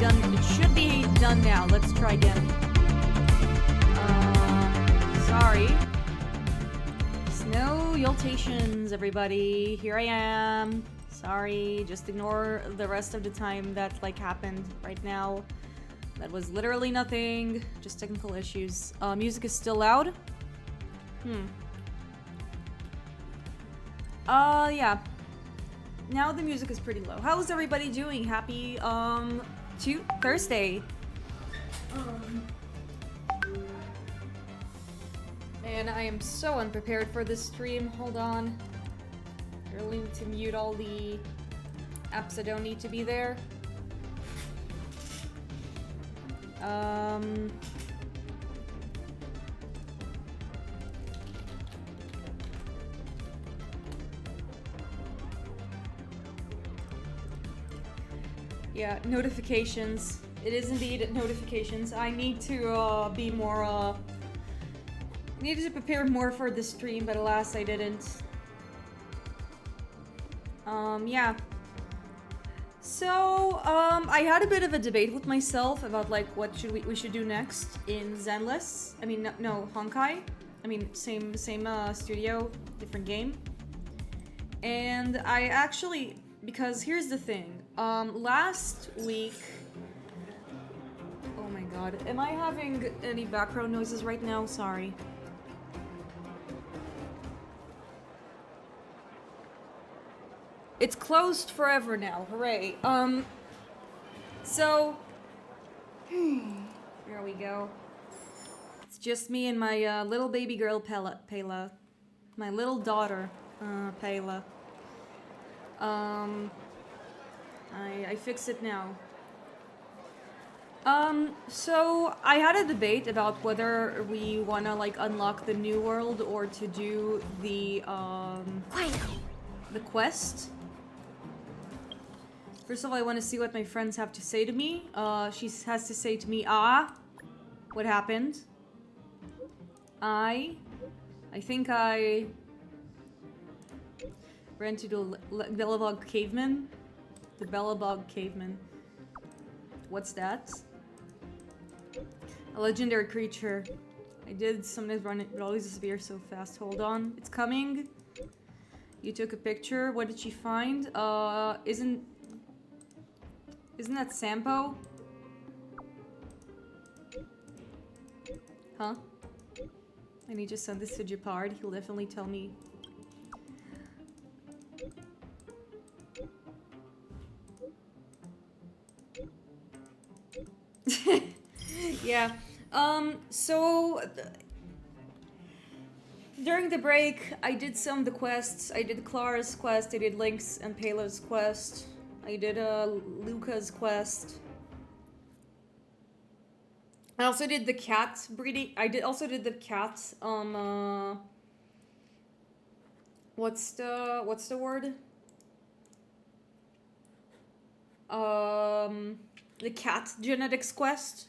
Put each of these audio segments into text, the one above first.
done. It should be done now. Let's try again. Sorry. Snow yultations, everybody. Here I am. Sorry. Just ignore the rest of the time that like happened right now. That was literally nothing. Just technical issues. Music is still loud. Yeah. Now the music is pretty low. How's everybody doing? Happy, Thursday. Man, I am so unprepared for this stream. Hold on. I really need to mute all the apps that don't need to be there. Yeah, notifications. It is indeed notifications. I need to be more, I needed to prepare more for the stream, but alas, I didn't. Yeah. So, I had a bit of a debate with myself about, like, what we should do next in Zenless. I mean, no, Honkai. I mean, same studio, different game. And I actually, because here's the thing. Last week... Oh my god. Am I having any background noises right now? Sorry. It's closed forever now. Hooray. So... Here we go. It's just me and my little baby girl, Pela. My little daughter, Pela. I fix it now. So I had a debate about whether we wanna like unlock the new world or to do the quest. First of all, I want to see what my friends have to say to me. She has to say to me, what happened? I think I ran to the Bellabog caveman. The Bellabog caveman. What's that? A legendary creature. I did sometimes run it, but always disappear so fast. Hold on. It's coming. You took a picture. What did she find? Isn't that Sampo? Huh? I need to send this to Japard. He'll definitely tell me. Yeah. So... During the break, I did some of the quests. I did Clara's quest, I did Link's and Pela's quest. I did Luca's quest. I also did the cat breeding. Also did the cat. What's the word? The cat genetics quest.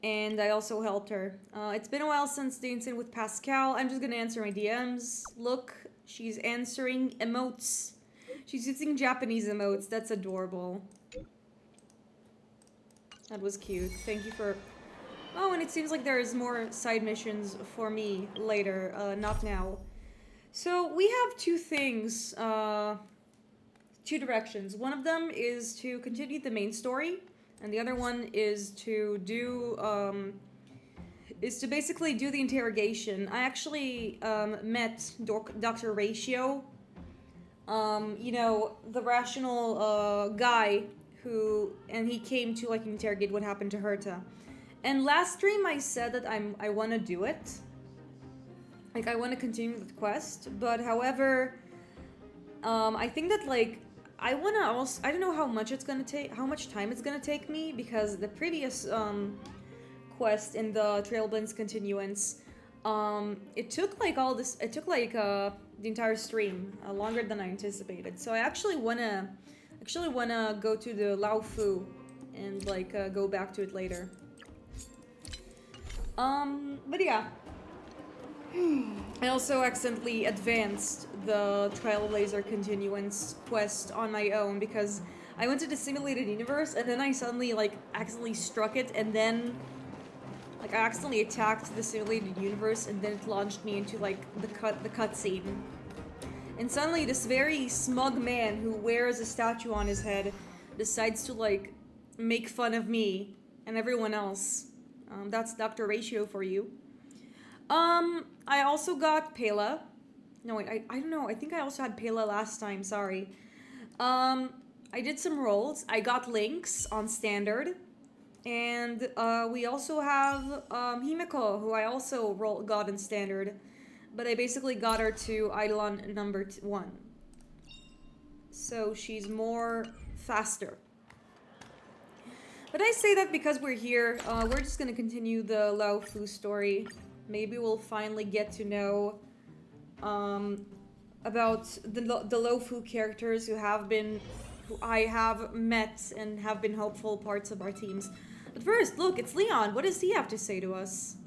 And I also helped her. It's been a while since the incident with Pascal. I'm just gonna answer my DMs. Look, she's answering emotes. She's using Japanese emotes. That's adorable. That was cute. Thank you for... Oh, and it seems like there's more side missions for me later. Not now. So, we have two things. Two directions. One of them is to continue the main story. And the other one is to do... is to basically do the interrogation. I actually met Dr. Ratio. You know, the rational guy who, and he came to like interrogate what happened to Herta. And last stream I said that I want to do it. Like I want to continue the quest, but however, I think that like I want to also, I don't know how much it's going to take, how much time it's going to take me, because the previous quest in the Trailblazers continuance, it took like all this, it took like the entire stream, longer than I anticipated. So I actually wanna go to the Laufu and like go back to it later. But yeah. I also accidentally advanced the Trailblazer continuance quest on my own because I went to the simulated universe, and then I suddenly, like, accidentally struck it, and then, like, I accidentally attacked the simulated universe, and then it launched me into, like, the cutscene. And suddenly, this very smug man who wears a statue on his head decides to, like, make fun of me and everyone else. That's Dr. Ratio for you. I also got Pela. No, wait, I don't know. I think I also had Pela last time, sorry. I did some rolls. I got Lynx on standard. And we also have Himeko, who I also got in standard. But I basically got her to Eidolon number 1. So she's more faster. But I say that because we're here. We're just gonna continue the Laufu story. Maybe we'll finally get to know about the Laufu characters who I have met and have been helpful parts of our teams. But first, look, it's Leon. What does he have to say to us?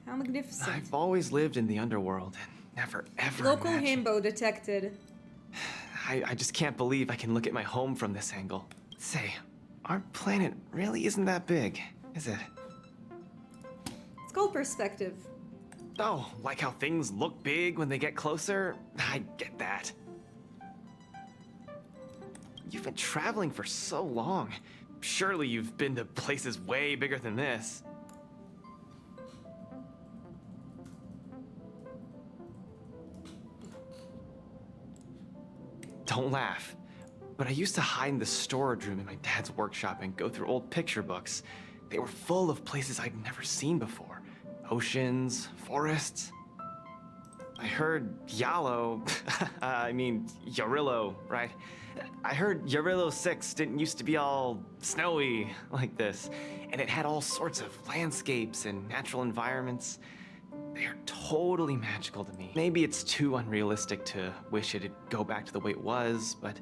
How magnificent. I've always lived in the underworld and never ever Local imagined... himbo detected. I just can't believe I can look at my home from this angle. Say, our planet really isn't that big, is it? It's called perspective. Oh, like how things look big when they get closer? I get that. You've been traveling for so long. Surely you've been to places way bigger than this. Don't laugh, but I used to hide in the storage room in my dad's workshop and go through old picture books. They were full of places I'd never seen before. Oceans, forests. I heard Yarillo, right? I heard Yarillo 6 didn't used to be all snowy like this, and it had all sorts of landscapes and natural environments. They are totally magical to me. Maybe it's too unrealistic to wish it'd go back to the way it was, but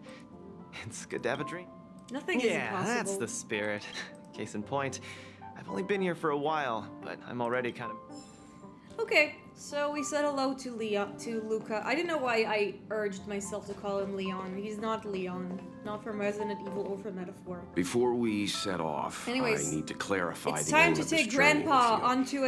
it's good to have a dream. Nothing is impossible. Yeah, that's the spirit. Case in point, I've only been here for a while, but I'm already kind of... Okay, so we said hello to Luca. I didn't know why I urged myself to call him Leon. He's not Leon. Not from Resident Evil or from Metaphor. Before we set off, Anyways, I need to clarify it's the time aim to of this take journey Grandpa with you.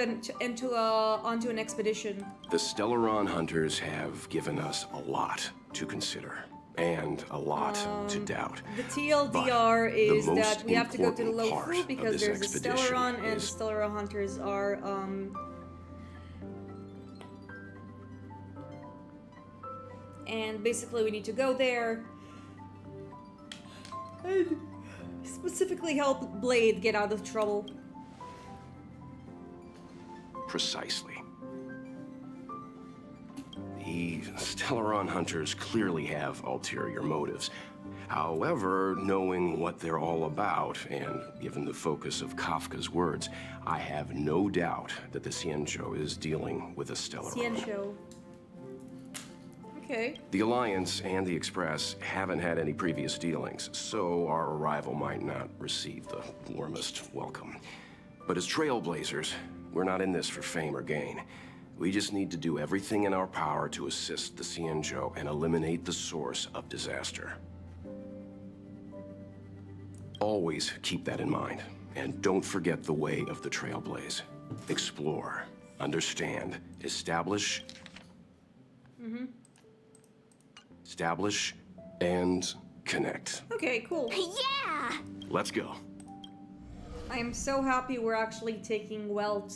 onto an expedition. The Stellaron hunters have given us a lot to consider. And a lot to doubt. The TLDR is the that we have to go to the most important Lofu part because of this there's a expedition Stellaron and the is- Stellaron hunters are and basically we need to go there and specifically help Blade get out of trouble. Precisely. The Stellaron hunters clearly have ulterior motives. However, knowing what they're all about, and given the focus of Kafka's words, I have no doubt that the XIANZHOU is dealing with a Stellaron. XIANZHOU. Okay. The Alliance and the Express haven't had any previous dealings, so our arrival might not receive the warmest welcome. But as trailblazers, we're not in this for fame or gain. We just need to do everything in our power to assist the XIANZHOU and eliminate the source of disaster. Always keep that in mind, and don't forget the way of the Trailblaze. Explore, understand, establish... Establish and connect. Okay, cool. Yeah! Let's go. I am so happy we're actually taking Welt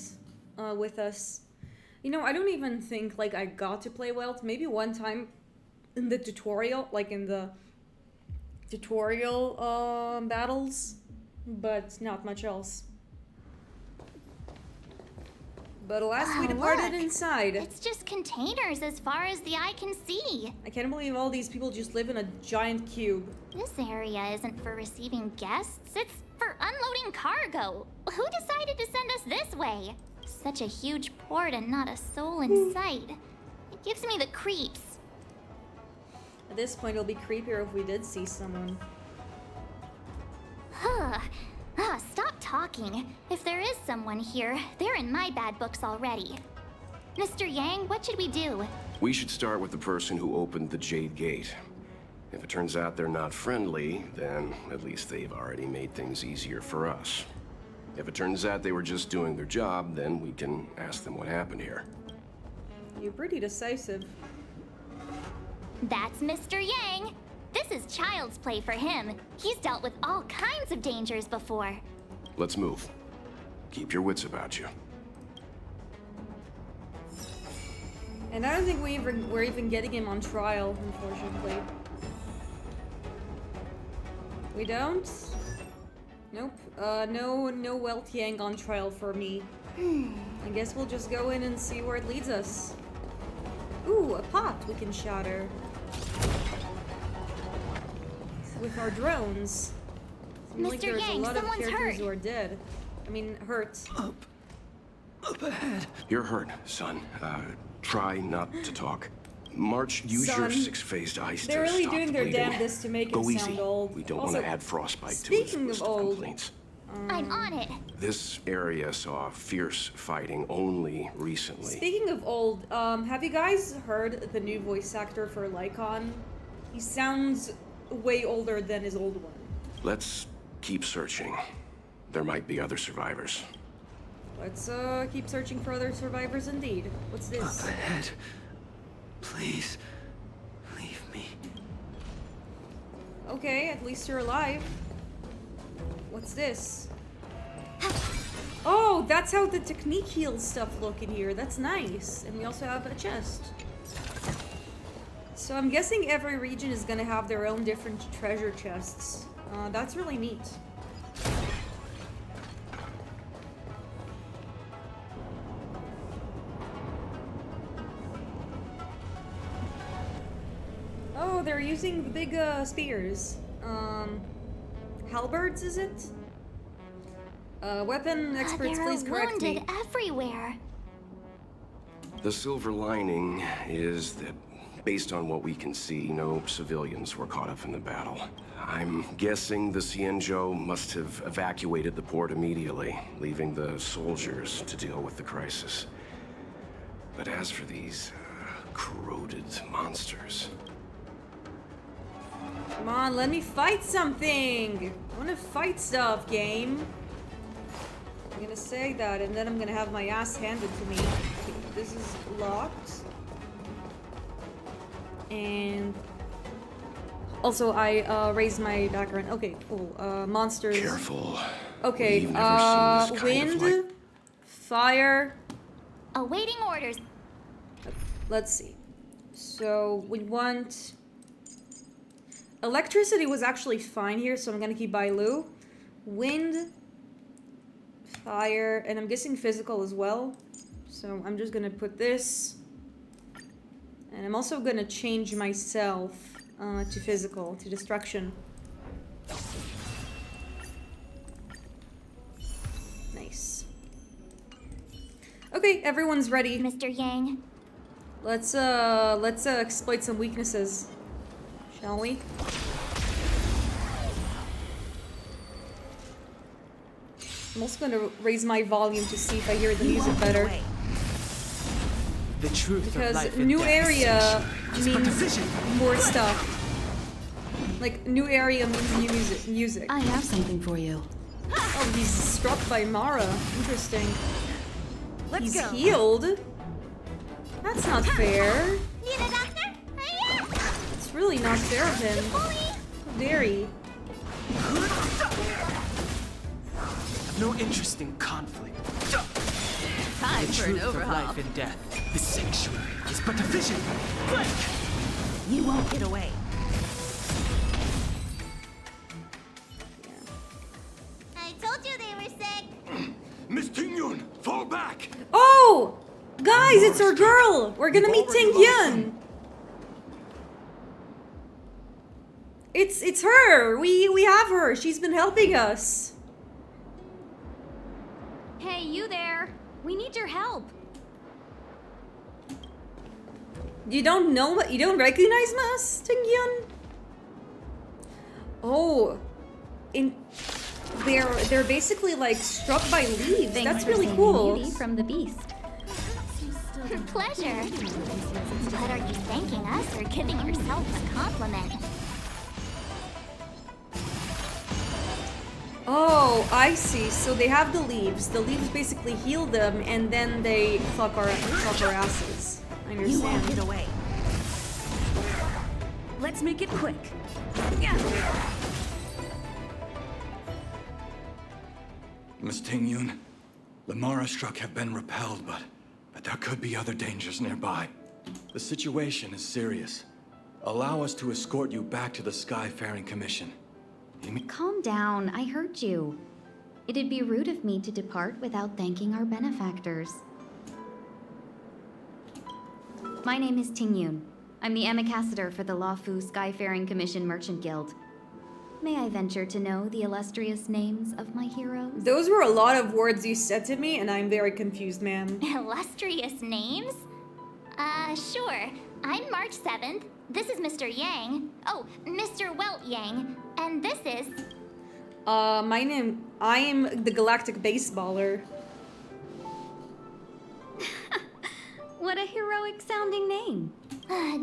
with us. You know, I don't even think, like, I got to play Welt. Maybe one time in the tutorial, like in the tutorial battles, but not much else. But alas, we departed look. inside. It's just containers as far as the eye can see. I can't believe all these people just live in a giant cube. This area isn't for receiving guests, it's for unloading cargo. Who decided to send us this way? Such a huge port and not a soul in sight. It gives me the creeps. At this point, it'll be creepier if we did see someone. Stop talking. If there is someone here, they're in my bad books already. Mr. Yang, what should we do? We should start with the person who opened the Jade Gate. If it turns out they're not friendly, then at least they've already made things easier for us. If it turns out they were just doing their job, then we can ask them what happened here. You're pretty decisive. That's Mr. Yang. This is child's play for him. He's dealt with all kinds of dangers before. Let's move. Keep your wits about you. And I don't think we're even getting him on trial, unfortunately. We don't? Nope. No Welt Yang on trial for me. I guess we'll just go in and see where it leads us. Ooh, a pot we can shatter. With our drones. Seems like Mr. there's Yang, a lot of someone's characters hurt. who are dead. I mean, hurt. Up ahead. You're hurt, son. Try not to talk. March, use your Son, six-phased ice they're to really stop doing the their bleeding. damnedest to make him Go sound easy. old. We don't Also, want to add frostbite to his speaking of list old, complaints. I'm on it. This area saw fierce fighting only recently. Speaking of old, have you guys heard the new voice actor for Lycon? He sounds way older than his old one. Let's keep searching. There might be other survivors. Let's keep searching for other survivors indeed. What's Up this? ahead. Please, leave me. Okay, at least you're alive. What's this? Oh, that's how the technique heals stuff look in here. That's nice. And we also have a chest. So I'm guessing every region is gonna have their own different treasure chests. That's really neat. Oh, they're using the big spears. Halberds, is it? Weapon experts, There please are correct wounded me. everywhere. The silver lining is that, based on what we can see, no civilians were caught up in the battle. I'm guessing the XIANZHOU must have evacuated the port immediately, leaving the soldiers to deal with the crisis. But as for these corroded monsters... Come on, let me fight something! I wanna fight stuff, game. I'm gonna say that, and then I'm gonna have my ass handed to me. Okay, this is locked. And... Also, I raised my background. Okay, cool. Monsters. Careful. Okay, We've never seen this kind wind, of light. fire. Awaiting orders. Let's see. So, we want... Electricity was actually fine here, so I'm gonna keep Bailu. Wind, fire, and I'm guessing physical as well. So I'm just gonna put this. And I'm also gonna change myself to physical, to destruction. Nice. Okay, everyone's ready. Mr. Yang, Let's exploit some weaknesses. Shall we? I'm also going to raise my volume to see if I hear the music better. The truth of Because life and new death area is but a means vision. more stuff. Like, new area means new music. I have something for you. Oh, he's struck by Mara. Interesting. Let's He's go. healed? That's not fair. need a doctor? It's really not fair of him. How dare he? I've no interest in conflict. Time The for an truth of overhaul. life and death. The sanctuary is but a vision. Blank. You won't get away. I told you they were sick. Miss Tingyun, fall back! Oh! Guys, it's our girl! We're gonna meet Ting Yun! It's her! We have her! She's been helping us! Hey, you there! We need your help! You don't know, you don't recognize us, Ting Yun? Oh, they're basically like struck by leaves. That's really cool. Beauty from the beast. Pleasure. But are you thanking us or giving yourself a compliment? Oh, I see. So they have the leaves. The leaves basically heal them, and then they fuck our asses. I You won't understand. get away. Let's make it quick. Yeah. Miss Tingyun, the Mara struck have been repelled, but there could be other dangers nearby. The situation is serious. Allow us to escort you back to the Skyfaring Commission. Calm down, I heard you. It'd be rude of me to depart without thanking our benefactors. My name is Tingyun. I'm the ambassador for the Lufu Skyfaring Commission Merchant Guild. May I venture to know the illustrious names of my heroes? Those were a lot of words you said to me, and I'm very confused, ma'am. Illustrious names? Sure. I'm March 7th. This is Mr. Yang. Oh, Mr. Welt Yang. And this is... I am the Galactic Baseballer. What a heroic sounding name.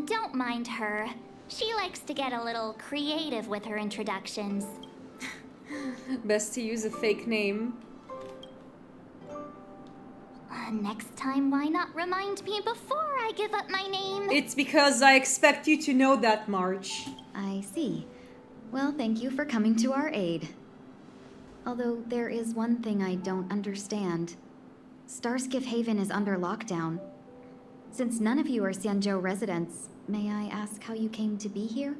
Don't mind her. She likes to get a little creative with her introductions. Best to use a fake name. Next time, why not remind me before I give up my name? It's because I expect you to know that, March. I see. Well, thank you for coming to our aid. Although there is one thing I don't understand. Starskiff Haven is under lockdown. Since none of you are XIANZHOU residents, may I ask how you came to be here?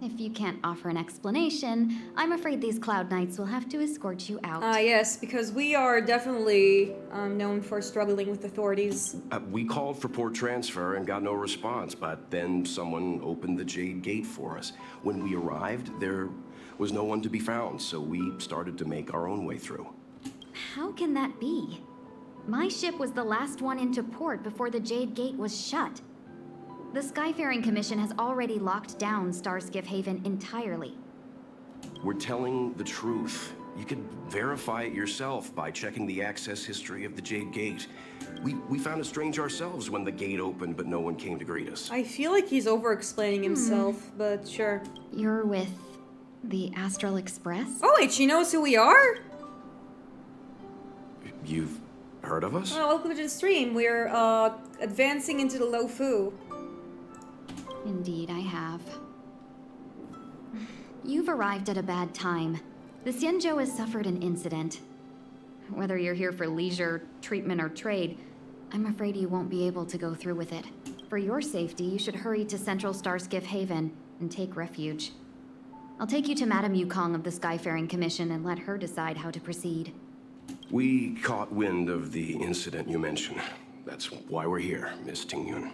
If you can't offer an explanation, I'm afraid these Cloud Knights will have to escort you out. Yes, because we are definitely known for struggling with authorities. We called for port transfer and got no response, but then someone opened the Jade Gate for us. When we arrived, there was no one to be found, so we started to make our own way through. How can that be? My ship was the last one into port before the Jade Gate was shut. The Skyfaring Commission has already locked down Starskiff Haven entirely. We're telling the truth. You can verify it yourself by checking the access history of the Jade Gate. We found it strange ourselves when the gate opened, but no one came to greet us. I feel like he's over-explaining himself, but sure. You're with the Astral Express? Oh wait, she knows who we are? You've heard of us? Oh, welcome to the stream. We're advancing into the Lufu. Indeed, I have. You've arrived at a bad time. The XIANZHOU has suffered an incident. Whether you're here for leisure, treatment, or trade, I'm afraid you won't be able to go through with it. For your safety, you should hurry to Central Starskiff Haven and take refuge. I'll take you to Madame Yukong of the Skyfaring Commission and let her decide how to proceed. We caught wind of the incident you mentioned. That's why we're here, Miss Tingyun.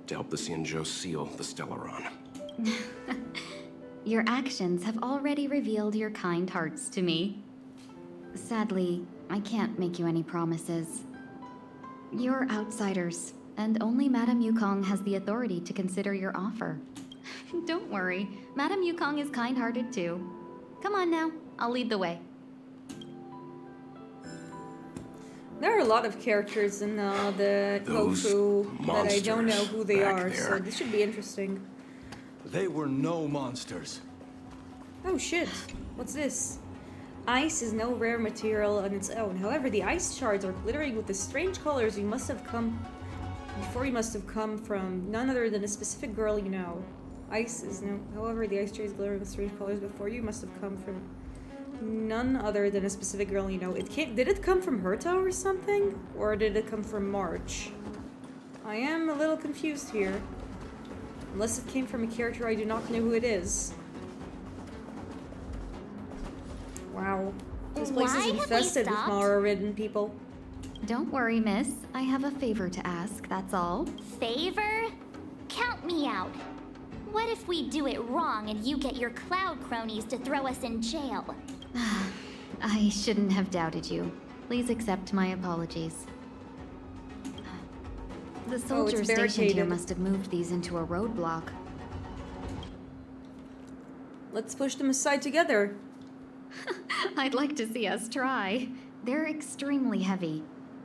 To help the XIANZHOU seal the Stellaron. Your actions have already revealed your kind hearts to me. Sadly, I can't make you any promises. You're outsiders, and only Madame Yukong has the authority to consider your offer. Don't worry, Madame Yukong is kind-hearted too. Come on now, I'll lead the way. There are a lot of characters in the Those Lufu that I don't know monsters who they back are, so there. this should be interesting. They were no monsters. Oh shit, what's this? Ice is no rare material on its own. However, the ice shards are glittering with the strange colors you must have come from none other than a specific girl you know. However, the ice shards glittering with strange colors before you must have come from none other than a specific girl you know. Did it come from Herta or something? Or did it come from March? I am a little confused here. Unless it came from a character I do not know who it is. Wow. This place Why is have we infested with stopped? Mara-ridden people. Don't worry, miss. I have a favor to ask, that's all. Favor? Count me out. What if we do it wrong and you get your cloud cronies to throw us in jail? I shouldn't have doubted you. Please accept my apologies. The soldiers stationed here barricaded. must have moved these into a roadblock. Let's push them aside together. I'd like to see us try. They're extremely heavy.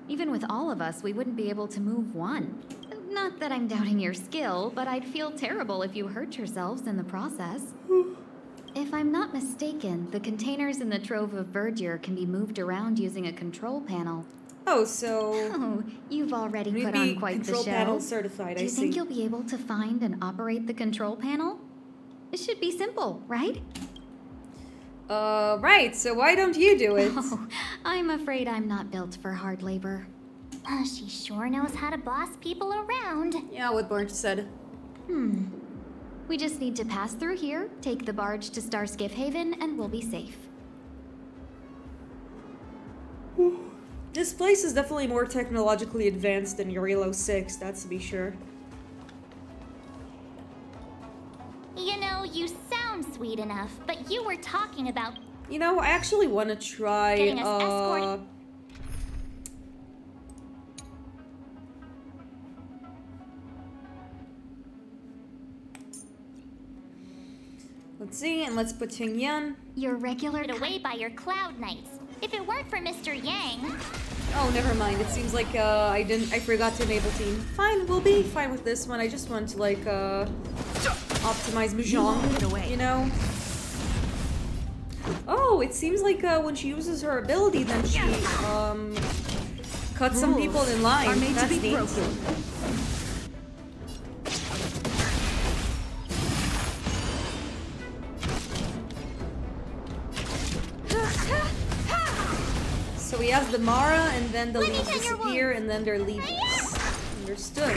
Even with all of us, we wouldn't be able to move one. Not that I'm doubting your skill, but I'd feel terrible if you hurt yourselves in the process. If I'm not mistaken, the containers in the Trove of Verdure can be moved around using a control panel. Oh, so Oh, you've already you'd put be on quite the control show. panel certified. Do I you see. think you'll be able to find and operate the control panel? It should be simple, right? Right. So why don't you do it? Oh, I'm afraid I'm not built for hard labor. She sure knows how to boss people around. Yeah, what Burnt said. We just need to pass through here, take the barge to Starskiff Haven, and we'll be safe. This place is definitely more technologically advanced than Eurilo 6, that's to be sure. You know, you sound sweet enough, but you were talking about You know, I actually want to try, Getting us escorted. Let's see, and let's put Tingyan. Your regular away by your cloud knights. If it weren't for Mr. Yang, Oh, never mind. It seems like I forgot to enable team. Fine, we'll be fine with this one. I just want to like optimize Mahjong, you know. Oh, it seems like when she uses her ability, then she cuts some people in line. Are made to That's be neat. broken. So he has the Mara, and then the Let me leaves tend your disappear, and then they're leaves. Understood.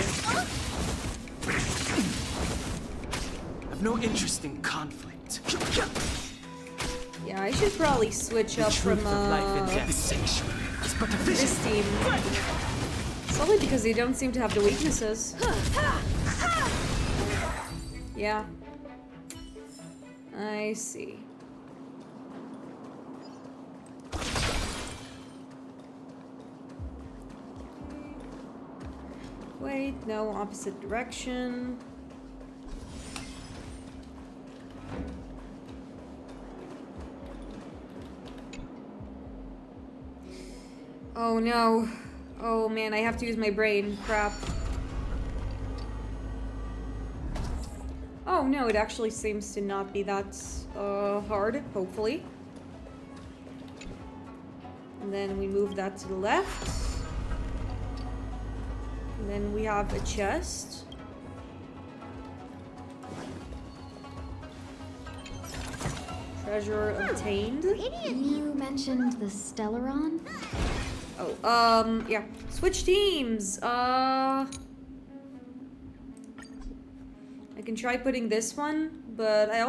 I've no interest in conflict. Yeah, I should probably switch up The from truth of life and death sanctuary is but a vision. this team. Solely because they don't seem to have the weaknesses. Yeah. I see. Wait, no, opposite direction. Oh no. Oh man, I have to use my brain. Crap. Oh no, it actually seems to not be that hard, hopefully. And then we move that to the left. And then we have a chest. Treasure obtained. You mentioned the Stellaron? Oh, yeah. Switch teams. I can try putting this one, but I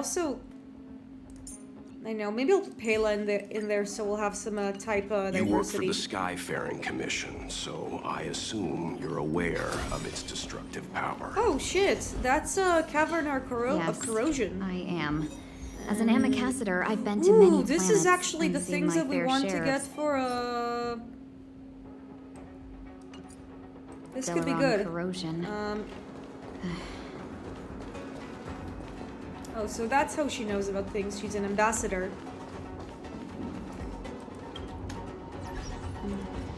know, maybe I'll put Pela in there so we'll have some type You work for diversity. the Skyfaring Commission, so I assume you're aware of its destructive power. Oh shit, that's a Cavern of Yes, Corrosion. I am. As an ambassador, I've been to many Ooh, this planets is actually and the seen things my that we fair want to share get of for This could be Stellaron good. corrosion. Oh, so that's how she knows about things. She's an ambassador.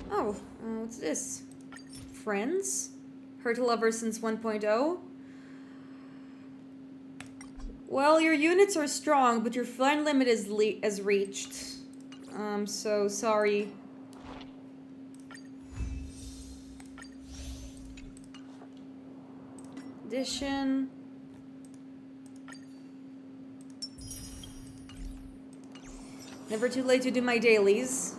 Oh, what's this? Friends? Heard a lover since 1.0? Well, your units are strong, but your friend limit is reached. So sorry. Addition. Never too late to do my dailies.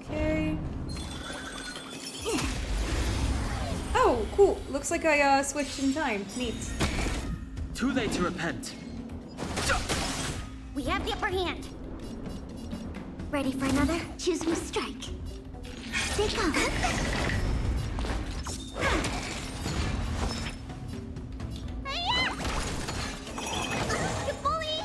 Okay. Oh, cool. Looks like I switched in time. Neat. Too late to repent. we have the upper hand. Ready for another? Choose me strike. Stay calm. You bully!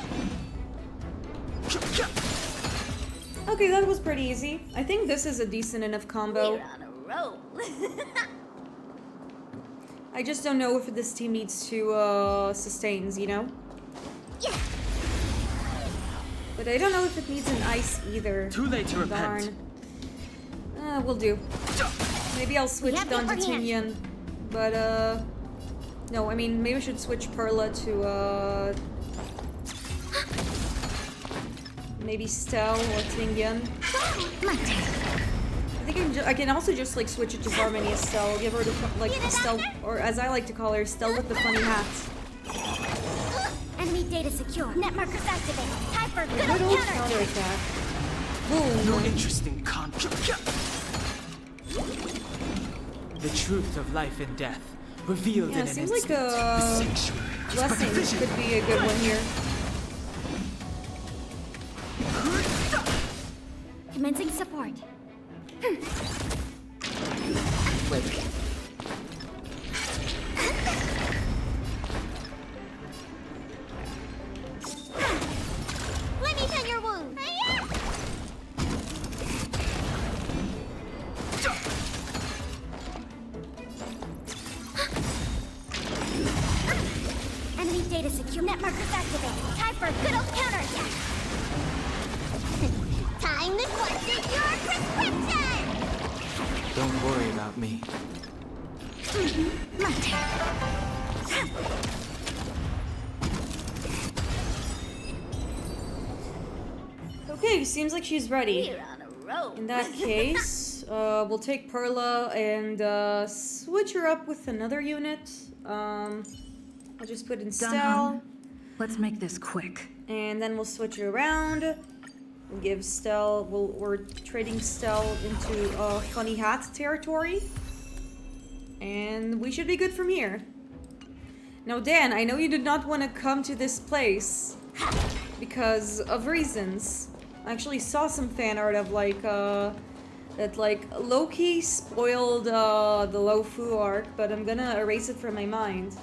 Okay, that was pretty easy. I think this is a decent enough combo. We're on a roll. I just don't know if this team needs to sustains, you know? Yeah. But I don't know if it needs an ice either. Too late to Darn. repent. We'll do. Maybe I'll switch have the down to upper hand. Tinyan. But No, I mean, maybe we should switch Perla to, maybe Stell or Tingyan. I think I can also just, like, switch it to Harmony as Stell. Give her the, like, Stell, or as I like to call her, Stell with the funny hat. Enemy data secure. Net markers activated. Time for good Good old old counter. counterattack. Boom. No interest in conflict. The truth of life and death, revealed Yeah, in an seems like instant. The a sanctuary is but a blessing vision. could be a good one here. Commencing support. Let me tend your wound. Enemy data secure. Net markers activated. Time for a good old counterattack. Time to question your prescription! Don't worry about me. My turn. Okay, seems like she's ready. We're on a roll. In that case, we'll take Perla and switch her up with another unit. I'll just put in Stell, Done. Let's make this quick. and then we'll switch it around. We'll give Stell. We're trading Stell into funny hat territory, and we should be good from here. Now, Dan, I know you did not want to come to this place because of reasons. I actually saw some fan art of like that like Loki spoiled the Loufu arc, but I'm gonna erase it from my mind.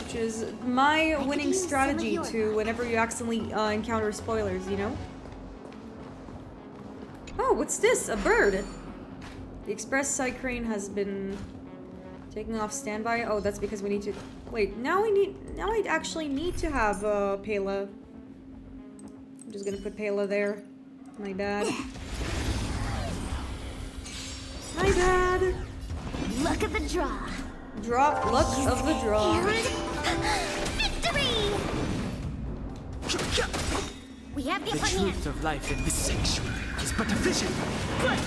Which is my winning use some of strategy your to whenever you accidentally encounter spoilers, you know? Oh, what's this? A bird! The express side crane has been taking off standby. Oh, that's because we need to... Wait, now I actually need to have Pela. I'm just gonna put Pela there. My bad. My bad! Luck of the draw. Luck of the draw. Victory! We have the The upper hand. truth of life in this sanctuary is but a vision. Quick!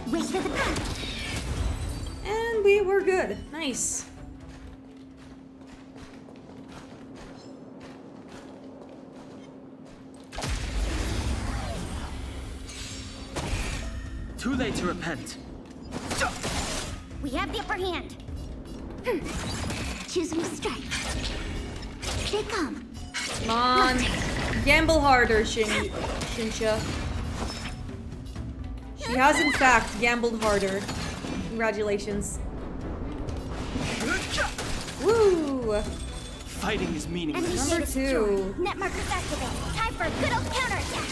Wait for the gun. And we were good. Nice. Too late to repent. We have the upper hand. Choose me strike. They come. Come on. Gamble harder, Shinsha. She has in fact gambled harder. Congratulations. Woo! Fighting is meaningless. Enemy Number data secure. 2. Net markers activated. Time for a good old counterattack.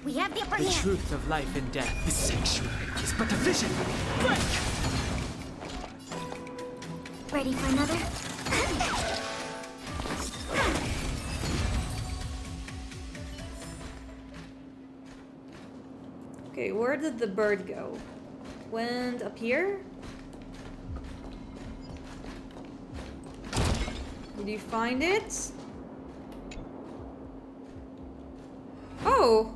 We have the upper The hand. truth of life and death, this sanctuary is but a vision. Quick! Ready for another? Okay, where did the bird go? Went up here? Did you find it? Oh,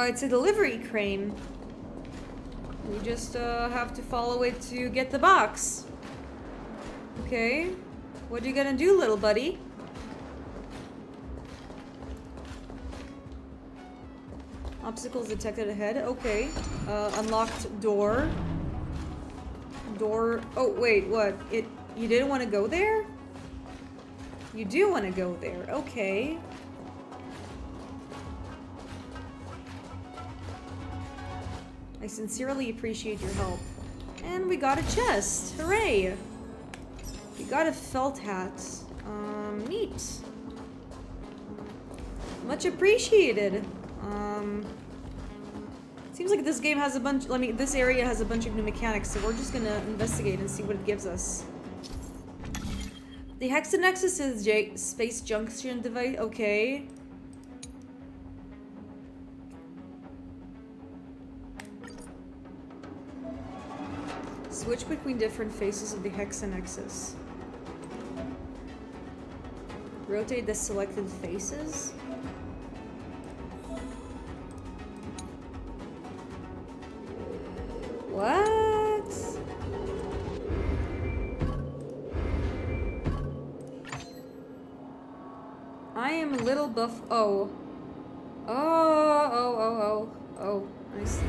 it's a delivery crane. We just have to follow it to get the box. Okay, what are you gonna do, little buddy? Obstacles detected ahead. Okay. Unlocked door. Door. Oh, wait, what? You didn't want to go there? You do want to go there. Okay. I sincerely appreciate your help. And we got a chest. Hooray! We got a felt hat. Neat. Much appreciated. Seems like this game has a bunch, this area has a bunch of new mechanics, so we're just gonna investigate and see what it gives us. The Hexanexus is space junction device. Okay. Switch between different faces of the Hexanexus. Rotate the selected faces. What? I am a little buff. Oh. Oh, I see.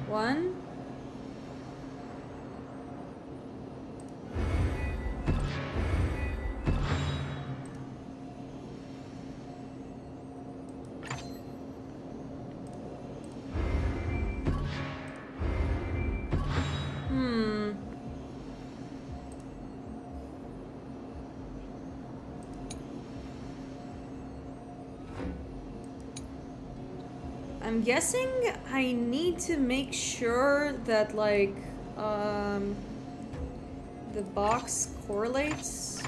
One. I'm guessing I need to make sure that, like, the box correlates.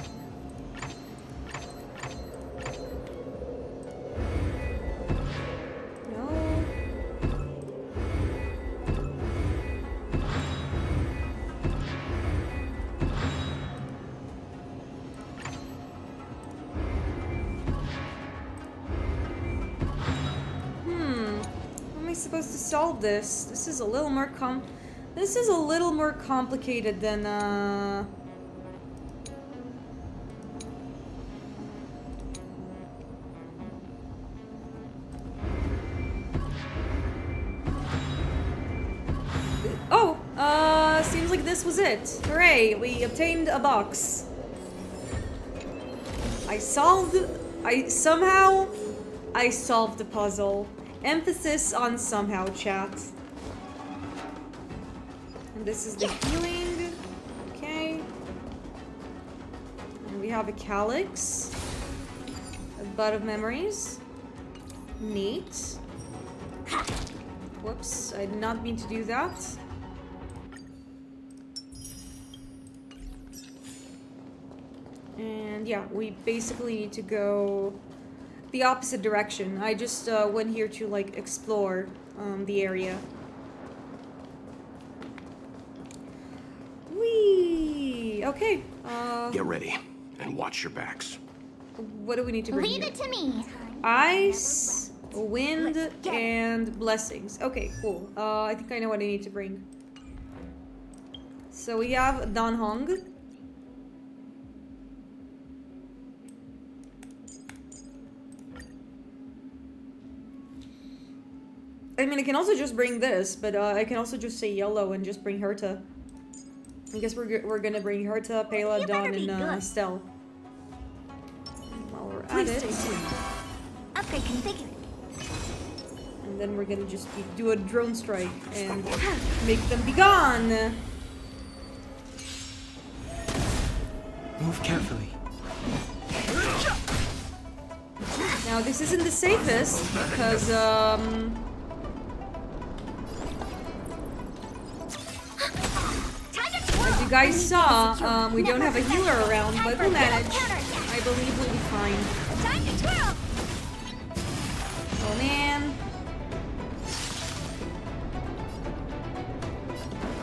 No. Supposed to solve this. This is a little more complicated than Oh, seems like this was it. Hooray, we obtained a box. I solved the puzzle. Emphasis on somehow, chat. And this is the healing. Okay. And we have a calyx. A bud of memories. Neat. Whoops, I did not mean to do that. And yeah, we basically need to go the opposite direction. I just went here to, like, explore the area. Whee! Okay. Get ready and watch your backs. What do we need to bring? Leave it to me. Ice, wind, and blessings. Okay, cool. I think I know what I need to bring. So we have Dan Hong. I mean, I can also just bring this, but I can also just say yellow and just bring Herta. I guess we're gonna bring Herta, Pela, Dawn, and Stell. While we're at it. Upgrade configured. And then we're gonna just do a drone strike and make them be gone. Move carefully. Now this isn't the safest because as you guys saw, we don't have a healer around, but we'll manage. I believe we'll be fine. Time to twirl. Oh man.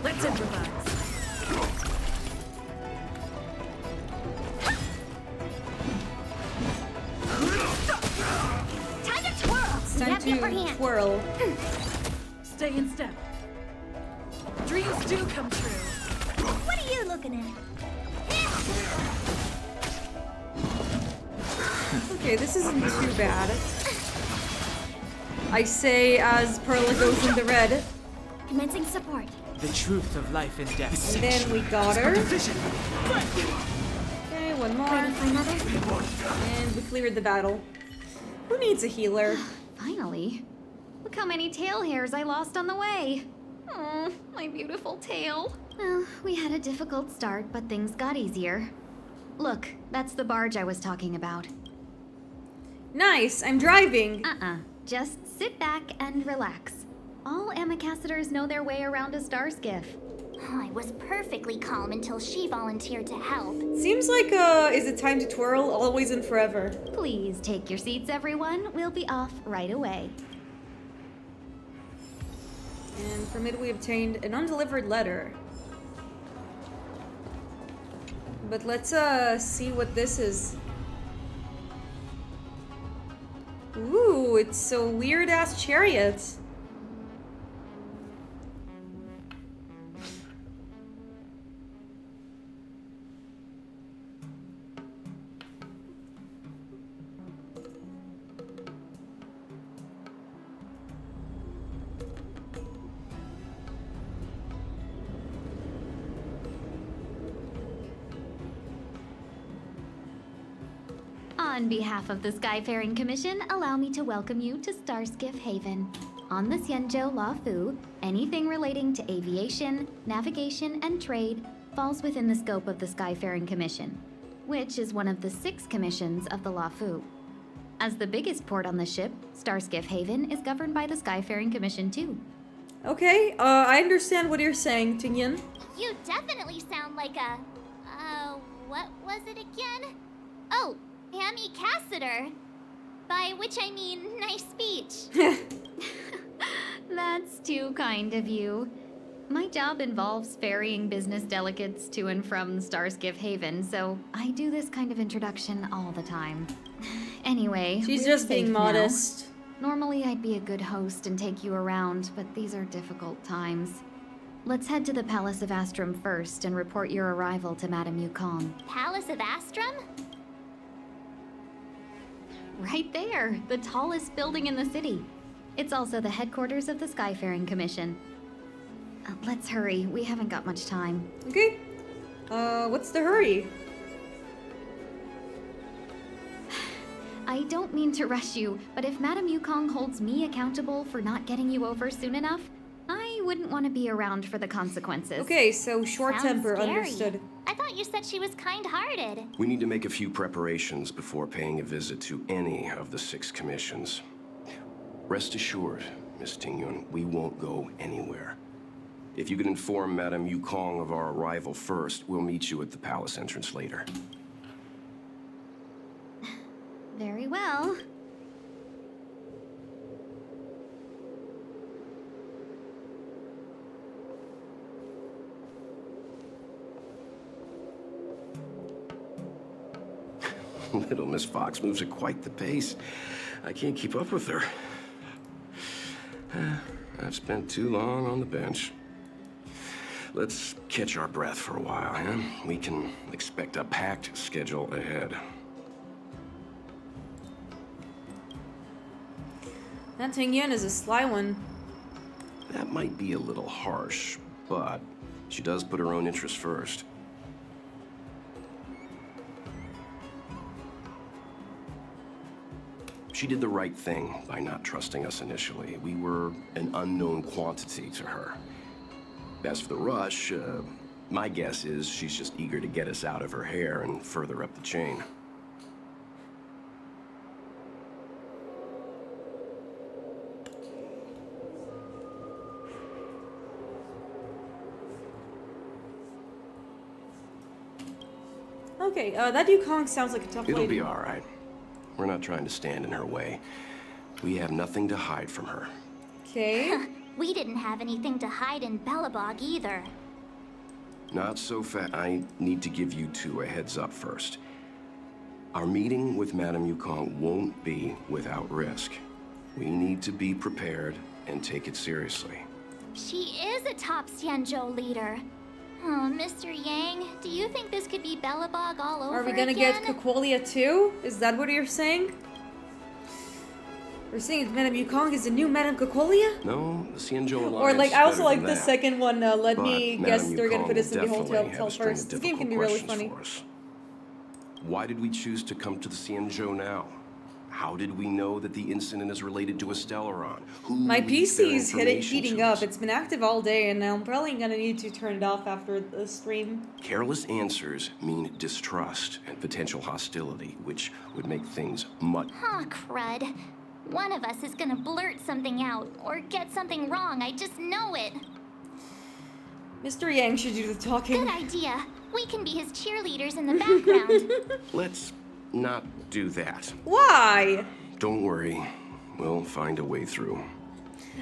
Let's improvise. Time to twirl. It's time to twirl. Stay in step. Dreams do come true. What are you looking at? Okay, this isn't too bad. I say as Perla goes into red. Commencing support. The truth of life and death. And then we got her. Vision. Okay, one more. Ready for another? And we cleared the battle. Who needs a healer? Finally. Look how many tail hairs I lost on the way. Oh, my beautiful tail. Well, we had a difficult start, but things got easier. Look, that's the barge I was talking about. Nice, I'm driving. Just sit back and relax. All Amicacetors know their way around a star skiff. I was perfectly calm until she volunteered to help. Seems like, is it time to twirl? Always and forever. Please take your seats, everyone. We'll be off right away. And from it we obtained an undelivered letter. But let's, see what this is. Ooh, it's a weird-ass chariot. On behalf of the Skyfaring Commission, allow me to welcome you to Starskiff Haven. On the XIANZHOU LOUFU, anything relating to aviation, navigation, and trade falls within the scope of the Skyfaring Commission, which is one of the 6 commissions of the LOUFU. As the biggest port on the ship, Starskiff Haven is governed by the Skyfaring Commission too. Okay, I understand what you're saying, Tingyan. You definitely sound like a... what was it again? Oh, Amy Cassiter. By which I mean, nice speech. That's too kind of you. My job involves ferrying business delegates to and from Starskiff Haven, so I do this kind of introduction all the time. Anyway, She's we're just safe being now. modest. Normally I'd be a good host and take you around, but these are difficult times. Let's head to the Palace of Astrum first and report your arrival to Madame Yukong. Palace of Astrum? Right there, the tallest building in the city. It's also the headquarters of the Skyfaring Commission. Let's hurry, we haven't got much time. Okay. What's the hurry? I don't mean to rush you, but if Madame Yukong holds me accountable for not getting you over soon enough, I wouldn't want to be around for the consequences. Okay, so short Sounds temper, scary. understood. I thought you said she was kind-hearted. We need to make a few preparations before paying a visit to any of the 6 commissions. Rest assured, Miss Tingyun, we won't go anywhere. If you could inform Madame Yukong of our arrival first, we'll meet you at the palace entrance later. Very well. Little Miss Fox moves at quite the pace. I can't keep up with her. I've spent too long on the bench. Let's catch our breath for a while, huh? We can expect a packed schedule ahead. That Tingyan is a sly one. That might be a little harsh, but she does put her own interests first. She did the right thing by not trusting us initially. We were an unknown quantity to her. As for the rush, my guess is she's just eager to get us out of her hair and further up the chain. Okay, that Yukong sounds like a tough It'll lady. be all right. We're not trying to stand in her way. We have nothing to hide from her. Okay. We didn't have anything to hide in Bellabog either. Not so fast. I need to give you 2 a heads up first. Our meeting with Madame Yukong won't be without risk. We need to be prepared and take it seriously. She is a top XIANZHOU leader. Oh, Mr. Yang, do you think this could be Bellabog all over Are we gonna again? get Kokolia too? Is that what you're saying? We're saying Madame Yukong is the new Madame Kokolia? No, the XIANZHOU Alliance Or like, I also better like than the that. second one, let But me Madame guess they're gonna Yukong put us in the will whole definitely have tell a string first. of This game can be difficult really questions funny. for us. Why did we choose to come to the XIANZHOU now? How did we know that the incident is related to a Stellaron? Who My leaked their PC is information heating to up. us? It's been active all day, and I'm probably gonna need to turn it off after the stream. Careless answers mean distrust and potential hostility, which would make things much... Aw, crud. One of us is gonna blurt something out, or get something wrong, I just know it. Mr. Yang should do the talking. Good idea. We can be his cheerleaders in the background. Let's not do that. Why? Don't worry. We'll find a way through.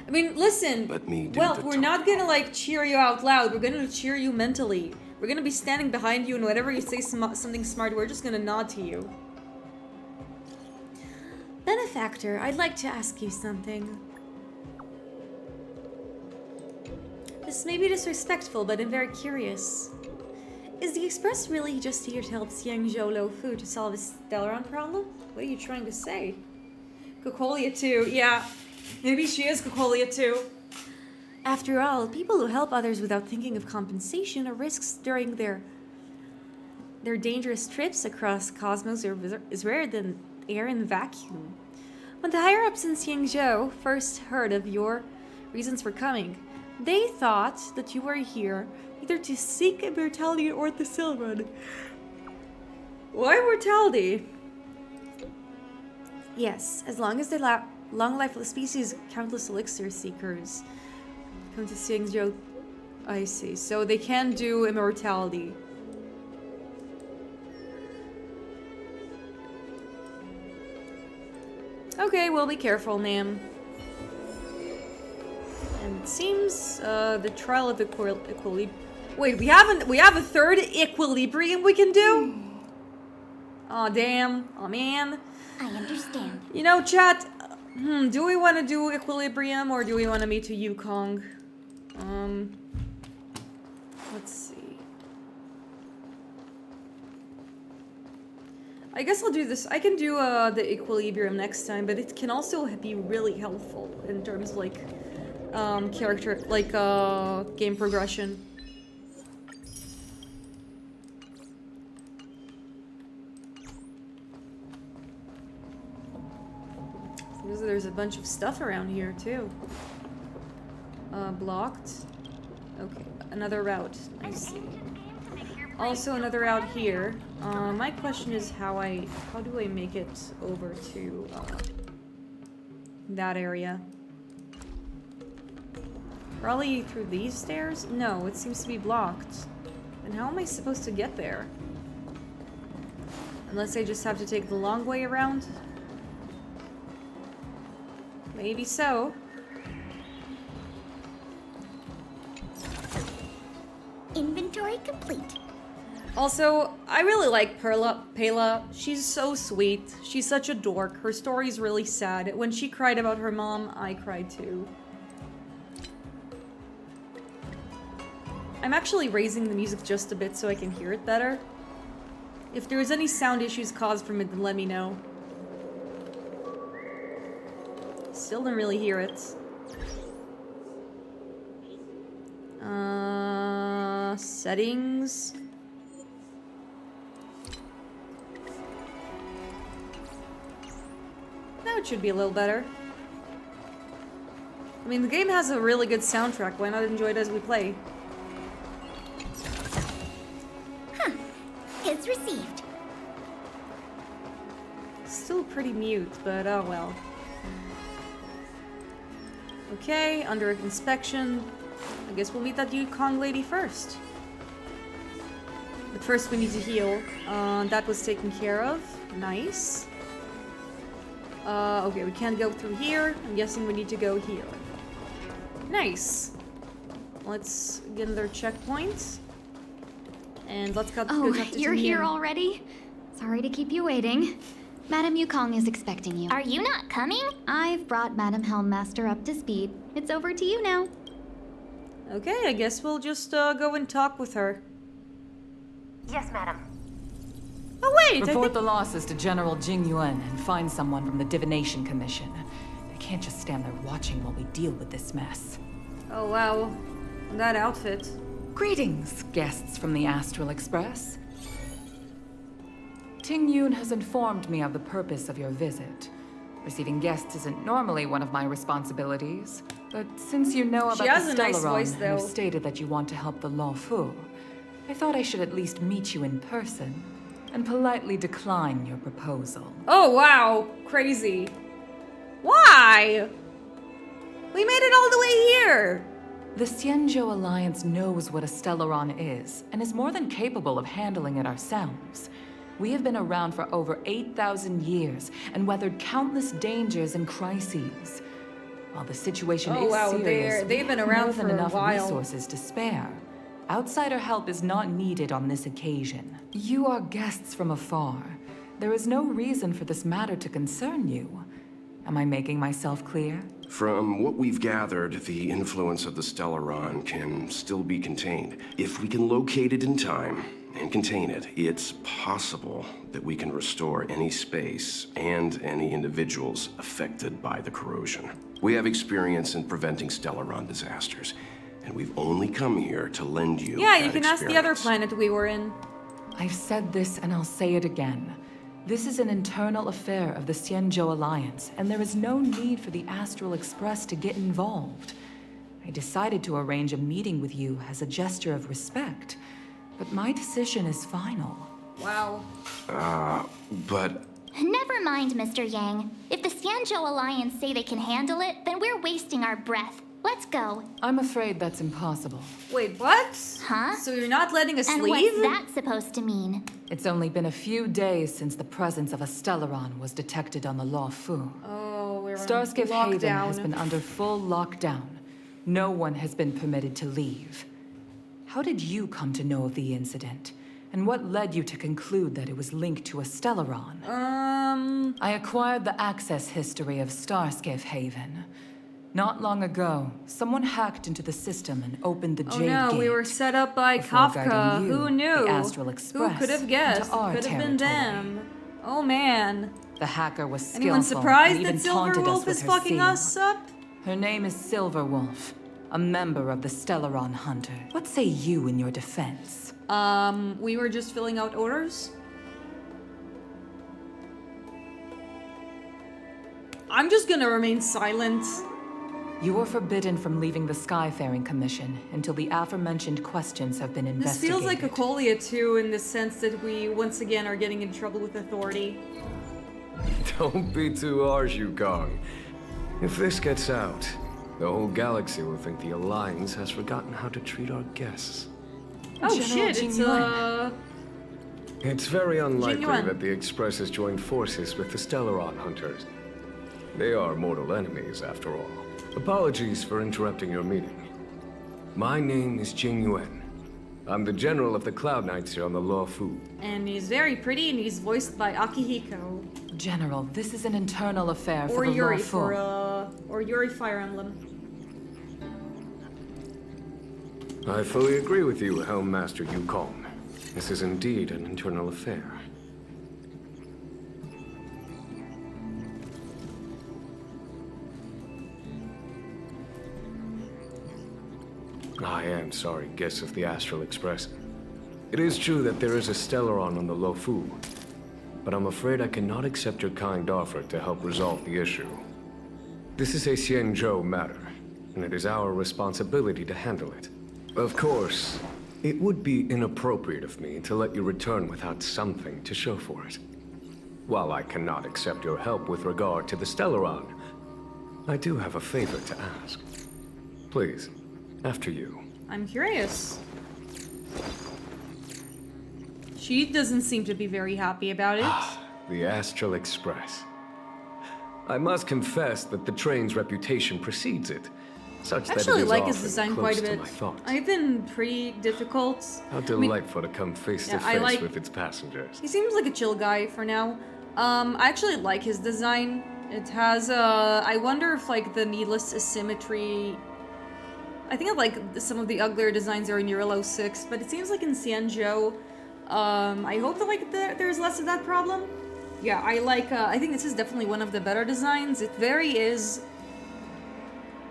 I mean, listen. Let me do well, the we're talking. not gonna like cheer you out loud. We're gonna cheer you mentally. We're gonna be standing behind you, and whenever you say something smart, we're just gonna nod to you. Benefactor, I'd like to ask you something. This may be disrespectful, but I'm very curious. Is the Express really just here to help XIANZHOU LOUFU to solve his Stellaron problem? What are you trying to say? Cocolia too, yeah. Maybe she is Cocolia too. After all, people who help others without thinking of compensation or risks during their dangerous trips across cosmos is rarer than air in vacuum. When the higher-ups in XIANZHOU first heard of your reasons for coming, they thought that you were here either to seek immortality or the Silrun. Why immortality? Yes, as long as the long life of the species, countless elixir seekers come to XIANZHOU. I see. So they can do immortality. Okay, well, be careful, Nam. And it seems the trial of equilibrium. Wait, we have a third equilibrium we can do? Aw, damn. Aw, man. I understand. You know, chat, do we want to do equilibrium or do we want to meet to Yukong? Let's see. I guess I'll do this. I can do the equilibrium next time, but it can also be really helpful in terms of like character, like game progression. There's a bunch of stuff around here too. Blocked. Okay, another route. I see. Also another route here. My question is how do I make it over to that area? Probably through these stairs? No, it seems to be blocked. And how am I supposed to get there? Unless I just have to take the long way around? Maybe so. Inventory complete. Also, I really like Pela. She's so sweet. She's such a dork. Her story's really sad. When she cried about her mom, I cried too. I'm actually raising the music just a bit so I can hear it better. If there's any sound issues caused from it, then let me know. Still don't really hear it. Settings. Now it should be a little better. I mean, the game has a really good soundtrack. Why not enjoy it as we play? Huh. It's received. Still pretty mute, but oh well. Okay, under inspection. I guess we'll meet that Yukong lady first. But first we need to heal. That was taken care of. Nice. Okay, we can't go through here. I'm guessing we need to go here. Nice. Let's get another checkpoint. And let's go Oh, talk to you're Tingyun. here already? Sorry to keep you waiting. Madam Yukong is expecting you. Are you not coming? I've brought Madam Helmmaster up to speed. It's over to you now. Okay, I guess we'll just go and talk with her. Yes, madam. Oh wait, Report the losses to General Jing Yuan and find someone from the Divination Commission. They can't just stand there watching while we deal with this mess. Oh wow, that outfit. Greetings, guests from the Astral Express. Ting Yun has informed me of the purpose of your visit. Receiving guests isn't normally one of my responsibilities, but since you know She about has the a nice Stellaron voice, and have though. stated that you want to help the Luofu, I thought I should at least meet you in person and politely decline your proposal. Oh wow, crazy. Why? We made it all the way here. The XIANZHOU Alliance knows what a Stellaron is, and is more than capable of handling it ourselves. We have been around for over 8,000 years, and weathered countless dangers and crises. While the situation is serious, they've been we have around more than for a enough while. resources to spare. Outsider help is not needed on this occasion. You are guests from afar. There is no reason for this matter to concern you. Am I making myself clear? From what we've gathered, the influence of the Stellaron can still be contained. If we can locate it in time and contain it, it's possible that we can restore any space and any individuals affected by the corrosion. We have experience in preventing Stellaron disasters, and we've only come here to lend you Yeah, that you can ask the other experience. planet we were in. I've said this and I'll say it again. This is an internal affair of the XIANZHOU Alliance, and there is no need for the Astral Express to get involved. I decided to arrange a meeting with you as a gesture of respect, but my decision is final. Wow. But Never mind, Mr. Yang. If the XIANZHOU Alliance say they can handle it, then we're wasting our breath. Let's go. I'm afraid that's impossible. Wait, what? Huh? So you're not letting us And leave? what's that supposed to mean? It's only been a few days since the presence of a Stellaron was detected on the Luofu. Oh, we're on Starskiff Haven lockdown. has been under full lockdown. No one has been permitted to leave. How did you come to know of the incident? And what led you to conclude that it was linked to a Stellaron? I acquired the access history of Starskiff Haven. Not long ago, someone hacked into the system and opened the Jade Oh no, Gate. we were set up by before Kafka. guiding you, Who knew? the Astral Express, Who could have guessed? into our Could have been territory. them. Oh man. The hacker was skillful. Anyone surprised and that even taunted us Silverwolf with is her fucking seal. us up? Her name is Silverwolf, a member of the Stellaron Hunter. What say you in your defense? We were just filling out orders. I'm just gonna remain silent. You are forbidden from leaving the Skyfaring Commission until the aforementioned questions have been This investigated. feels like a Colia too, in the sense that we once again are getting in trouble with authority. Don't be too harsh, Yukong. If this gets out, the whole galaxy will think the Alliance has forgotten how to treat our guests. Oh General shit, it's Jingyuan. It's very unlikely Jingyuan. that the Express has joined forces with the Stellaron Hunters. They are mortal enemies, after all. Apologies for interrupting your meeting. My name is Jingyuan. I'm the general of the Cloud Knights here on the Luofu. And he's very pretty, and he's voiced by Akihiko. General, this is an internal affair for Or the Yuri Luofu. or Yuri Fire Emblem. I fully agree with you, Helmmaster Yukong. This is indeed an internal affair. I am sorry, guests of the Astral Express. It is true that there is a Stellaron on the Luofu, but I'm afraid I cannot accept your kind offer to help resolve the issue. This is a XIANZHOU matter, and it is our responsibility to handle it. Of course, it would be inappropriate of me to let you return without something to show for it. While I cannot accept your help with regard to the Stellaron, I do have a favor to ask. Please, after you. I'm curious. She doesn't seem to be very happy about it. The Astral Express. I must confess that the train's reputation precedes it, such I that actually it is like his often design close quite a to bit. my thoughts. I've been pretty difficult. How I mean, delightful to come face to yeah, I face like- with its passengers. he seems like a chill guy for now. I actually like his design. It has I wonder if like the needless asymmetry. I think I like some of the uglier designs are in Euro 6, but it seems like in XIANZHOU. I hope that like there's less of that problem. Yeah, I like. I think this is definitely one of the better designs. It very is.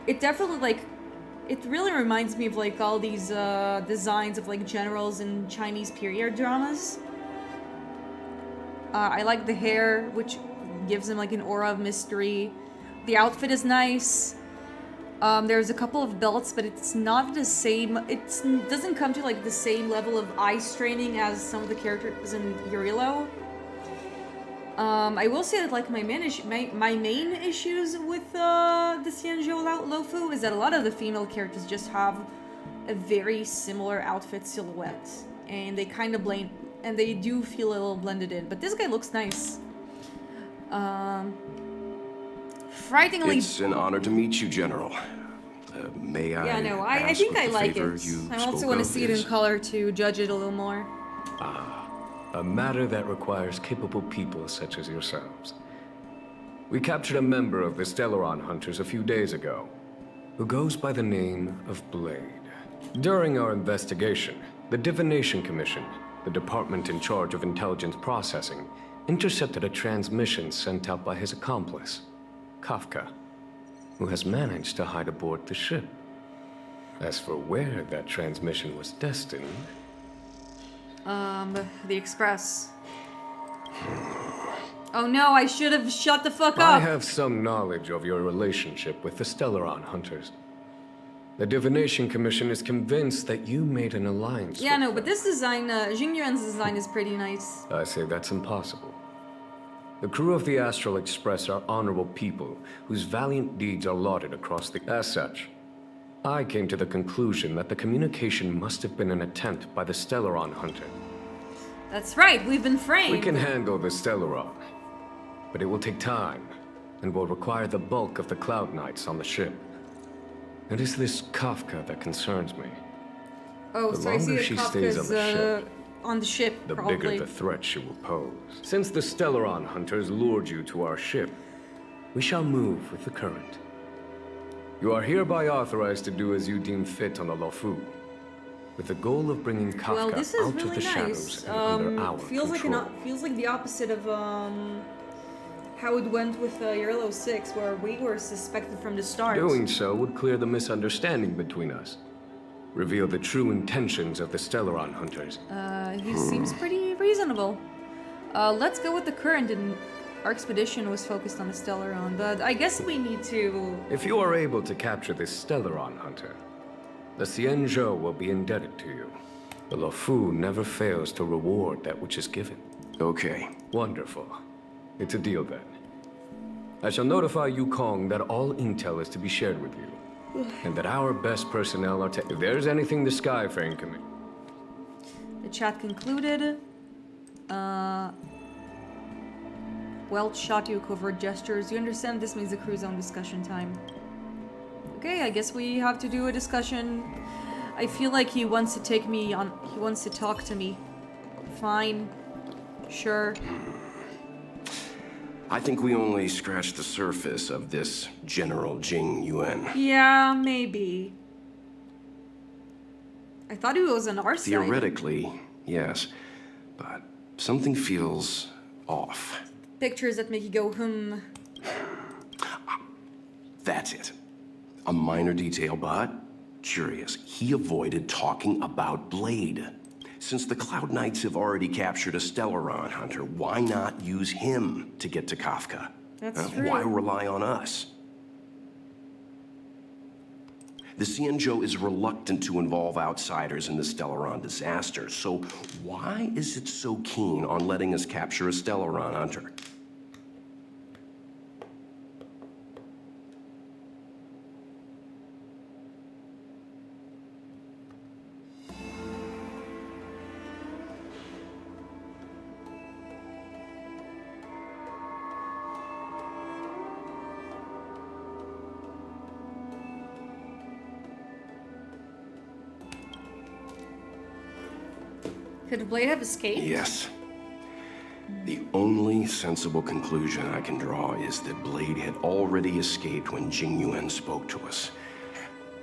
It definitely like. It really reminds me of like all these designs of like generals in Chinese period dramas. I like the hair, which gives him like an aura of mystery. The outfit is nice. There's a couple of belts, but it's not the same. It doesn't come to like the same level of eye straining as some of the characters in Yurilo. I will say that like my main issues with the XIANZHOU Lofu is that a lot of the female characters just have a very similar outfit silhouette, and they kind of blend, and they do feel a little blended in. But this guy looks nice. Frighteningly. It's an honor to meet you, General. May I? Yeah, no, I think I like it. I also want to see it in is... color to judge it a little more. A matter that requires capable people such as yourselves. We captured a member of the Stellaron Hunters a few days ago, who goes by the name of Blade. During our investigation, the Divination Commission, the department in charge of intelligence processing, intercepted a transmission sent out by his accomplice, Kafka, who has managed to hide aboard the ship. As for where that transmission was destined... The Express. Oh no, I should have shut the fuck up! I have some knowledge of your relationship with the Stellaron Hunters. The Divination Commission is convinced that you made an alliance Yeah, with no, them. but this design, Jing Yuan's design is pretty nice. I say that's impossible. The crew of the Astral Express are honorable people whose valiant deeds are lauded across the... As such, I came to the conclusion that the communication must have been an attempt by the Stellaron Hunter. That's right, we've been framed. We can handle the Stellaron, but it will take time and will require the bulk of the Cloud Knights on the ship. It is this Kafka that concerns me. Oh, The so I see longer that she stays on the ship, on the ship, the probably. bigger the threat she will pose. Since the Stellaron Hunters lured you to our ship, we shall move with the current. You are hereby authorized to do as you deem fit on the Lofu, with the goal of bringing Kafka Well, this is out really of the nice. shadows and under our Feels control. feels like the opposite of how it went with Yarlo 6, where we were suspected from the start. Doing so would clear the misunderstanding between us, reveal the true intentions of the Stellaron Hunters. He seems pretty reasonable. Let's go with the current, and our expedition was focused on the Stellaron, but I guess we need to... If you are able to capture this Stellaron Hunter, the XIANZHOU will be indebted to you. The Lofu never fails to reward that which is given. Okay. Wonderful. It's a deal then. I shall notify Yukong that all intel is to be shared with you, and that our best personnel are to... If there's anything the Skyfaring Committee... The chat concluded. Welch shot you covert gestures. You understand this means the crew's own discussion time. Okay, I guess we have to do a discussion. I feel like he wants to take me on... He wants to talk to me. Fine. Sure. I think we only scratched the surface of this General Jing Yuan. Yeah, maybe. I thought he was on our side. Theoretically, yes. But something feels off. Pictures that make you go, That's it. A minor detail, but curious. He avoided talking about Blade. Since the Cloud Knights have already captured a Stellaron Hunter, why not use him to get to Kafka? That's true. Why rely on us? The XIANZHOU is reluctant to involve outsiders in the Stellaron disaster, so why is it so keen on letting us capture a Stellaron Hunter? Could Blade have escaped? Yes. The only sensible conclusion I can draw is that Blade had already escaped when Jing Yuan spoke to us.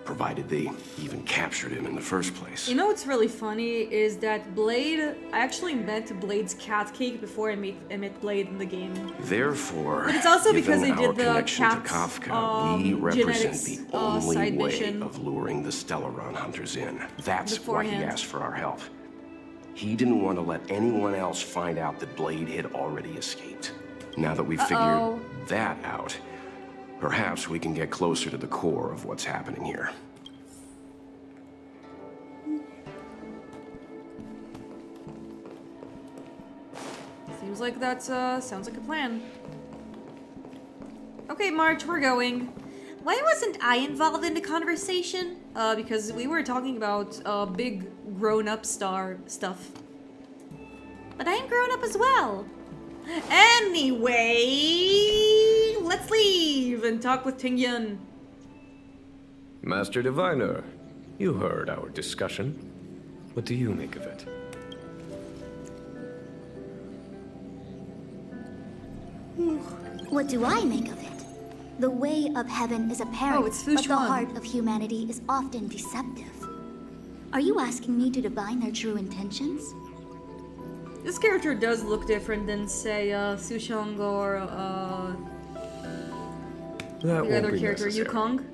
Provided they even captured him in the first place. You know what's really funny is that Blade... I actually met Blade's cat cake before I met Blade in the game. Therefore, But it's also given because they our did the connection to cat, Kafka, we represent genetics, the only side way mission. of luring the Stellaron Hunters in. That's why Beforehand. he asked for our help. He didn't want to let anyone else find out that Blade had already escaped. Now that we've figured that out, perhaps we can get closer to the core of what's happening here. Seems Sounds like that's, sounds like a plan. Okay, March, we're going. Why wasn't I involved in the conversation? Because we were talking about, big grown-up star stuff. But I'm grown up as well. Anyway, let's leave and talk with Tingyun. Master Diviner, you heard our discussion. What do you make of it? What do I make of it? The way of heaven is apparent, it's but the Fushuan. heart of humanity is often deceptive. Are you asking me to divine their true intentions? This character does look different than, say, Sushong or, That the won't other be character, necessary. Yukong.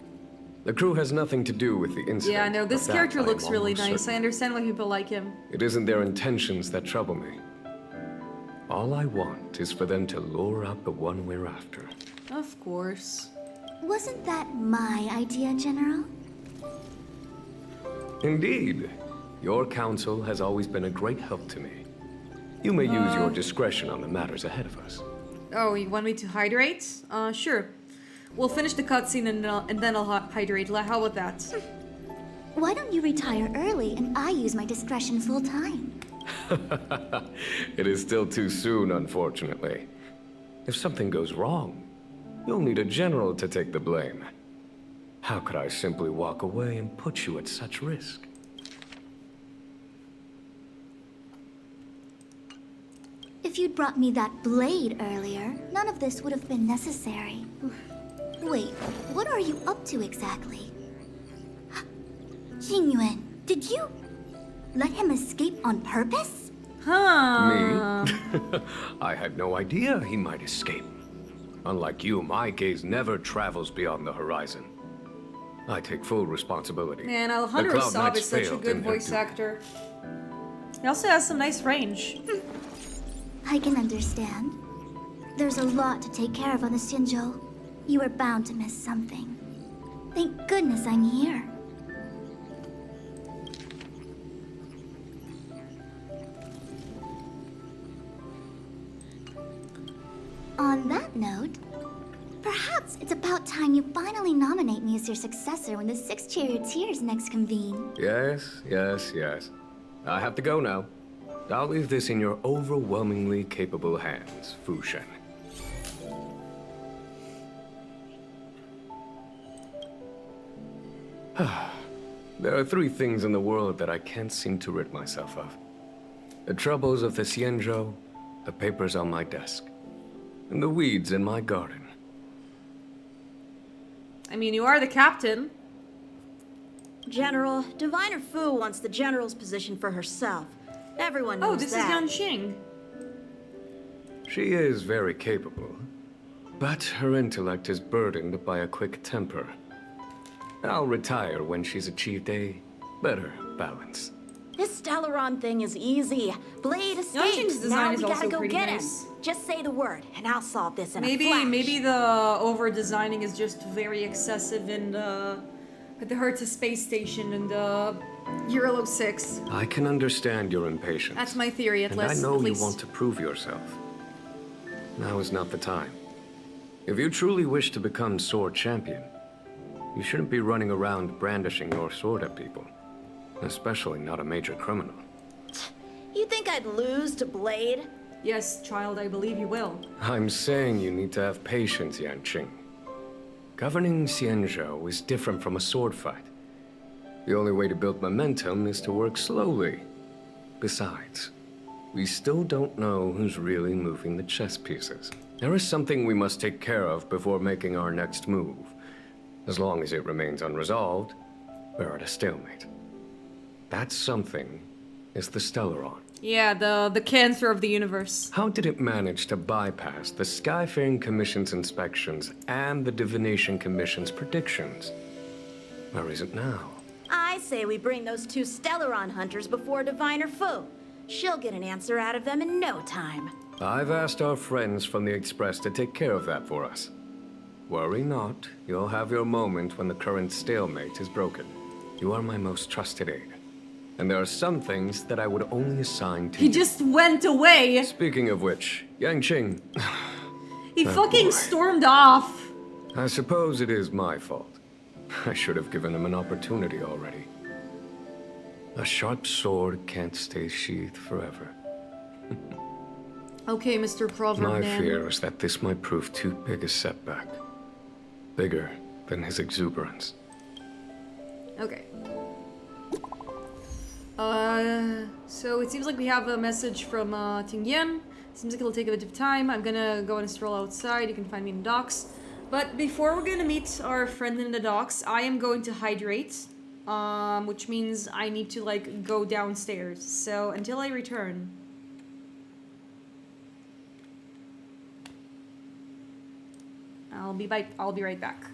The crew has nothing to do with the incident. Yeah, no, this of that character I am looks really almost nice. I certain. understand why people like him. It isn't their intentions that trouble me. All I want is for them to lure out the one we're after. Of course. Wasn't that my idea, General? Indeed. Your counsel has always been a great help to me. You may use your discretion on the matters ahead of us. Oh, you want me to hydrate? Sure. We'll finish the cutscene and then I'll hydrate. How about that? Why don't you retire early and I use my discretion full time? It is still too soon, unfortunately. If something goes wrong, you'll need a general to take the blame. How could I simply walk away and put you at such risk? If you'd brought me that blade earlier, none of this would have been necessary. Wait, what are you up to exactly? Xingyuan, did you let him escape on purpose? Huh. Me? I had no idea he might escape. Unlike you, my gaze never travels beyond the horizon. I take full responsibility. Man, The Alejandro Cloud Saab Knights is such a failed good in their voice duty. actor. He also has some nice range. I can understand. There's a lot to take care of on the Xinzhou. You were bound to miss something. Thank goodness I'm here. On that note, perhaps it's about time you finally nominate me as your successor when the Six Charioteers next convene. Yes, yes, yes. I have to go now. I'll leave this in your overwhelmingly capable hands, Fu Shen. There are three things in the world that I can't seem to rid myself of. The troubles of the XIANZHOU, the papers on my desk, and the weeds in my garden. I mean, you are the captain. General, Diviner Fu wants the General's position for herself. Everyone knows Oh, this that. is Yan Xing. She is very capable, but her intellect is burdened by a quick temper. I'll retire when she's achieved a better balance. This Stellaron thing is easy. Blade Yangqing's escapes. design Now is we gotta also go pretty get nice. him. Just say the word, and I'll solve this in a Maybe flash. the over-designing is just very excessive in with the Hertz space station and Euro 6. I can understand your impatience. That's my theory, at and least. I know at you least. want to prove yourself. Now is not the time. If you truly wish to become Sword Champion, you shouldn't be running around brandishing your sword at people. Especially not a major criminal. You think I'd lose to Blade? Yes, child, I believe you will. I'm saying you need to have patience, Yanqing. Governing XIANZHOU is different from a sword fight. The only way to build momentum is to work slowly. Besides, we still don't know who's really moving the chess pieces. There is something we must take care of before making our next move. As long as it remains unresolved, we're at a stalemate. That something is the Stellaron. Yeah, the cancer of the universe. How did it manage to bypass the Skyfaring Commission's inspections and the Divination Commission's predictions? Where is it now? I say we bring those two Stellaron hunters before Diviner Fu. She'll get an answer out of them in no time. I've asked our friends from the Express to take care of that for us. Worry not, you'll have your moment when the current stalemate is broken. You are my most trusted aide. And there are some things that I would only assign to He you. just went away. Speaking of which, Yanqing. He that fucking boy. stormed off. I suppose it is my fault. I should have given him an opportunity already. A sharp sword can't stay sheathed forever. Okay, Mr. Proverb My Man. fear is that this might prove too big a setback. Bigger than his exuberance. Okay. So it seems like we have a message from Tingyan. Seems like it'll take a bit of time. I'm gonna go and stroll outside. You can find me in the docks. But before we're gonna meet our friend in the docks, I am going to hydrate. Which means I need to, like, go downstairs. So until I return... I'll be right back.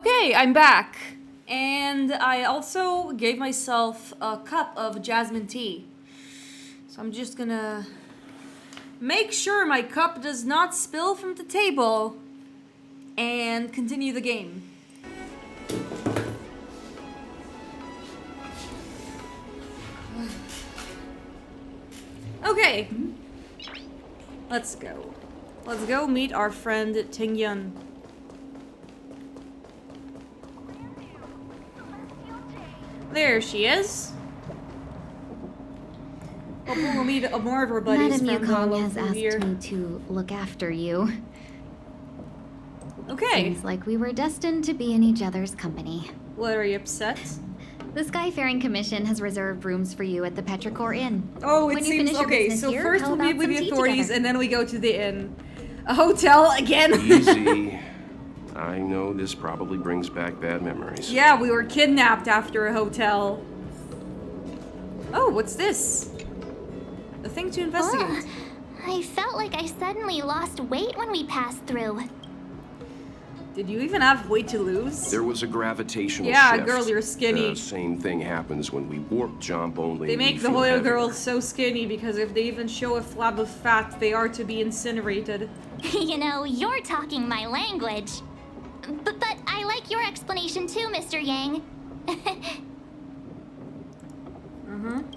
Okay, I'm back. And I also gave myself a cup of jasmine tea. So I'm just gonna make sure my cup does not spill from the table and continue the game. Okay. Let's go. Let's go meet our friend Tingyun. There she is. Hopefully we'll meet more of her buddies Madame from Yukong has Lofu asked here. me to look after you. Okay. Seems like we were destined to be in each other's company. What, are you upset? The Skyfaring Commission has reserved rooms for you at the Petrichor Inn. Oh, it When you seems finish your okay. business So here, first how we'll meet about with some the tea authorities, together? and then we go to the inn. A hotel again? Easy. I know this probably brings back bad memories. Yeah, we were kidnapped after a hotel. Oh, what's this? A thing to investigate. I felt like I suddenly lost weight when we passed through. Did you even have weight to lose? There was a gravitational shift. Yeah, girl, you're skinny. The same thing happens when we warp jump, only They make we the feel Hoyo heavier. girls so skinny because if they even show a flab of fat, they are to be incinerated. You know, you're talking my language. But I like your explanation too, Mr. Yang.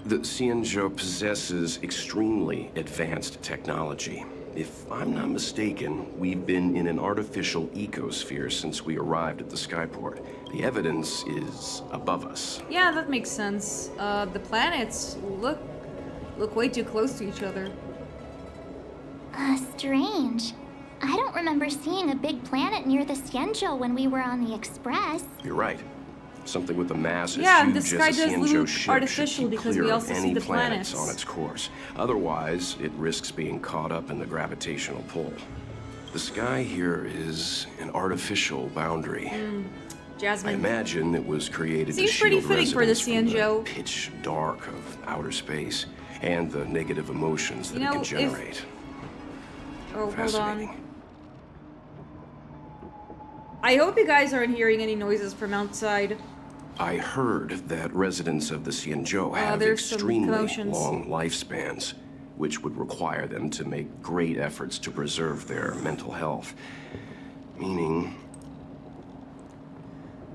The XIANZHOU possesses extremely advanced technology. If I'm not mistaken, we've been in an artificial ecosphere since we arrived at the skyport. The evidence is above us. Yeah, that makes sense. The planets look way too close to each other. Strange. I don't remember seeing a big planet near the XIANZHOU when we were on the Express. You're right. Something with a mass as Yeah, and huge the sky as a does XIANZHOU look ship artificial should keep because we clear also of see any the planets planets. on its course. Otherwise, it risks being caught up in the gravitational pull. The sky here is an artificial boundary. I Jasmine. imagine it was created Seems to pretty shield fitting for the residents from XIANZHOU. the pitch dark of outer space and the negative emotions that You it know, can if- generate. Oh, hold on. Fascinating. I hope you guys aren't hearing any noises from outside. I heard that residents of the XIANZHOU have there's some extremely commotions. long lifespans, which would require them to make great efforts to preserve their mental health. Meaning,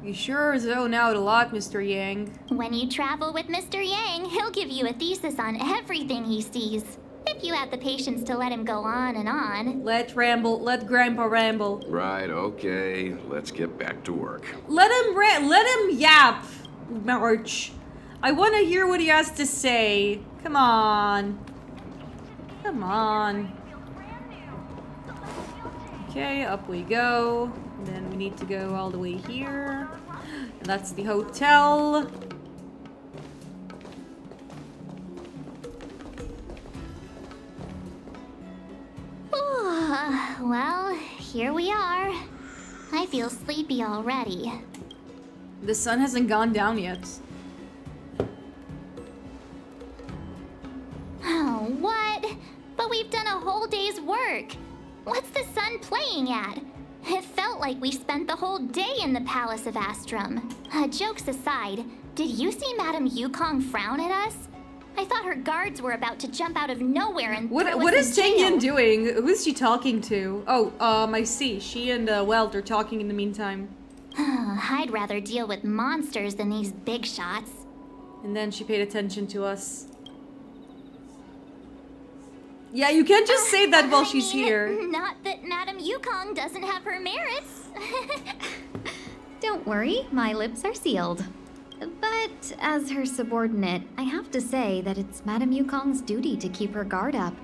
You sure zone out a lot, Mr. Yang. When you travel with Mr. Yang, he'll give you a thesis on everything he sees. If you have the patience to let him go on and on. Let Grandpa ramble. right, okay, let's get back to work. Let him yap, March. I want to hear what he has to say. Come on. Come on. Okay, up we go. And then we need to go all the way here. And that's the hotel. Well, here we are. I feel sleepy already. The sun hasn't gone down yet. Oh, what? But we've done a whole day's work. What's the sun playing at? It felt like we spent the whole day in the Palace of Astrum. Jokes aside, did you see Madame Yukong frown at us? I thought her guards were about to jump out of nowhere and throw What us is in jail. Tingyan doing? Who's she talking to? Oh, I see. She and Welt are talking in the meantime. I'd rather deal with monsters than these big shots. And then she paid attention to us. Yeah, you can't just say that while she's here. Not that Madame Yukong doesn't have her merits. Don't worry, my lips are sealed. But as her subordinate, I have to say that it's Madame Yukong's duty to keep her guard up.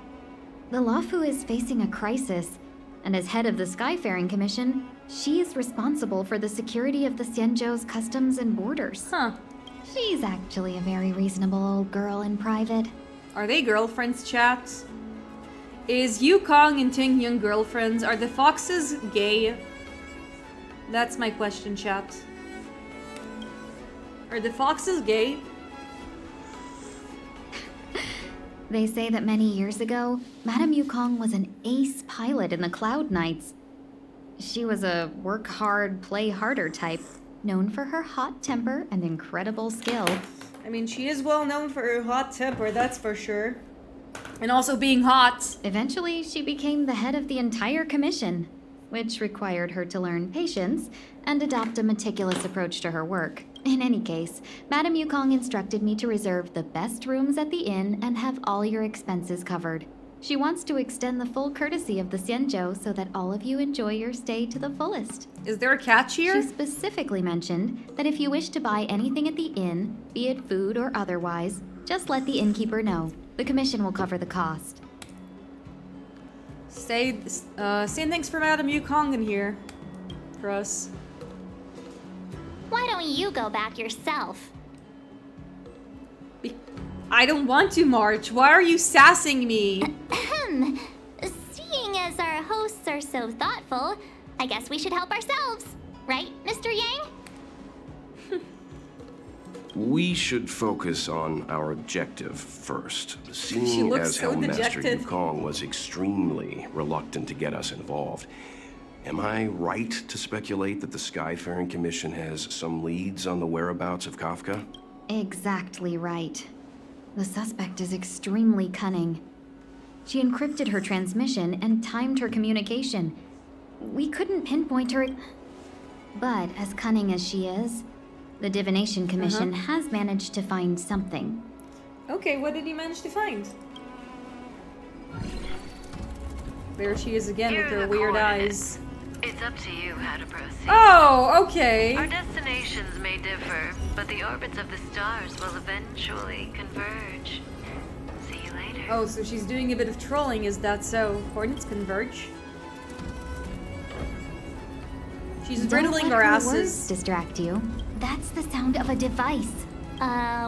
The Lufu is facing a crisis, and as head of the Skyfaring Commission, she is responsible for the security of the XIANZHOU's customs and borders. Huh. She's actually a very reasonable old girl in private. Are they girlfriends, chat? Is Yukong and Tingyan girlfriends? Are the foxes gay? That's my question, chat. Are the foxes gay? They say that many years ago, Madame Yukong was an ace pilot in the Cloud Knights. She was a work hard, play harder type, known for her hot temper and incredible skill. I mean, she is well known for her hot temper, that's for sure. And also being hot. Eventually, she became the head of the entire commission, which required her to learn patience and adopt a meticulous approach to her work. In any case, Madame Yukong instructed me to reserve the best rooms at the inn and have all your expenses covered. She wants to extend the full courtesy of the XIANZHOU so that all of you enjoy your stay to the fullest. Is there a catch here? She specifically mentioned that if you wish to buy anything at the inn, be it food or otherwise, just let the innkeeper know. The commission will cover the cost. Saying thanks for Madame Yukong in here. For us. Why don't you go back yourself? I don't want to march. Why are you sassing me? Seeing as our hosts so thoughtful, I guess we should help ourselves. Right, Mr. Yang? We should focus on our objective first. Seeing looks as so how Master dejected. Yukong was extremely reluctant to get us involved, am I right to speculate that the Skyfaring Commission has some leads on the whereabouts of Kafka? Exactly right. The suspect is extremely cunning. She encrypted her transmission and timed her communication. We couldn't pinpoint her. But as cunning as she is, the Divination Commission has managed to find something. Okay, what did he manage to find? There she is again with her weird eyes. It's up to you how to proceed. Oh, okay. Our destinations may differ, but the orbits of the stars will eventually converge. See you later. Oh, so she's doing a bit of trolling, is that so? Coordinates converge? She's riddling our Don't let her asses. words distract you. That's the sound of a device.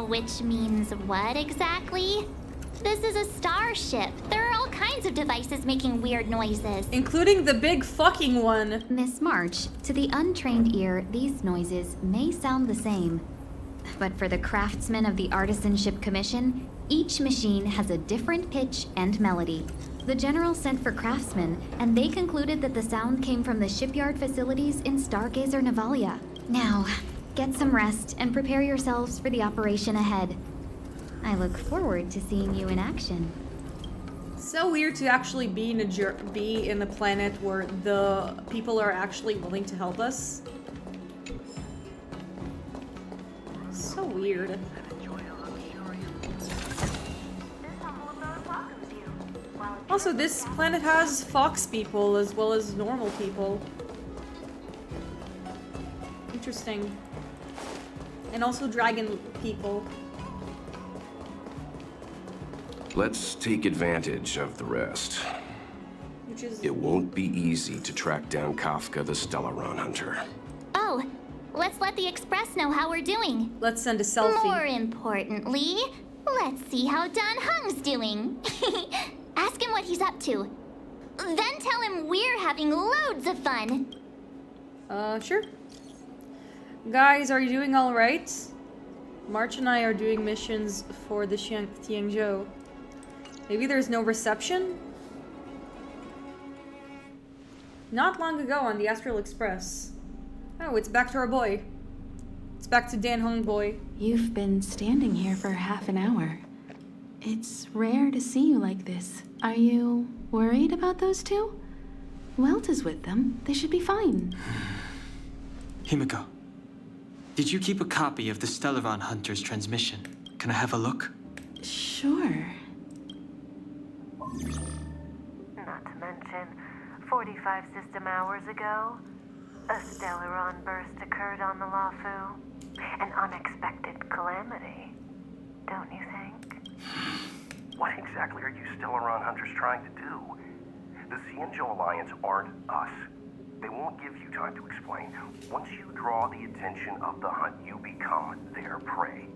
Which means what exactly? This is a starship. There are all kinds of devices making weird noises. Including the big fucking one. Miss March, to the untrained ear, these noises may sound the same. But for the craftsmen of the Artisanship Commission, each machine has a different pitch and melody. The General sent for craftsmen, and they concluded that the sound came from the shipyard facilities in Stargazer Navalia. Now, get some rest and prepare yourselves for the operation ahead. I look forward to seeing you in action. So weird to actually be in a planet where the people are actually willing to help us. So weird. Also, this planet has fox people as well as normal people. Interesting. And also dragon people. Let's take advantage of the rest. Which is... It won't be easy to track down Kafka the Stellaron Hunter. Oh, let's let the Express know how we're doing. Let's send a selfie. More importantly, let's see how Dan Heng's doing. Ask him what he's up to. Then tell him we're having loads of fun. Sure. Guys, are you doing alright? March and I are doing missions for the XIANZHOU. Maybe there's no reception? Not long ago on the Astral Express. Oh, it's back to our boy. It's back to Dan Heng boy. You've been standing here for half an hour. It's rare to see you like this. Are you worried about those two? Welt is with them. They should be fine. Himiko, did you keep a copy of the Stellaron Hunter's transmission? Can I have a look? Sure. Not to mention, 45 system hours ago, a Stellaron burst occurred on the Lufu. An unexpected calamity, don't you think? What exactly are you Stellaron Hunters trying to do? The XIANZHOU Alliance aren't us. They won't give you time to explain. Once you draw the attention of the hunt, you become their prey.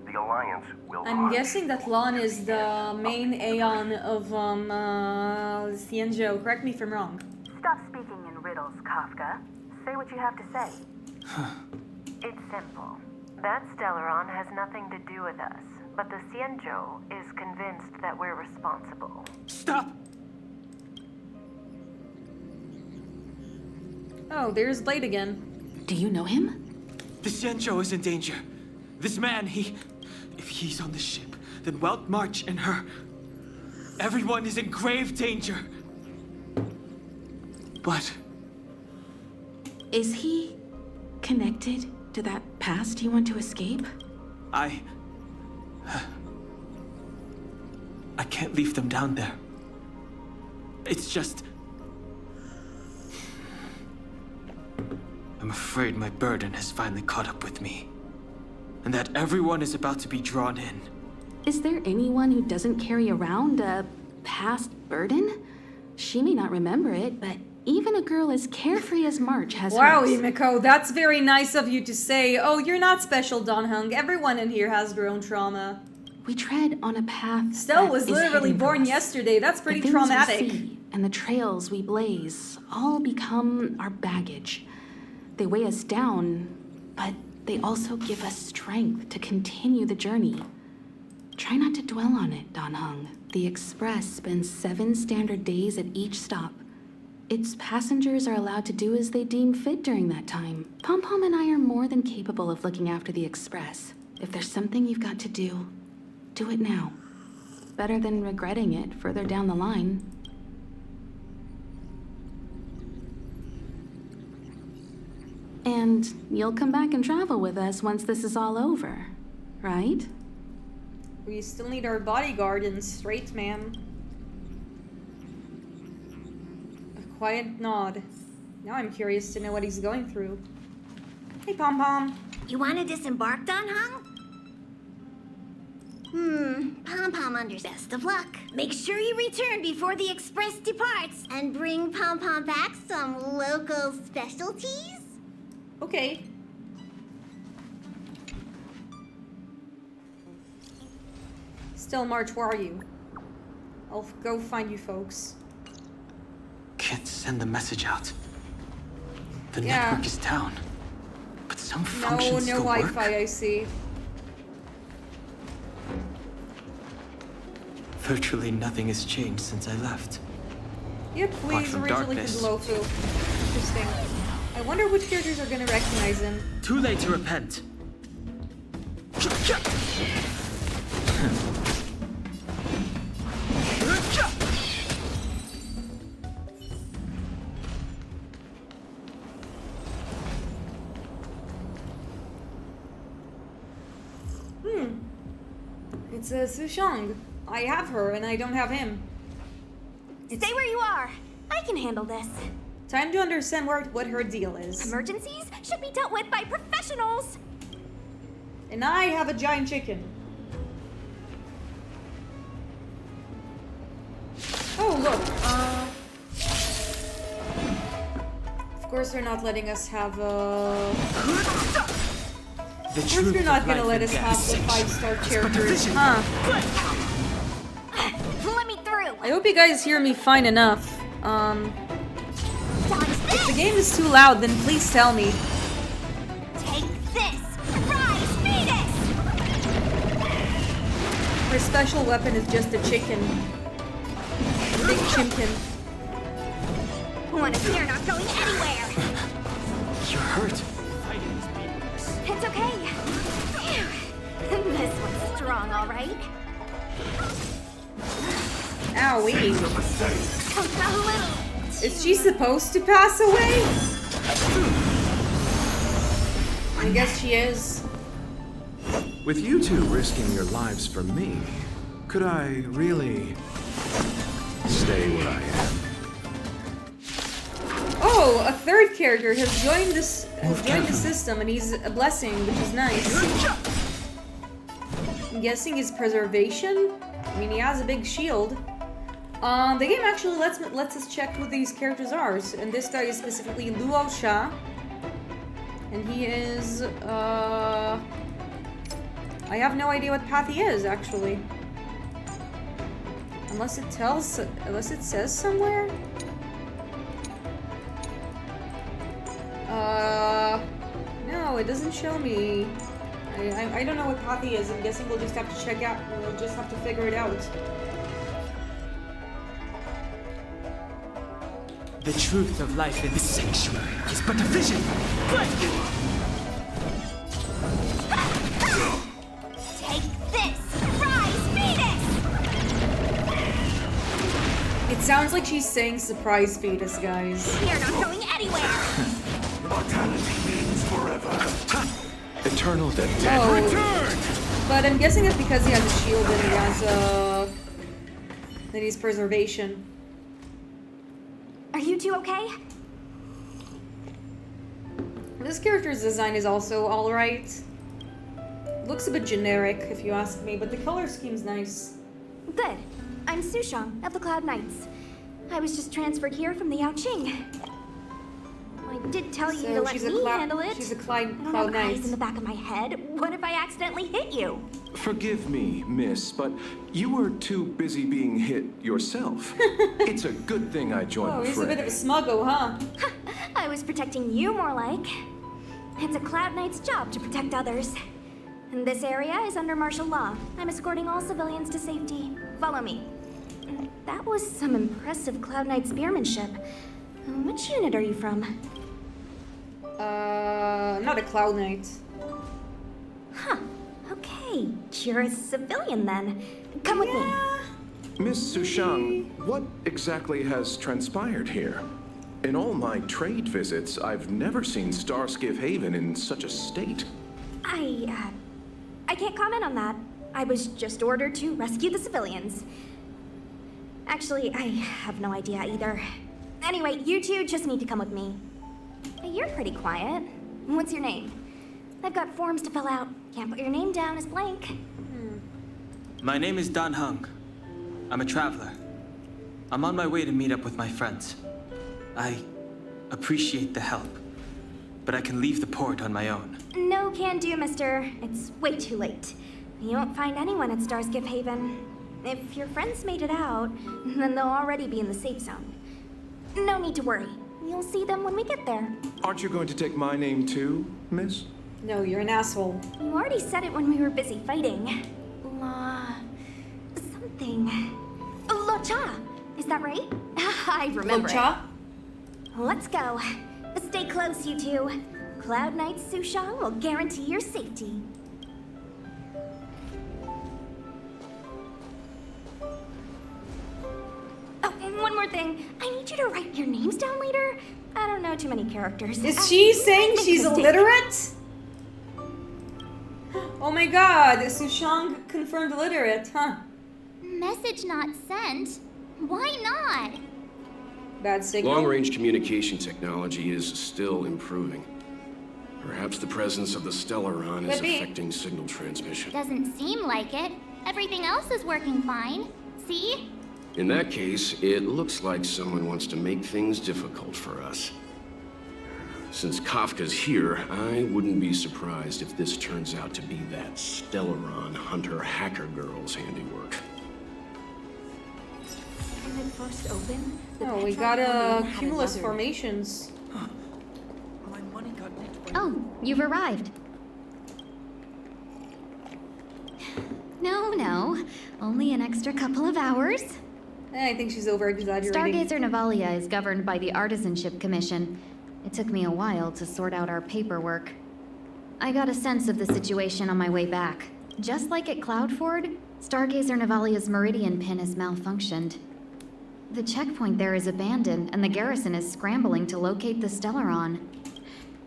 The Alliance will I'm guessing that Lon is the main Aeon of XIANZHOU. Correct me if I'm wrong. Stop speaking in riddles, Kafka. Say what you have to say. It's simple. That Stellaron has nothing to do with us, but the XIANZHOU is convinced that we're responsible. Stop! Oh, there's Blade again. Do you know him? The XIANZHOU is in danger. This man, if he's on the ship, then Welt, March, and her... Everyone is in grave danger. But... Is he connected to that past you want to escape? I can't leave them down there. It's just... I'm afraid my burden has finally caught up with me. And that everyone is about to be drawn in. Is there anyone who doesn't carry around a past burden? She may not remember it, but even a girl as carefree as March has Wow, hers. Himiko, that's very nice of you to say. Oh, you're not special, Dan Heng. Everyone in here has their own trauma. We tread on a path Stell that was is literally hidden from born us. yesterday. That's pretty The things we traumatic. see and the trails we blaze all become our baggage. They weigh us down, but they also give us strength to continue the journey. Try not to dwell on it, Dan Heng. The Express spends 7 standard days at each stop. Its passengers are allowed to do as they deem fit during that time. Pom Pom and I are more than capable of looking after the Express. If there's something you've got to do, do it now. Better than regretting it further down the line. And you'll come back and travel with us once this is all over, right? We still need our bodyguard and straight man. A quiet nod. Now I'm curious to know what he's going through. Hey, Pom Pom. You want to disembark, Dan Heng? Pom Pom understands. Best of luck. Make sure you return before the express departs and bring Pom Pom back some local specialties. Okay. Still, March, where are you? I'll go find you folks. Can't send the message out. The Yeah. network is down. But some No functions still work. Wi-Fi, I see. Virtually nothing has changed since I left. Yep, Apart please from originally darkness. from Lofu. Interesting. I wonder which characters are gonna recognize him. Too late to repent. It's Sushang. I have her, and I don't have him. Stay where you are. I can handle this. Time to understand what her deal is. Emergencies should be dealt with by professionals. And I have a giant chicken. Oh, look. Of course they're not letting us have The Of course they're not gonna let us have the 5-star characters, huh? Let me through. I hope you guys hear me fine enough. If the game is too loud, then please tell me. Take this. Rise, Venus. Her special weapon is just a chicken. A big chimkin. Wanna see you're not going anywhere. You're hurt. It's okay. Phew. This one's strong, all right. Owie. Comes out a little. Is she supposed to pass away? I guess she is. With you two risking your lives for me, could I really stay where I am? Oh, a third character has joined the system, and he's a blessing, which is nice. I'm guessing his preservation. I mean, he has a big shield. The game actually lets us check who these characters are, and this guy is specifically Luo Sha, and he is. I have no idea what path he is actually, unless it says somewhere. No, it doesn't show me. I don't know what path he is. I'm guessing we'll just have to check out. We'll just have to figure it out. The truth of life in this sanctuary is but a vision. Take this. Rise, Venus. It sounds like she's saying surprise fetus, guys. You're not going anywhere. Mortality means forever. Eternal death. Oh, but I'm guessing it's because he has a shield and he has that he's preservation. Are you two okay? This character's design is also alright. Looks a bit generic, if you ask me, but the color scheme's nice. Good. I'm Sushang of the Cloud Knights. I was just transferred here from the Yaoqing. I did tell you to let me handle it. She's a I don't Cloud have eyes Knight. in the back of my head. What if I accidentally hit you? Forgive me, miss, but you were too busy being hit yourself. It's a good thing I joined Oh, the he's a fray. bit of a smuggo, huh? I was protecting you more like. It's a Cloud Knight's job to protect others. And this area is under martial law. I'm escorting all civilians to safety. Follow me. That was some impressive Cloud Knight spearmanship. Which unit are you from? Not a Cloud Knight. Huh. Okay. You're a civilian then. Come with me. Miss Sushang, what exactly has transpired here? In all my trade visits, I've never seen Starskiff Haven in such a state. I can't comment on that. I was just ordered to rescue the civilians. Actually, I have no idea either. Anyway, you two just need to come with me. You're pretty quiet. What's your name? I've got forms to fill out. Can't put your name down as blank. My name is Dan Hung. I'm a traveler. I'm on my way to meet up with my friends. I appreciate the help, but I can leave the port on my own. No can do, mister. It's way too late. You won't find anyone at Starskiff Haven. If your friends made it out, then they'll already be in the safe zone. No need to worry. You'll see them when we get there. Aren't you going to take my name too, miss? No, you're an asshole. You already said it when we were busy fighting. Something. Locha! Is that right? I remember. Locha? Let's go. Stay close, you two. Cloud Knight Sushang will guarantee your safety. Oh, and one more thing. I need you to write your names down later. I don't know too many characters. Is she saying she's illiterate? Oh my god, Sushang confirmed illiterate, huh? Message not sent? Why not? Bad signal. Long-range communication technology is still improving. Perhaps the presence of the Stellaron is affecting signal transmission. Doesn't seem like it. Everything else is working fine. See? In that case, it looks like someone wants to make things difficult for us. Since Kafka's here, I wouldn't be surprised if this turns out to be that Stellaron hunter hacker girl's handiwork. When it first opened, Oh, we got cumulus formations. Oh, you've arrived. No. Only an extra couple of hours. I think she's over-exaggerating. Stargazer Navalia is governed by the Artisanship Commission. It took me a while to sort out our paperwork. I got a sense of the situation on my way back. Just like at Cloudford, Stargazer Navalia's meridian pin has malfunctioned. The checkpoint there is abandoned, and the garrison is scrambling to locate the Stellaron.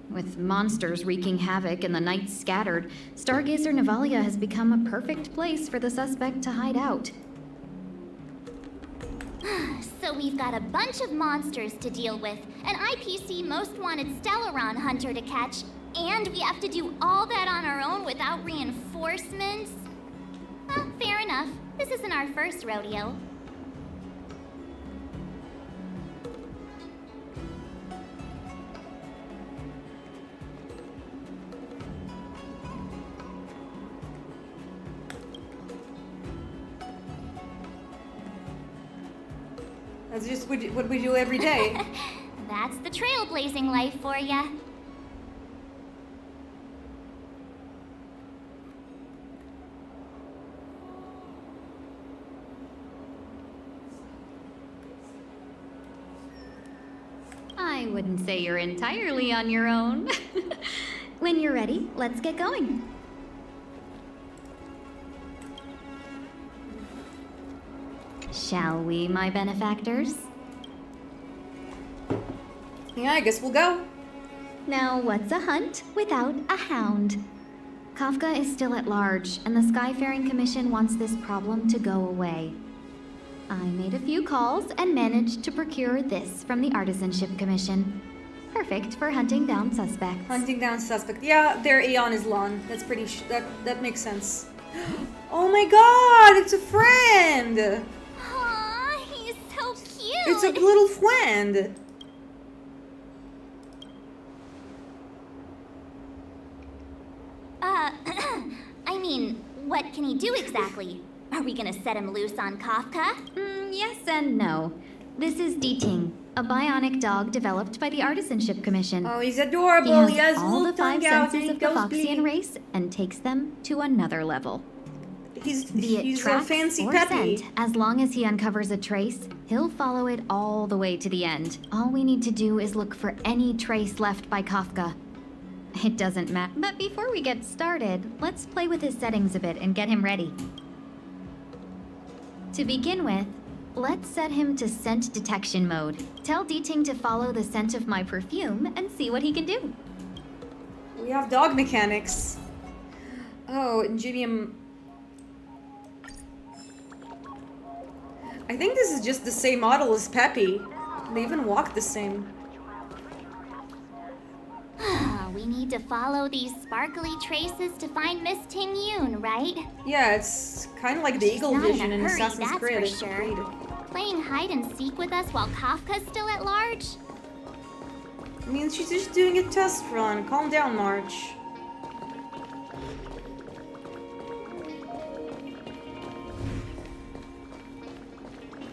With monsters wreaking havoc and the knights scattered, Stargazer Navalia has become a perfect place for the suspect to hide out. So we've got a bunch of monsters to deal with, an IPC most wanted Stellaron hunter to catch, and we have to do all that on our own without reinforcements? Well, fair enough. This isn't our first rodeo. That's just what we do every day. That's the trailblazing life for ya. I wouldn't say you're entirely on your own. When you're ready, let's get going. Shall we, my benefactors? Yeah, I guess we'll go. Now, what's a hunt without a hound? Kafka is still at large, and the Skyfaring Commission wants this problem to go away. I made a few calls and managed to procure this from the Artisanship Commission. Perfect for hunting down suspects. Hunting down suspect. Yeah, their Aeon is Lon. That's pretty. That makes sense. Oh my God! It's a friend. Aw, he's so cute. It's a little friend. I mean, What can he do exactly? Are we gonna set him loose on Kafka? Yes and no. This is Diting, a bionic dog developed by the Artisanship Commission. Oh, he's adorable. He has all the 5 out senses of the Foxian race and takes them to another level. He's He's a fancy or peppy. scent, as long as he uncovers a trace, he'll follow it all the way to the end. All we need to do is look for any trace left by Kafka. It doesn't matter. But before we get started, let's play with his settings a bit and get him ready. To begin with, let's set him to scent detection mode. Tell Diting to follow the scent of my perfume and see what he can do. We have dog mechanics. Oh, Ingenium. I think this is just the same model as Peppy. They even walk the same. We need to follow these sparkly traces to find Miss Ting Yun, right? Yeah, it's kind of like the Eagle not in a Vision in hurry, Assassin's that's Creed. for sure. Playing hide and seek with us while Kafka's still at large? I mean, she's just doing a test run. Calm down, March.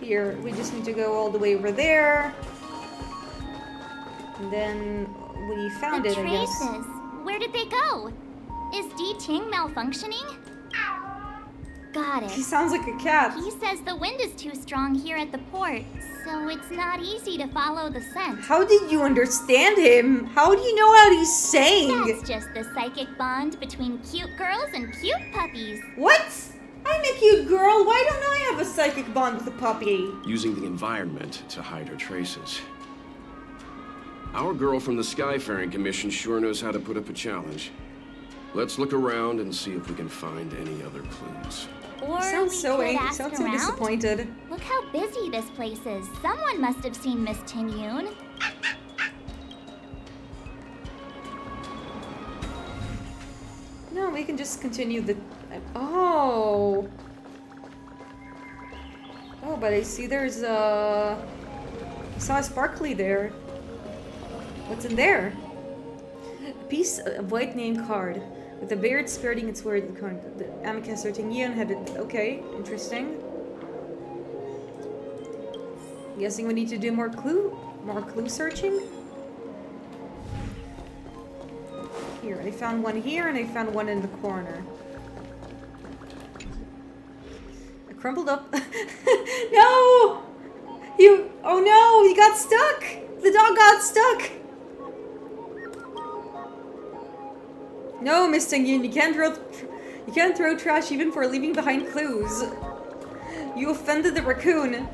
Here, we just need to go all the way over there. And then we found The it, I guess. traces. Where did they go? Is Diting malfunctioning? Got it. He sounds like a cat. He says the wind is too strong here at the port, so it's not easy to follow the scent. How did you understand him? How do you know what he's saying? That's just the psychic bond between cute girls and cute puppies. What? I'm a cute girl. Why don't I have a psychic bond with a puppy? Using the environment to hide her traces. Our girl from the Skyfaring Commission sure knows how to put up a challenge. Let's look around and see if we can find any other clues. Or Sounds we so could angry. ask Sounds so around. disappointed. Look how busy this place is. Someone must have seen Miss Ting Yun. No, we can just continue the... Oh! Oh, but I see there's a... I saw a sparkly there. What's in there? A piece of white name card with a beard skirting its word. The amicus or Ting Yun had it. Okay, interesting. Guessing we need to do more clue searching. Here, I found one here and I found one in the corner. I crumpled up. No! Oh no, he got stuck! The dog got stuck! No, Miss Ting Yun, you can't throw trash even for leaving behind clues. You offended the raccoon.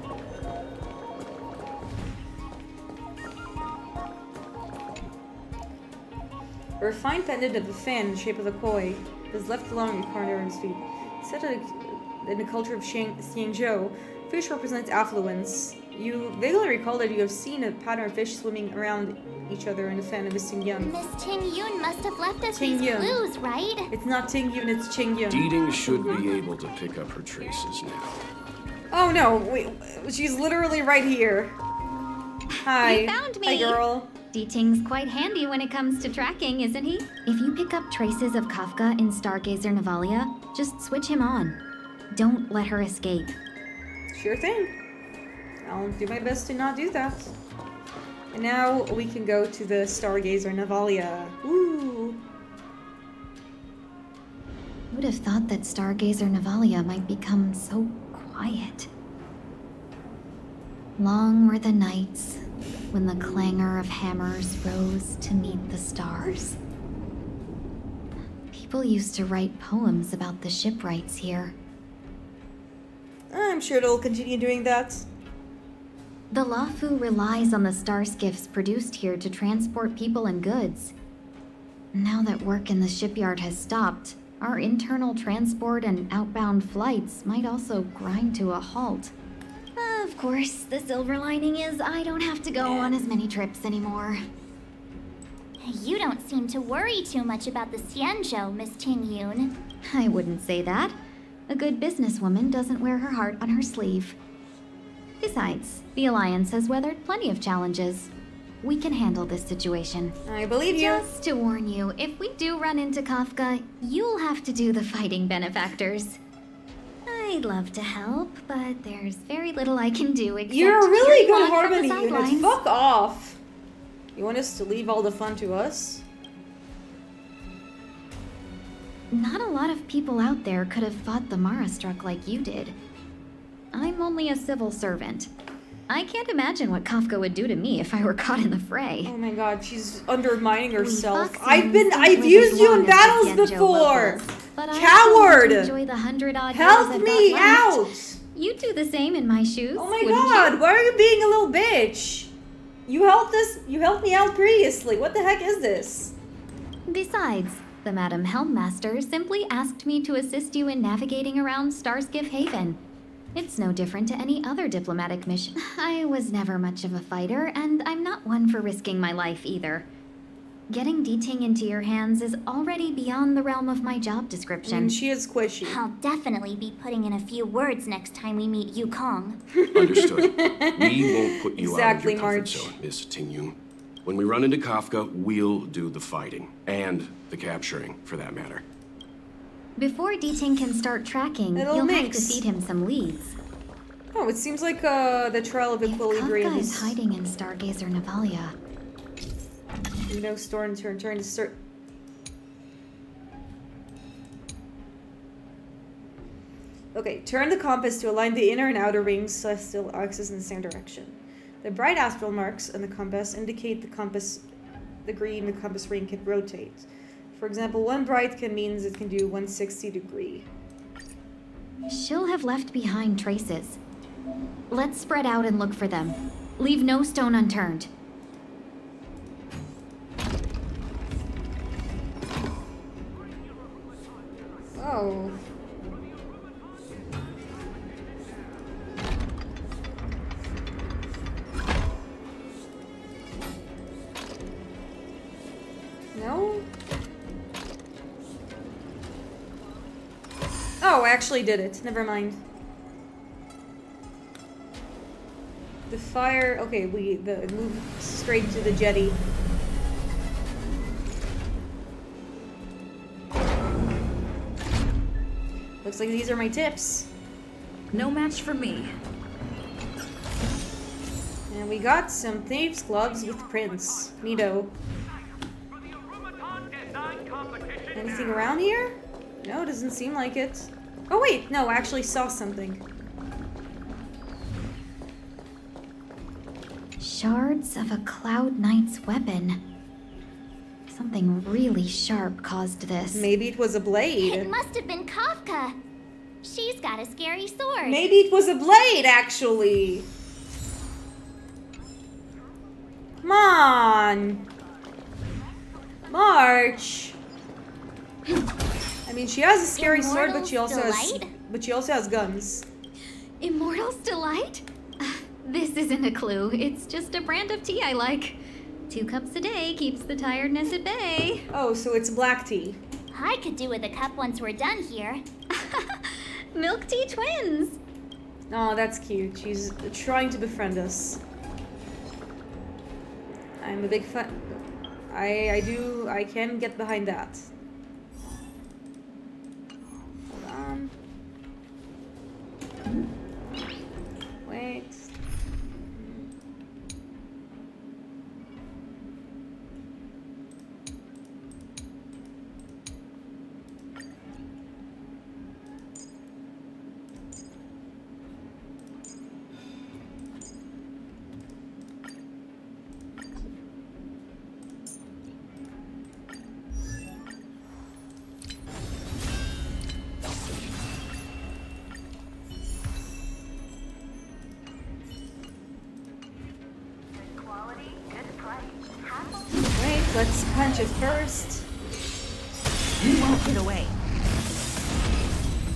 A refined pendant of a fan in the shape of a koi is left along the corner of his feet. Said in the culture of XIANZHOU, fish represents affluence. You vaguely recall that you have seen a pattern of fish swimming around each other in the fan of Miss Ting Yun. Miss Ting Yun must have left us Ting these Yun. clues, right? It's not Ting Yun, it's Ching Yun. Diting should be able to pick up her traces now. Oh no, wait, she's literally right here. Hi. You found me! Hi, girl. Diting's quite handy when it comes to tracking, isn't he? If you pick up traces of Kafka in Stargazer Navalia, just switch him on. Don't let her escape. Sure thing. I'll do my best to not do that. And now we can go to the Stargazer Navalia. Woo! Who would have thought that Stargazer Navalia might become so quiet? Long were the nights when the clangor of hammers rose to meet the stars. People used to write poems about the shipwrights here. I'm sure they'll continue doing that. The Laufu relies on the star skiffs produced here to transport people and goods. Now that work in the shipyard has stopped, our internal transport and outbound flights might also grind to a halt. Of course, the silver lining is I don't have to go on as many trips anymore. You don't seem to worry too much about the XIANZHOU, Miss Ting Yun. I wouldn't say that. A good businesswoman doesn't wear her heart on her sleeve. Besides, the Alliance has weathered plenty of challenges. We can handle this situation. I believe you. Just to warn you, if we do run into Kafka, you'll have to do the fighting benefactors. I'd love to help, but there's very little I can do except You're a really cheer you good on from Harmony the unit. sidelines. Fuck off. You want us to leave all the fun to us? Not a lot of people out there could have fought the Marastruck like you did. I'm only a civil servant. I can't imagine what Kafka would do to me if I were caught in the fray. Oh my god, she's undermining herself. Foxians I've don't used live you as in long as battles the XIANZHOU before! locals, but I Coward! still enjoy the 100-odd years Help I've me got left. out! You'd do the same in my shoes. Oh my wouldn't god, you? why are you being a little bitch? You helped me out previously. What the heck is this? Besides, the Madam Helmmaster simply asked me to assist you in navigating around Starskiff Haven. It's no different to any other diplomatic mission. I was never much of a fighter, and I'm not one for risking my life either. Getting D-Ting into your hands is already beyond the realm of my job description. She is squishy. I'll definitely be putting in a few words next time we meet Yukong. Understood. We won't put you Exactly, out of your comfort March. zone, Miss Tingyun. When we run into Kafka, we'll do the fighting. And the capturing, for that matter. Before D-Ting can start tracking, Little you'll minx. have to feed him some leads. Oh, it seems like the trial of Equilibrium Kafka is is... hiding in Stargazer Navalia. You know, store and turn to start. Okay, turn the compass to align the inner and outer rings celestial axis in the same direction. The bright astral marks on the compass indicate the green the compass ring can rotate. For example, one bright means it can do 160 degree. She'll have left behind traces. Let's spread out and look for them. Leave no stone unturned. Oh. No? Oh, I actually did it. Never mind. The fire... Okay, move straight to the jetty. Looks like these are my tips. No match for me. And we got some thieves' gloves with prints. Neato. Anything around here? No, doesn't seem like it. Oh wait, no, I actually saw something. Shards of a Cloud Knight's weapon. Something really sharp caused this. Maybe it was a blade. It must have been Kafka. She's got a scary sword. Maybe it was a blade, actually. Come on. March. I mean, she has a scary sword, but she also has guns. Immortal's Delight? This isn't a clue. It's just a brand of tea I like. 2 cups a day keeps the tiredness at bay. Oh, so it's black tea. I could do with a cup once we're done here. Milk tea twins. Oh, that's cute. She's trying to befriend us. I'm a big fan. I can get behind that. Hold on. Wait. Wait, let's punch it first. You won't get away.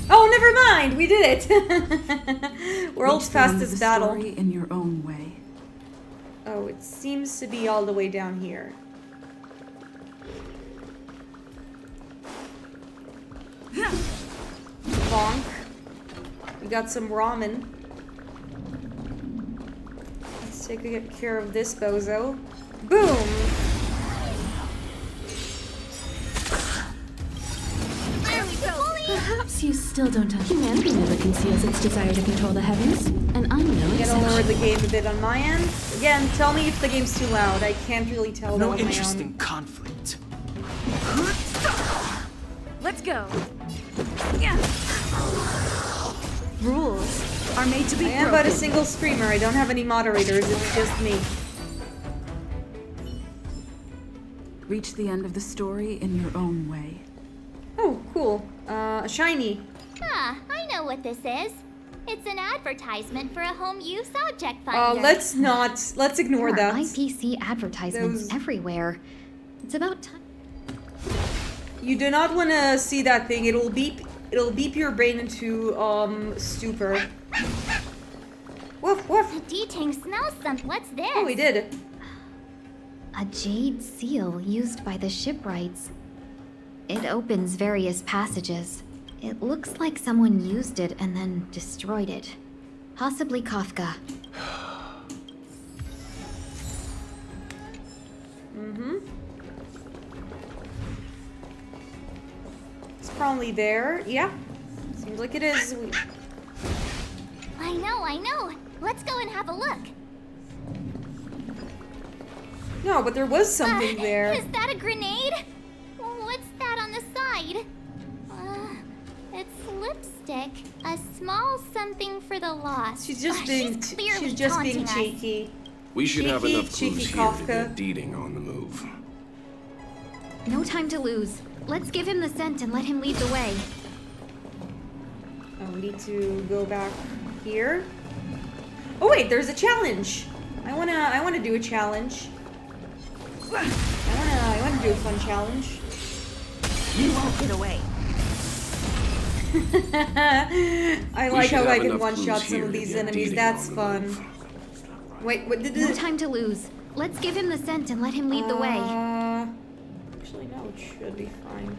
Oh, never mind. We did it. World's fastest battle. Story in your own way. Oh, it seems to be all the way down here. Bonk. We got some ramen. Let's take care of this bozo. Boom. Perhaps you still don't understand. Humanity never conceals its desire to control the heavens, and I'm no I'm exception. gonna lower the game a bit on my end. Again, tell me if the game's too loud. I can't really tell. No that with interest my in own. conflict. Let's go. Rules are made to be I am but a single streamer. I don't have any moderators. It's just me. Reach the end of the story in your own way. Oh, cool. Shiny. Ah, I know what this is. It's an advertisement for a home use object finder. Let's ignore There are that. IPC advertisements everywhere. It's about time. You do not want to see that thing. It'll beep your brain into stupor. Woof woof. The D-Tank smells something. What's this? Oh, we did. A jade seal used by the shipwrights. It opens various passages. It looks like someone used it and then destroyed it. Possibly Kafka. It's probably there. Yeah. Seems like it is. I know. Let's go and have a look. No, but there was something there. Is that a grenade? What's that on the side? It's lipstick. A small something for the lost. She's just being cheeky. We should have enough Cheeky clues here Kafka. to get Deeding on the move. No time to lose. Let's give him the scent and let him lead the way. Oh, we need to go back here. Oh wait, there's a challenge. I wanna do a challenge. I wanna do a fun challenge. You won't get away. I like how I can one-shot some of these enemies. That's fun. Wait, what did No time to lose. Let's give him the scent and let him lead the way. Actually, no, it should be fine.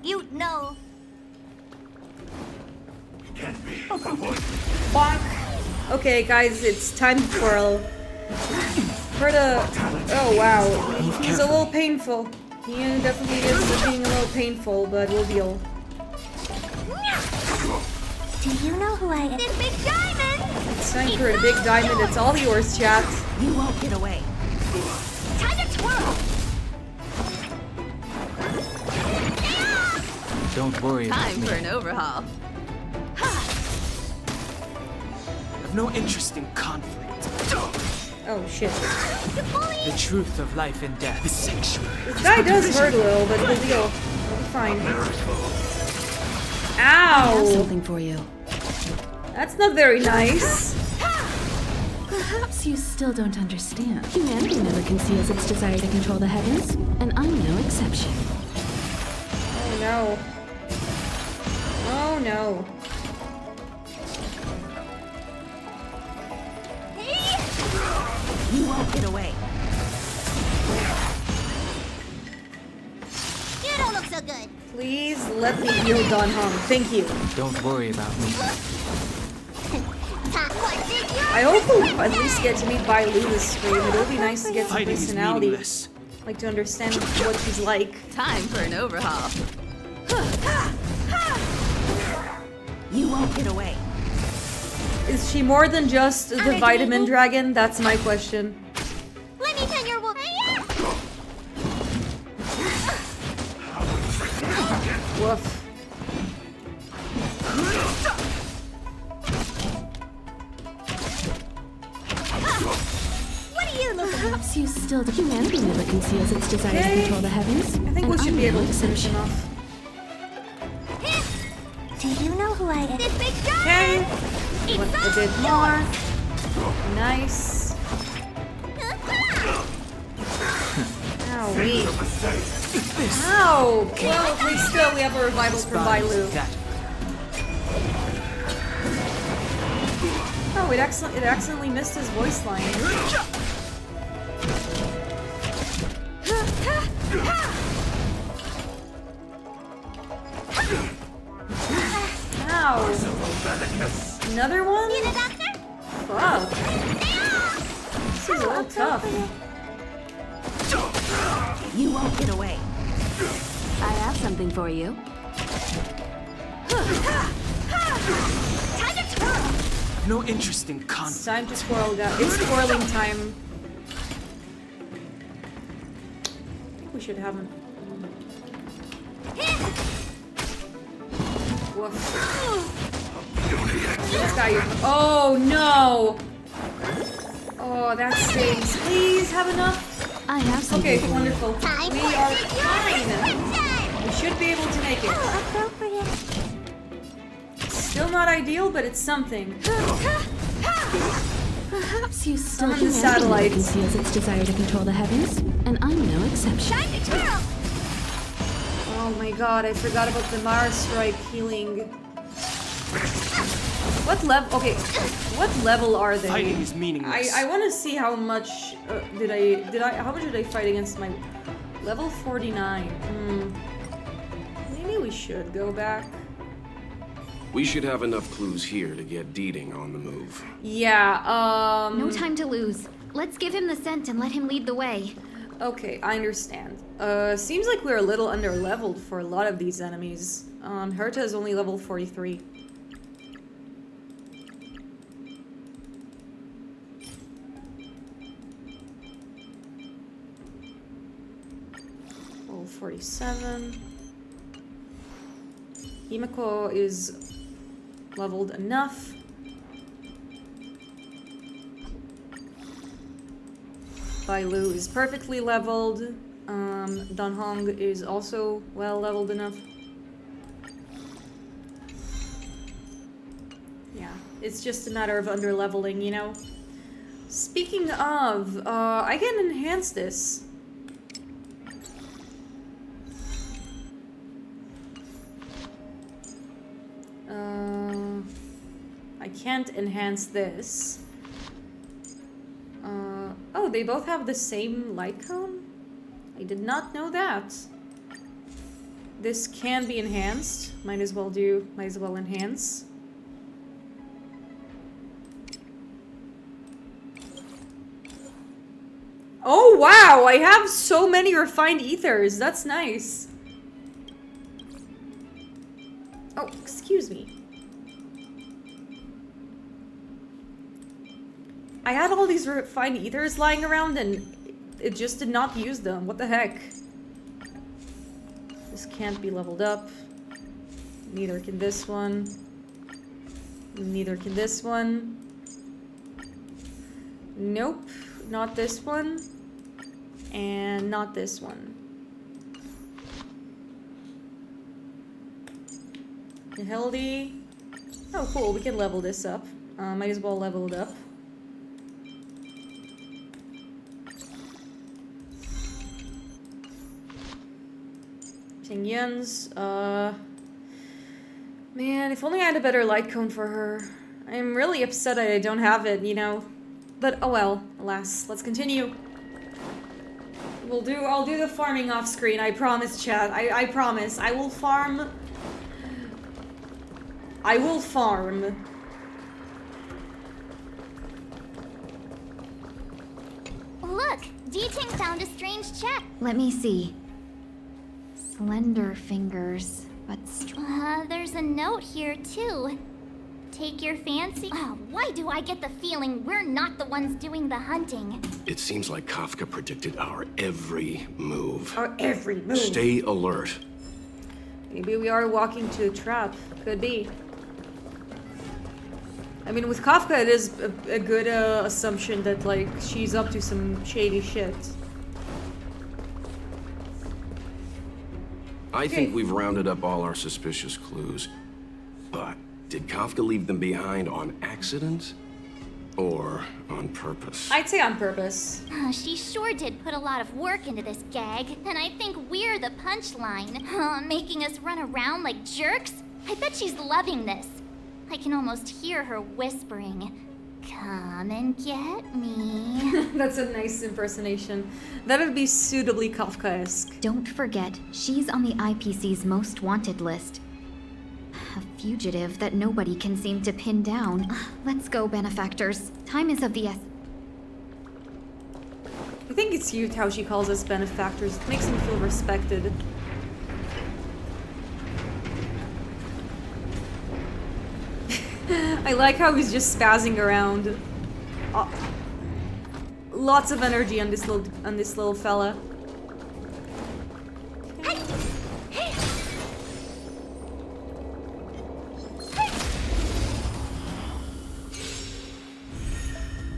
You know. Bonk. Okay, guys, it's time for the. Oh wow, he's a little painful. He definitely is being a little painful, but we'll deal. Do you know who I am? This big diamond! It's time for a big diamond. It's all yours, chat. You won't get away. Time to twirl! Don't worry about Time me. for an overhaul. I have no interest in conflict. Oh shit. The truth of life and death is sexual. This guy does hurt a little, but we'll deal. We'll be fine. Ow! I have something for you. That's not very nice. Perhaps you still don't understand. Humanity never conceals its desire to control the heavens, and I'm no exception. Oh no. Oh no. You won't get away. You don't look so good. Please let me heal Don Hong. Thank you. Don't worry about me. I hope we'll at least get to meet Bai Lu this stream. It'll be nice to get some Fighting is personality. meaningless. Like to understand what she's like. Time for an overhaul. You won't get away. Is she more than just the vitamin dragon? That's my question. Let me tell your wolf. Woof. What are you looking at? Perhaps you still do. Humanity never conceals its desire to control the heavens. I think we and should I'm be able no to finish exception. him off. Do you know who I am? This big Okay. diamond! Went a bit more. Nice. Owie. Ow! Well, at least still we have a revival from Bai Lu. it accidentally missed his voice line. Ow. Another one? Need a doctor? Fuck. This is a little tough. You won't get away. I have something for you. Time to twirl! No interest in conflict. It's time to twirl, guys. It's twirling time. I think we should have him. Woof. This guy. Oh no! Oh, that stings. Please have enough. I have something Okay, for you. wonderful. We are fine. We should be able to make it. Appropriate. Still not ideal, but it's something. Perhaps you still Summon the can satellites. conceals its desire to control the heavens, and I'm no exception. Time to twirl! Oh my god, I forgot about the Mara Strike healing. What level? Okay, what level are they? Fighting is meaningless. I want to see how much how much did I fight against my level 49? Maybe we should go back. We should have enough clues here to get Deeding on the move. Yeah. No time to lose. Let's give him the scent and let him lead the way. Okay, I understand. Seems like we're a little under-leveled for a lot of these enemies. Herta is only level 43. Level 47. Himeko is leveled enough. Bailu is perfectly leveled. Danhong is also well leveled enough. Yeah, it's just a matter of under-leveling, you know? Speaking of, I can enhance this. I can't enhance this. Oh, they both have the same light cone? I did not know that. This can be enhanced. Might as well enhance. Oh wow, I have so many refined ethers. That's nice. Oh, excuse me. I had all these refined ethers lying around and it just did not use them. What the heck? This can't be leveled up. Neither can this one. Neither can this one. Nope. Not this one. And not this one. Hildy. Oh, cool. We can level this up. Might as well level it up. Yun's, man, if only I had a better light cone for her. I'm really upset I don't have it, you know. But oh well, alas. Let's continue. I'll do the farming off screen, I promise, chat. I promise. I will farm. I will farm. Look, Deeting found a strange check. Let me see. Slender fingers, but There's a note here too. Take your fancy. Oh, why do I get the feeling we're not the ones doing the hunting? It seems like Kafka predicted our every move. Our every move. Stay alert. Maybe we are walking to a trap. Could be. I mean, with Kafka, it is a good assumption that, like, she's up to some shady shit. I think we've rounded up all our suspicious clues. But did Kafka leave them behind on accident? Or on purpose? I'd say on purpose. She sure did put a lot of work into this gag, and I think we're the punchline. Making us run around like jerks? I bet she's loving this. I can almost hear her whispering. Come and get me. That's a nice impersonation. That would be suitably Kafkaesque. Don't forget, she's on the IPC's most wanted list. A fugitive that nobody can seem to pin down. Let's go, benefactors. Time is of the essence. I think it's cute how she calls us benefactors. It makes me feel respected. I like how he's just spazzing around. Lots of energy on this little fella.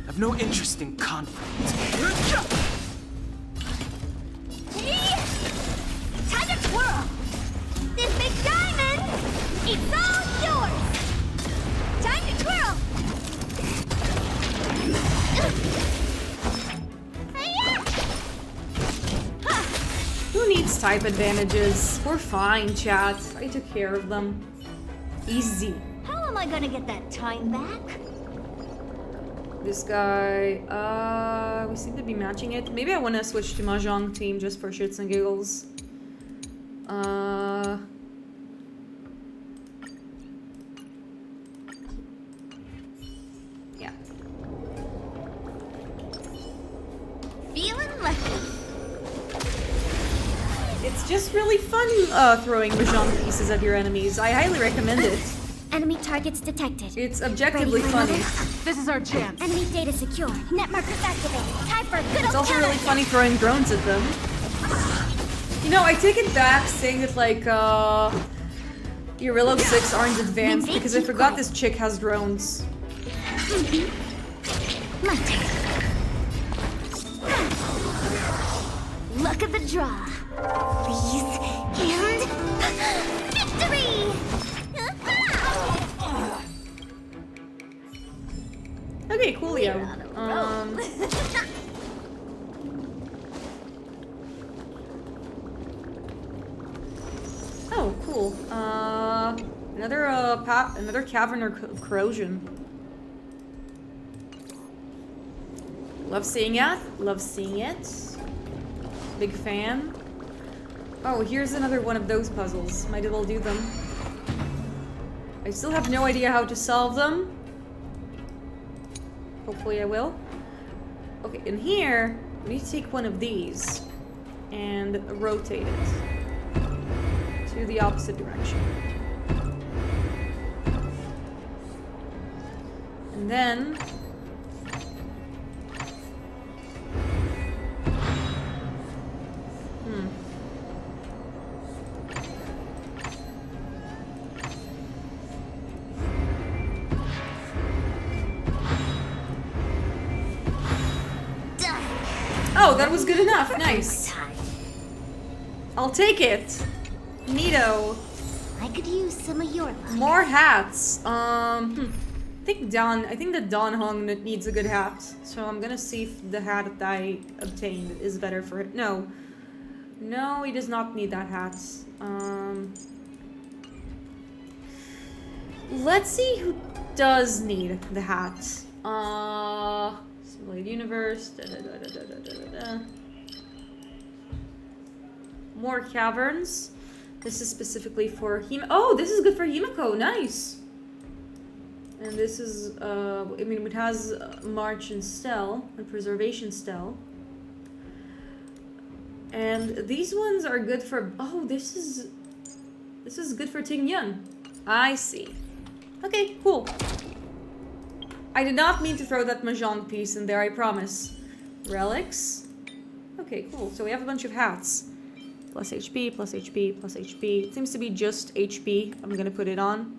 I've no interest in conflict. Time to twirl! This big diamond, it's all yours! Time to twirl! Who needs type advantages? We're fine, chat. I took care of them. Easy. How am I gonna get that time back? This guy, we seem to be matching it. Maybe I want to switch to Mahjong team just for shits and giggles. Yeah. Feeling lucky. It's just really fun throwing Mahjong pieces at your enemies. I highly recommend it. Enemy targets detected. It's objectively funny. This is our chance. Enemy data secure. Net markers activated. Time for a good It's old also really funny throwing drones at them. You know, I take it back saying that like Eurillo 6 aren't advanced because I forgot this chick has drones. My turn. Luck of the draw. Please. And victory! Okay, coolio. Oh, cool. Another cavern of corrosion. Love seeing it. Love seeing it. Big fan. Oh, here's another one of those puzzles. Might as well do them. I still have no idea how to solve them. Hopefully I will. Okay, in here, we need to take one of these and rotate it to the opposite direction. And then oh, that was good enough. Nice. I'll take it. Neato. I could use some of your luck. More hats. I think that Don Hong needs a good hat. So I'm gonna see if the hat that I obtained is better for it. No. No, he does not need that hat. Let's see who does need the hat. Simulated universe. More caverns. This is specifically for Him. Oh, this is good for Himiko. Nice. And this is, I mean, it has March and Stell and Preservation Stell. And these ones are good for. Oh, this is good for Ting Yun. I see. Okay, cool. I did not mean to throw that Mahjong piece in there, I promise. Relics. Okay, cool. So we have a bunch of hats. Plus HP, plus HP, plus HP. It seems to be just HP. I'm gonna put it on.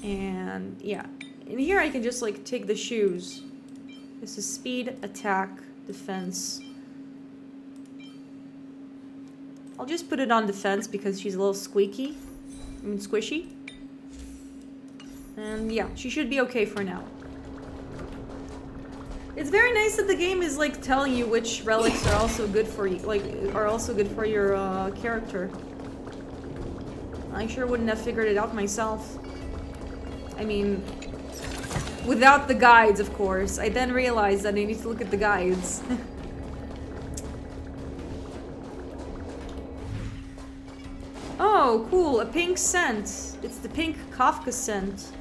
And yeah. In here I can just like take the shoes. This is speed, attack, defense. I'll just put it on defense because she's a little squeaky. I mean squishy. And yeah, she should be okay for now. It's very nice that the game is like telling you which relics are also good for you, like are also good for your character. I sure wouldn't have figured it out myself. I mean, Without the guides, of course. I then realized that I need to look at the guides. Oh, cool. A pink scent. It's the pink Kafka scent.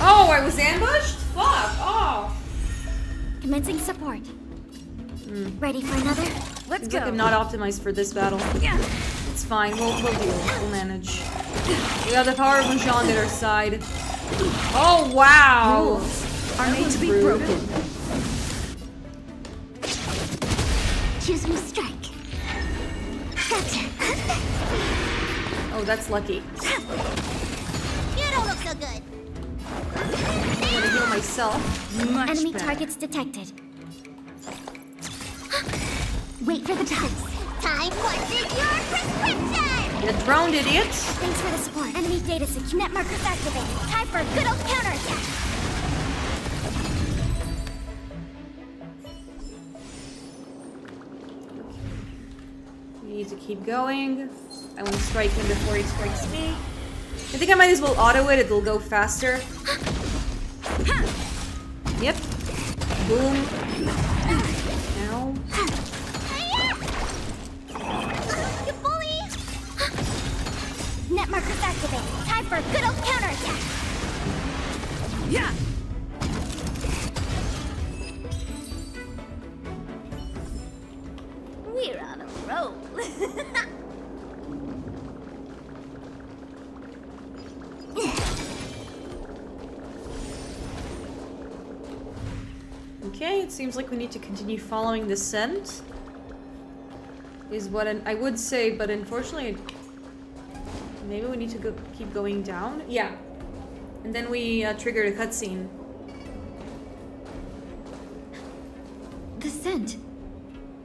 Oh, I was ambushed? Fuck off. Commencing support. Ready for another? Let's go. Like I'm not optimized for this battle. Yeah. It's fine. We'll deal. We'll manage. We got the power of Mujang at our side. Oh wow! Are made to be broken. Choose me strike. Gotcha. Oh, that's lucky. You don't look so good. I'm gonna heal myself. Enemy targets detected. Wait for the test. Time what's in your prescription! You droned, idiot! Thanks for the support. Enemy data secure. Net markers activated. Time for a good old counterattack. We need to keep going. I want to strike him before he strikes me. I think I might as well auto it. It'll go faster. Yep. Boom. Ow. You bully! Net markers activated. Time for a good old counterattack. Yeah. We're on a roll. Okay, it seems like we need to continue following the scent. Is what I would say, but unfortunately, maybe we need to keep going down. Yeah, and then we triggered a cutscene. The scent.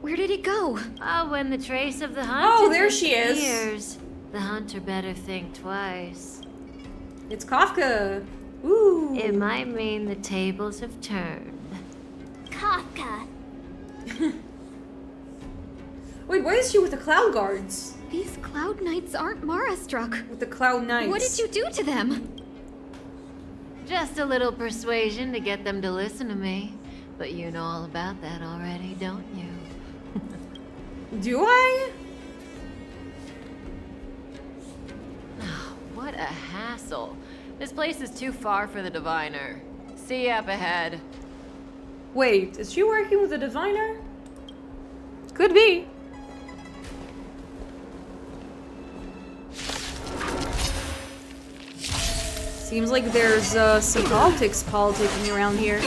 Where did it go? Oh, when the trace of the hunter there she is. disappears, the hunter better think twice. It's Kafka. Ooh. It might mean the tables have turned. Kafka. Wait, why is she with the Cloud Guards? These Cloud Knights aren't Mara struck. With the Cloud Knights. What did you do to them? Just a little persuasion to get them to listen to me. But you know all about that already, don't you? Do I? Oh, what a hassle. This place is too far for the diviner. See you up ahead. Wait, is she working with the diviner? Could be. Seems like there's some politics politicking around here.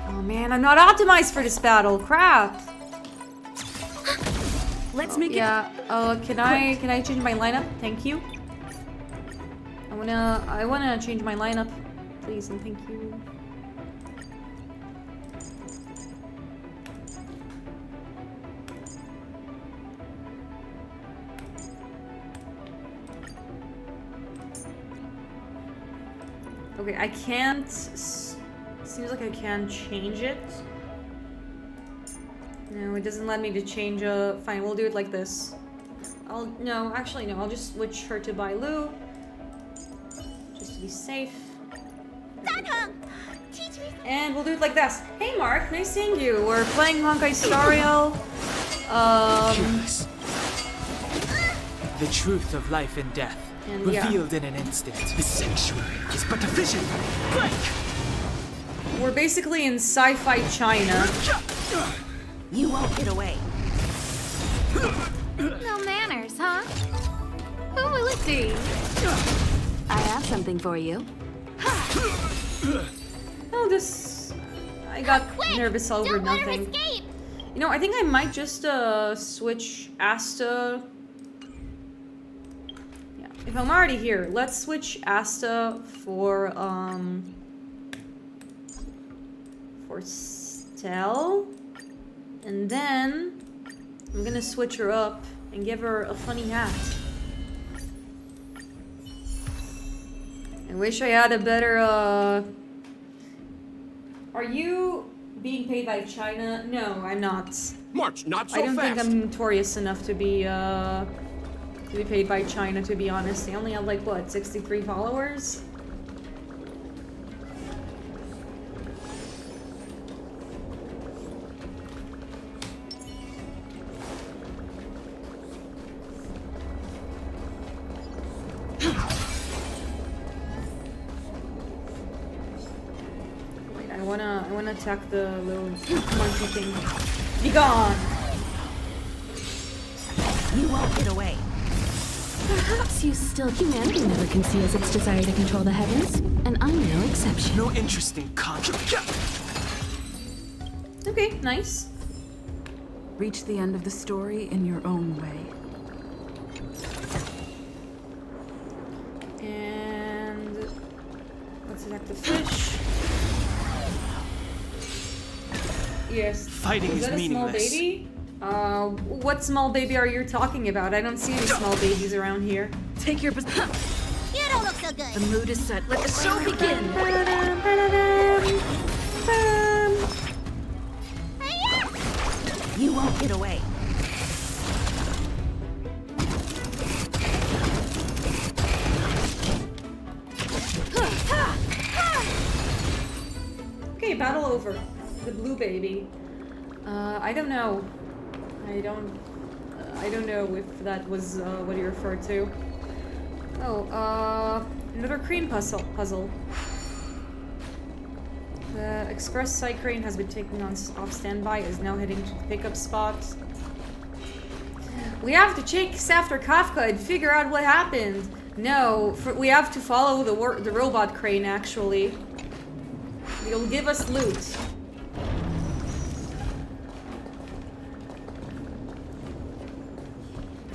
Oh man, I'm not optimized for this battle. Crap. Let's make it. Can I change my lineup? Thank you. I wanna change my lineup, please and thank you. Okay, I can't. Seems like I can't change it. No, it doesn't let me to change. Fine, we'll do it like this. No, actually no. I'll just switch her to Bailu, just to be safe. And we'll do it like this. Hey, Mark, nice seeing you. We're playing Honkai Starrail. Curious. The truth of life and death. And revealed in an instant. The sanctuary is but a vision. Break! We're basically in sci-fi China. You won't get away. No manners, huh? Who will it be? I have something for you. Oh, this... I got nervous over nothing. You know, I think I might just switch Asta. Yeah, if I'm already here, let's switch Asta for Stell. And then I'm gonna switch her up and give her a funny hat. I wish I had a better, Are you being paid by China? No, I'm not. March, not so I don't fast. think I'm notorious enough to be, to be paid by China, to be honest. They only have like, what, 63 followers? I wanna attack the little monkey thing. Be gone! You won't get away. Perhaps you still... Humanity never conceals its desire to control the heavens, and I'm no exception. No interest in conquest. Okay, nice. Reach the end of the story in your own way. And let's attack the fish. Yes. Fighting is that a meaningless. Small baby? What small baby are you talking about? I don't see any small babies around here. Take your position. You don't look so good. The mood is set. Let the show begin. You won't get away. Okay, battle over. The blue baby. I don't know. I don't know if that was what you referred to. Oh, another crane puzzle. The express side crane has been taken off standby. Is now heading to the pickup spot. We have to chase after Kafka and figure out what happened. No, we have to follow the robot crane. Actually, it'll give us loot.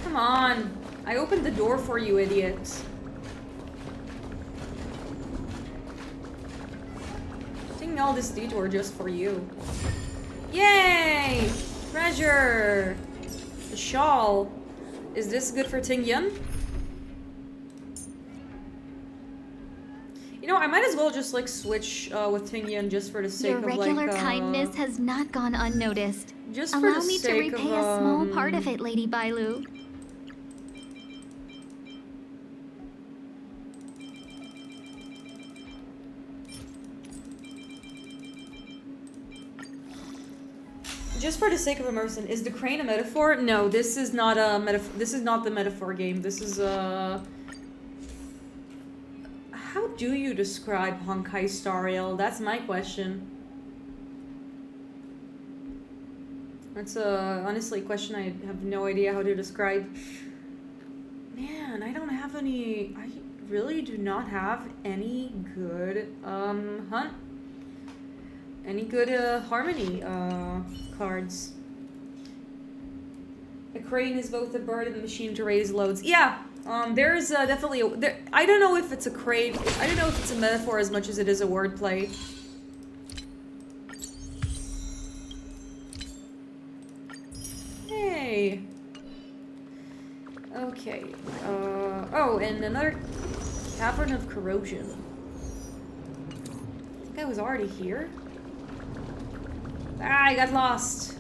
Come on. I opened the door for you, idiot. Taking all this detour just for you. Yay! Treasure! The shawl. Is this good for Tingyun? You know, I might as well just like switch with Tingyun just for the sake Your of regular like kindness has not gone unnoticed. just for Allow the me to sake repay of, a small part of it, Lady Bailu. Just for the sake of immersion, is the crane a metaphor? No, this is not a metaphor. This is not the metaphor game. This is a. How do you describe Honkai Starrail? That's my question. That's honestly a question I have no idea how to describe. Man, I don't have any. I really do not have any good any good harmony cards. A crane is both a bird and a machine to raise loads. Yeah, there's definitely I don't know if it's a crane. I don't know if it's a metaphor as much as it is a wordplay. Hey. Okay. Oh, and another cavern of corrosion. I think I was already here. Ah, I got lost.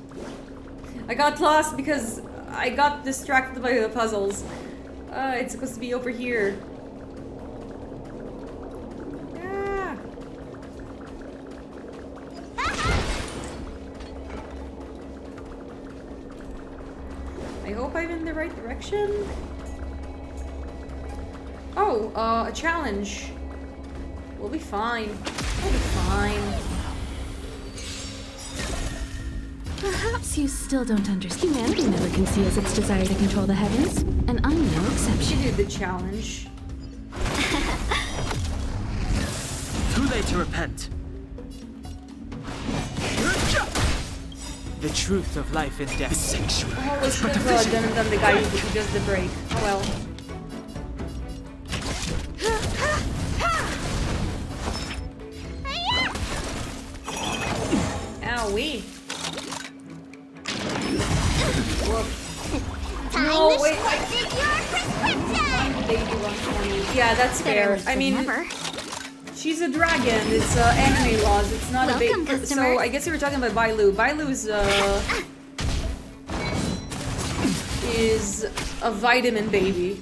I got lost because I got distracted by the puzzles. It's supposed to be over here. Ah. I hope I'm in the right direction. Oh, a challenge. We'll be fine. We'll be fine. Perhaps you still don't understand. Humanity never conceals its desire to control the heavens, and I'm no exception. She did the challenge. Too late to repent. The truth of life and death. Sanctuary. Oh, we should have done the guy who does the break. Oh well. Owie. No, wait. Yeah, that's fair. I mean, she's a dragon. It's anime laws. It's not a big. So I guess you were talking about Bailu. Bailu's is a vitamin baby.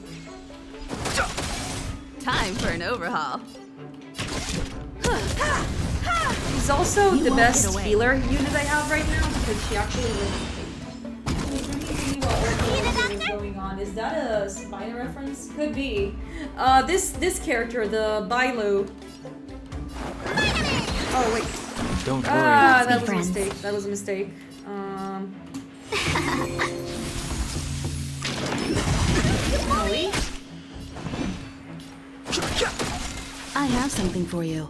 Time for an overhaul. She's also the best healer unit I have right now because she actually going on. Is that a Spina reference? Could be. This character, the Bailu. Oh wait. Don't worry. That was a mistake. That was a mistake. Molly? I have something for you.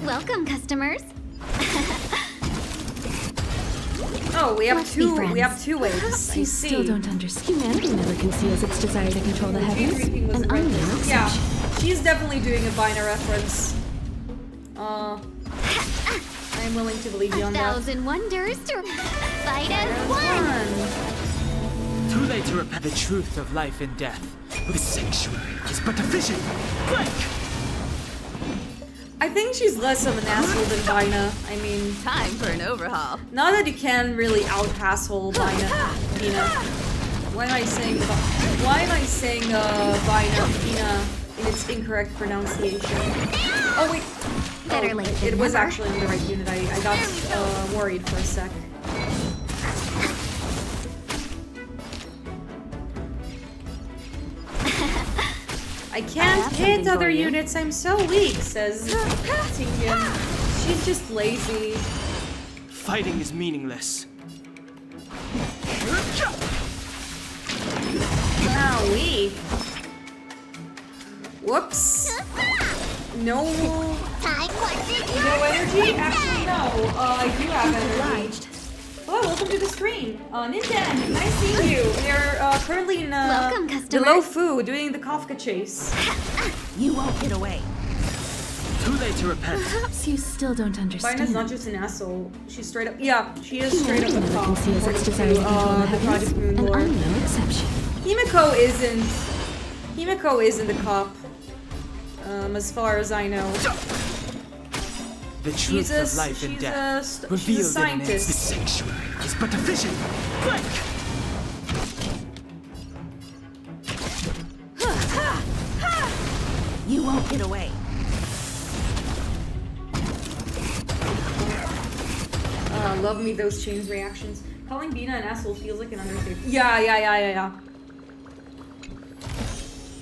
Welcome, customers. Oh, we have Let's be two. friends. We have two waves. Perhaps I you see. still don't understand. Humanity never conceals its desire to control the heavens, and I'm no exception. Yeah, she's definitely doing a Bina reference. I'm willing to believe you on that. 1,000 wonders to fight as one. Too late to repent the truth of life and death. The sanctuary is but a vision. Quick! I think she's less of an asshole than Bina. I mean, time for an overhaul. Not that you can really out-asshole Bina. Why am I saying Bina in its incorrect pronunciation? Oh wait. Better late than It was never. actually in the right unit. I got worried for a sec. I can't hit other units, I'm so weak, says Tingyan. She's just lazy. Fighting is meaningless. Wowee. Whoops. No energy? Actually, no. I do have energy. Hello, welcome to the stream. Ninten, nice seeing you. We're currently in Welcome, the customer. Loufu doing the Kafka chase. You won't get away. Too late to repent. Perhaps you still don't understand. Bina's not just an asshole. She's straight up. Yeah, she is straight up a Never cop. conceals its According desire to control the the heavens, Project Moon and lore. I'm no exception. Himiko isn't a cop. As far as I know. The truth of life and death she's a revealed in an scientist. instant. The sanctuary is but a vision. Quick! You won't get away. Love me those chains reactions. Calling Bina an asshole feels like an understatement. Yeah.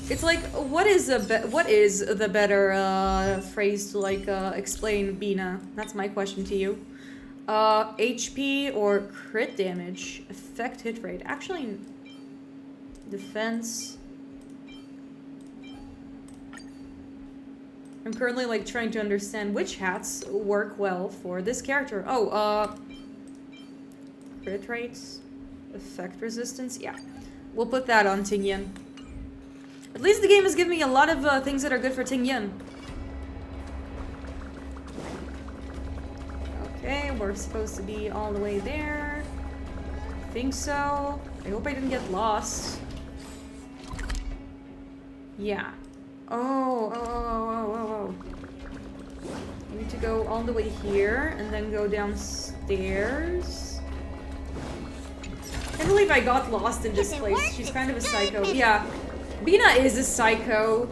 It's like, what is the better phrase to like explain Bina? That's my question to you. HP or crit damage, effect hit rate. Actually, defense. I'm currently like trying to understand which hats work well for this character. Oh, crit rates, effect resistance. Yeah, we'll put that on Tingyan. At least the game has given me a lot of things that are good for Tingyan. Okay, we're supposed to be all the way there. I think so. I hope I didn't get lost. Yeah. Oh. I need to go all the way here and then go downstairs. I can't believe I got lost in this place. She's kind of a psycho. Yeah. Bina is a psycho.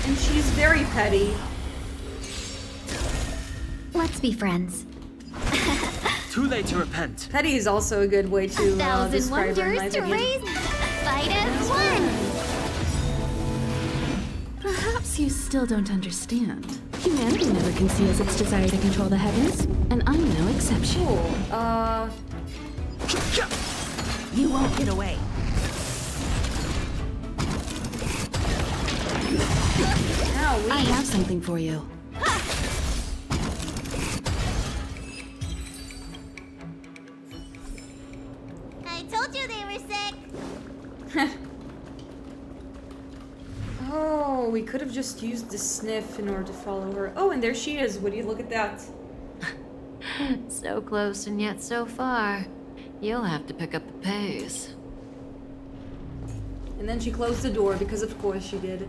And she's very petty. Let's be friends. Too late to repent. Petty is also a good way to 1,000 describe her in my wonders to opinion. raise. Fight as one. Perhaps you still don't understand. Humanity never conceals its desire to control the heavens, and I'm no exception. Cool. You won't get away. I have something for you. I told you they were sick. Oh, we could have just used the sniff in order to follow her. Oh, and there she is. Would you look at that? So close and yet so far. You'll have to pick up the pace. And then she closed the door because of course she did.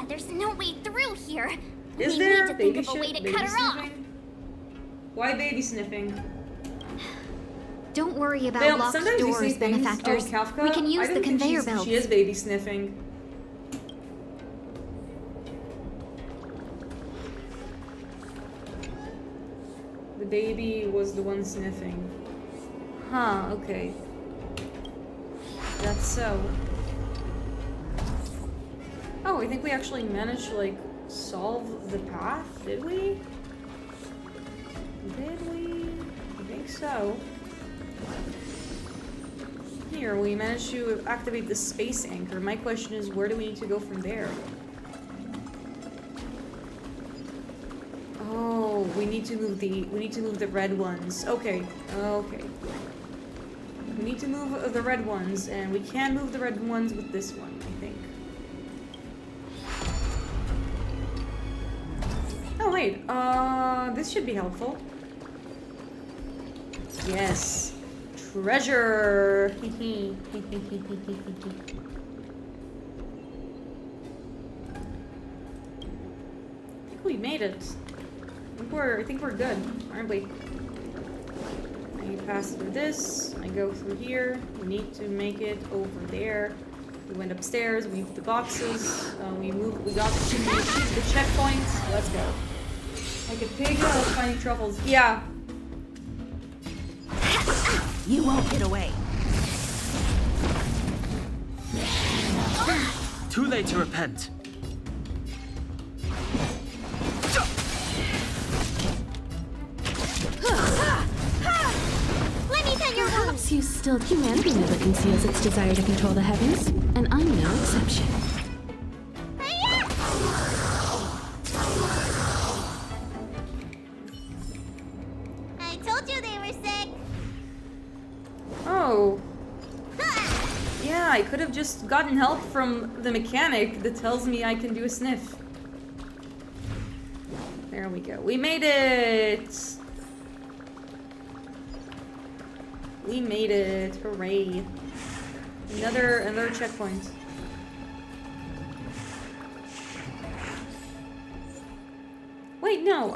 There's no way through here. Is We there need to think baby of a way shit? to Baby cut her off. sniffing? Why baby sniffing? Don't worry about Bill, locked sometimes you say doors, things. benefactors. Oh, Kafka, We can I use don't the think conveyor she's- belts. She is baby sniffing. The baby was the one sniffing. Huh, okay. That's so. Oh, I think we actually managed to, like, solve the path, did we? Did we? I think so. Here, we managed to activate the space anchor. My question is, where do we need to go from there? Oh, we need to move the red ones. Okay, okay. We need to move the red ones, and we can move the red ones with this one, I think. Oh wait, this should be helpful. Yes. Treasure! I think we made it. I think we're good, aren't we? I pass through this, I go through here, we need to make it over there. We went upstairs, we moved the boxes, we got the checkpoints, let's go. Like a pig finding truffles. Yeah. You won't get away. Too late to repent. Let me pet your wound. Perhaps you still... Humanity never conceals its desire to control the heavens, and I'm no exception. I told you they were sick. Oh. Yeah, I could have just gotten help from the mechanic that tells me I can do a sniff. There we go. We made it! We made it. Hooray. Another checkpoint. Wait, no,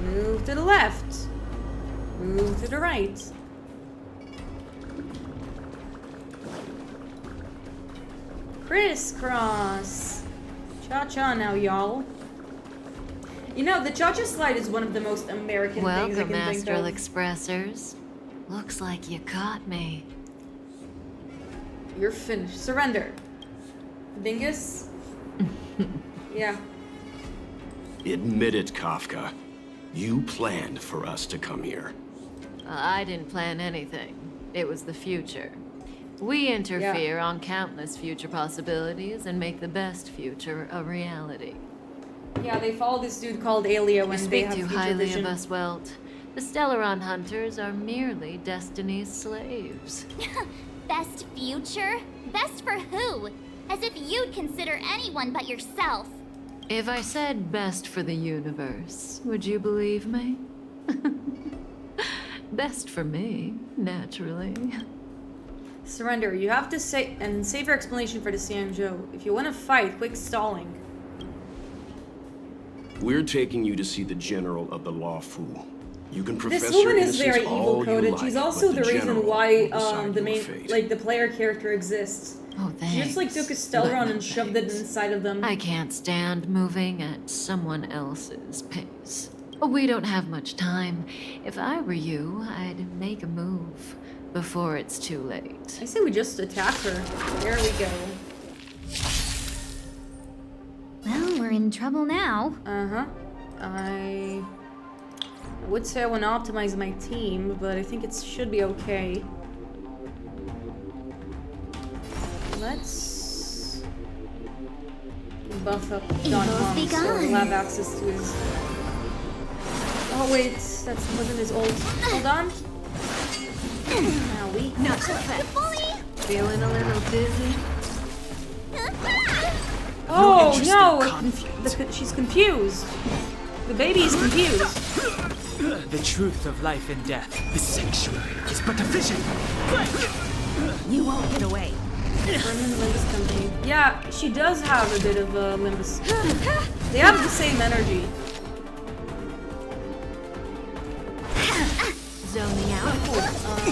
move to the left. Move to the right. Crisscross. Cha-cha now, y'all. You know, the cha-cha slide is one of the most American things I Welcome, can think Astral of. Expressors. Looks like you caught me. You're finished. Surrender. Dingus? Yeah. Admit it, Kafka. You planned for us to come here. I didn't plan anything. It was the future. We interfere on countless future possibilities and make the best future a reality. Yeah, they follow this dude called Alia when You they speak have too future highly vision. of us, Welt. The Stellaron hunters are merely Destiny's slaves. Best future? Best for who? As if you'd consider anyone but yourself. If I said best for the universe, would you believe me? Best for me, naturally. Surrender. You have to say and save your explanation for the XIANZHOU. If you want to fight, quick stalling. We're taking you to see the general of the Lufu. You can profess This your woman is innocence very all evil you coded. like, She's but also the reason general why will decide the your main fate. like the player character exists. Oh, thanks. She just like took a Stellaron and shoved it inside of them. I can't stand moving at someone else's pace. We don't have much time. If I were you, I'd make a move before it's too late. I say we just attack her. There we go. Well, we're in trouble now. Uh-huh. I would say I want to optimize my team, but I think it should be okay. Let's buff up Don Hong so we'll have access to his... Oh wait, that wasn't his ult. Hold on. Owie. Not so fast. Feeling a little dizzy? Oh no! She's confused. The baby is confused. The truth of life and death. The sanctuary is but a vision. You won't get away. Vermin Lingus Company. Yeah, she does have a bit of Limbus. They have the same energy. Zoning out.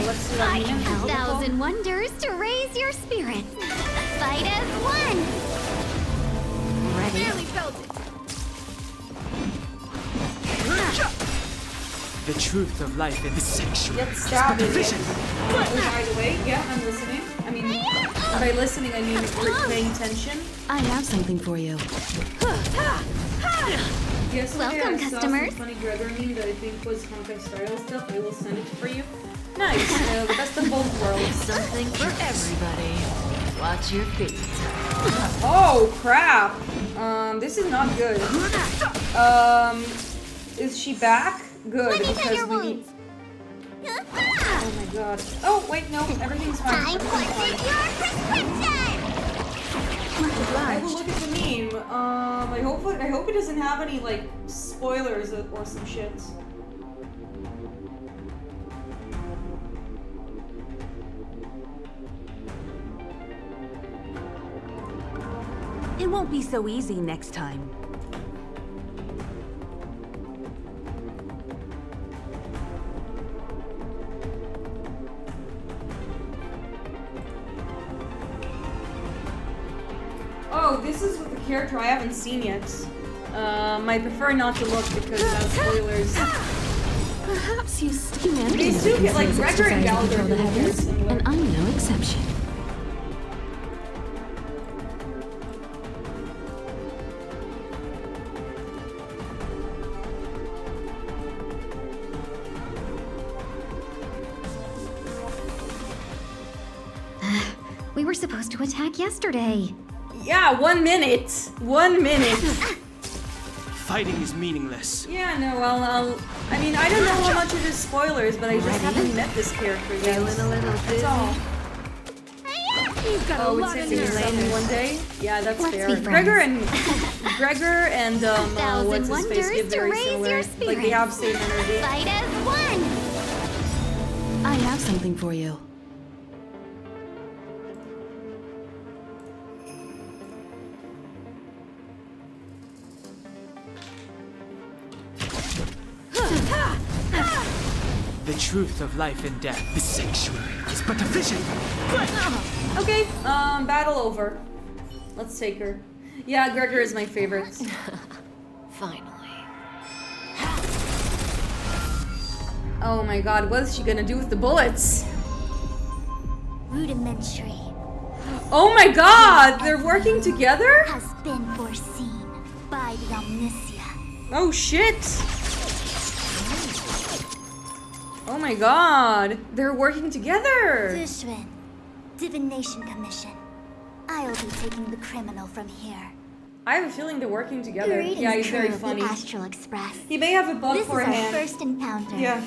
Let's see I can help. 1,000 wonders to raise your spirits. Fight as one. Ready? Barely felt it. The truth of life in the sanctuary. Get stabbed in it. By the way, yeah, I'm listening. I mean, by listening, I mean paying attention. I have something for you. Yes, welcome, I saw customers. some funny Gregor meme that I think was Honkai Starrail stuff. I will send it for you. Nice, the best of both worlds. Something for everybody. Watch your feet. Oh crap! This is not good. Is she back? Good, because we need. Oh my god. Oh wait, no, everything's fine. Everything's fine. I will look at the meme. I hope it doesn't have any like spoilers or some shit. It won't be so easy next time. Oh, this is with the character I haven't seen yet. I prefer not to look because it has spoilers. Perhaps you humanity These two get like Gregor and Gallagher control the do very heavens, similar. and I'm no exception. We were supposed to attack yesterday. Yeah, 1 minute. 1 minute. Fighting is meaningless. Yeah, no, well, I mean, I don't know how much it is spoilers, but I just haven't met this character yet. Feeling a little That's all. You've got a lot of nerve. Later one day. Yeah, that's Let's fair. be friends. Gregor and what's his face wonders give to very raise similar. your Like they have spirits. same energy. Fight as one. I have something for you. The truth of life and death. The sanctuary is but a vision. Okay, battle over. Let's take her. Yeah, Gregor is my favorite. Finally. Oh my god, what is she gonna do with the bullets? Rudimentary Oh my god, they're working together? has been foreseen by the Omniscient. Oh shit! Oh my god, they're working together! Zushrin, Divination Commission. I'll be taking the criminal from here. I have a feeling they're working together. Greetings, Yeah, he's crew very of funny. the Astral Express. He may have a bug This for is a our hand. first encounter. Yeah.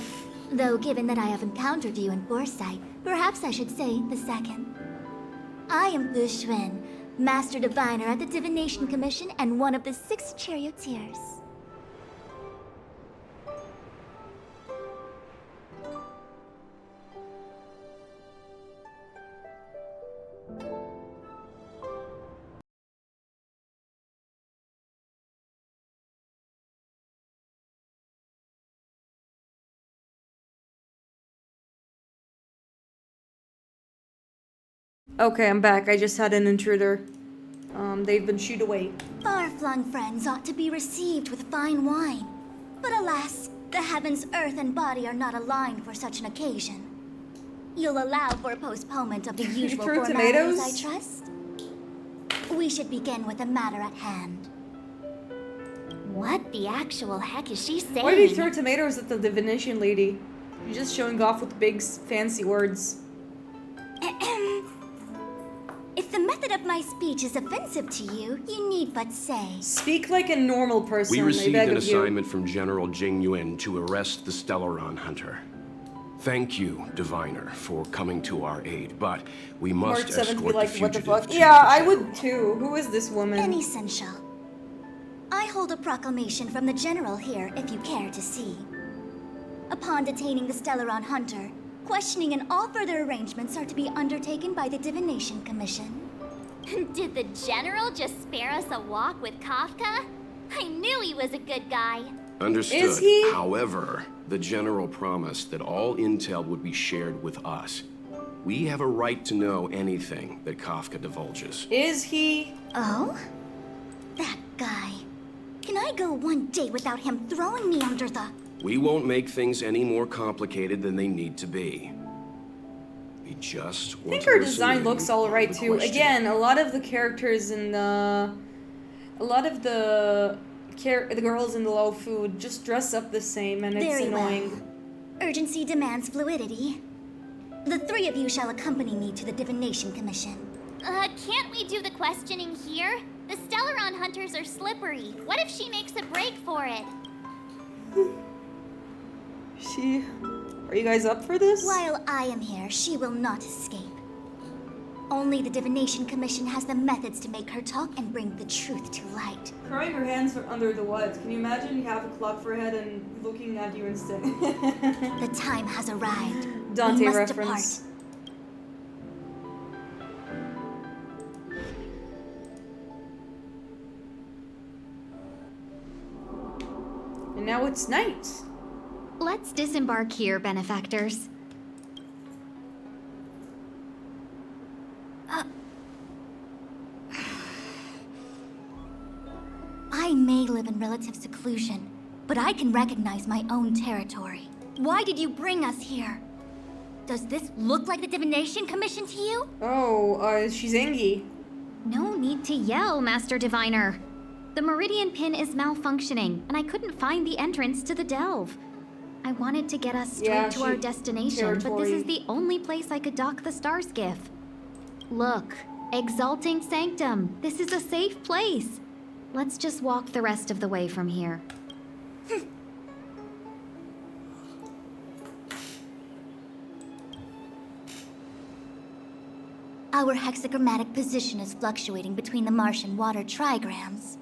Though given that I have encountered you in Foresight, perhaps I should say the second. I am Zushrin, Master Diviner at the Divination Commission and one of the 6 charioteers. Okay, I'm back. I just had an intruder. They've been shooed away. Far-flung friends ought to be received with fine wine. But alas, the heavens, earth, and body are not aligned for such an occasion. You'll allow for a postponement of the usual threw formalities, tomatoes? I trust? We should begin with the matter at hand. What the actual heck is she saying? Why did he throw tomatoes at the divination lady? You're just showing off with big fancy words. If the method of my speech is offensive to you, you need but say. Speak like a normal person, We I received beg an of you. assignment from General Jing Yuan to arrest the Stellaron Hunter. Thank you, Diviner, for coming to our aid, but we must March 7th be escort like, the what the fugitive fuck? to Yeah, the I would too. Who is this woman? Inessential. I hold a proclamation from the General here, if you care to see. Upon detaining the Stellaron Hunter, questioning and all further arrangements are to be undertaken by the Divination Commission. Did the General just spare us a walk with Kafka? I knew he was a good guy. Understood. Is he? However, the General promised that all intel would be shared with us. We have a right to know anything that Kafka divulges. Is he? Oh? That guy. Can I go one day without him throwing me under the... We won't make things any more complicated than they need to be. We just I want think to her listen design in looks alright on the too. question. Again, a lot of the characters in the... A lot of the girls in the Loufu just dress up the same, and it's Very annoying. well. Urgency demands fluidity. The three of you shall accompany me to the Divination Commission. Can't we do the questioning here? The Stellaron hunters are slippery. What if she makes a break for it? Are you guys up for this? While I am here, she will not escape. Only the Divination Commission has the methods to make her talk and bring the truth to light. Throwing her hands under the what? Can you imagine you have a clock for a head and looking at you instead? The time has arrived. Dante we must reference. depart. And now it's night. Let's disembark here, benefactors. I may live in relative seclusion, but I can recognize my own territory. Why did you bring us here? Does this look like the Divination Commission to you? Oh, she's Engie. No need to yell, Master Diviner. The Meridian Pin is malfunctioning, and I couldn't find the entrance to the delve. I wanted to get us straight to our destination, but this is the only place I could dock the star skiff. Look, Exalting Sanctum. This is a safe place. Let's just walk the rest of the way from here. Our hexagrammatic position is fluctuating between the Martian water trigrams.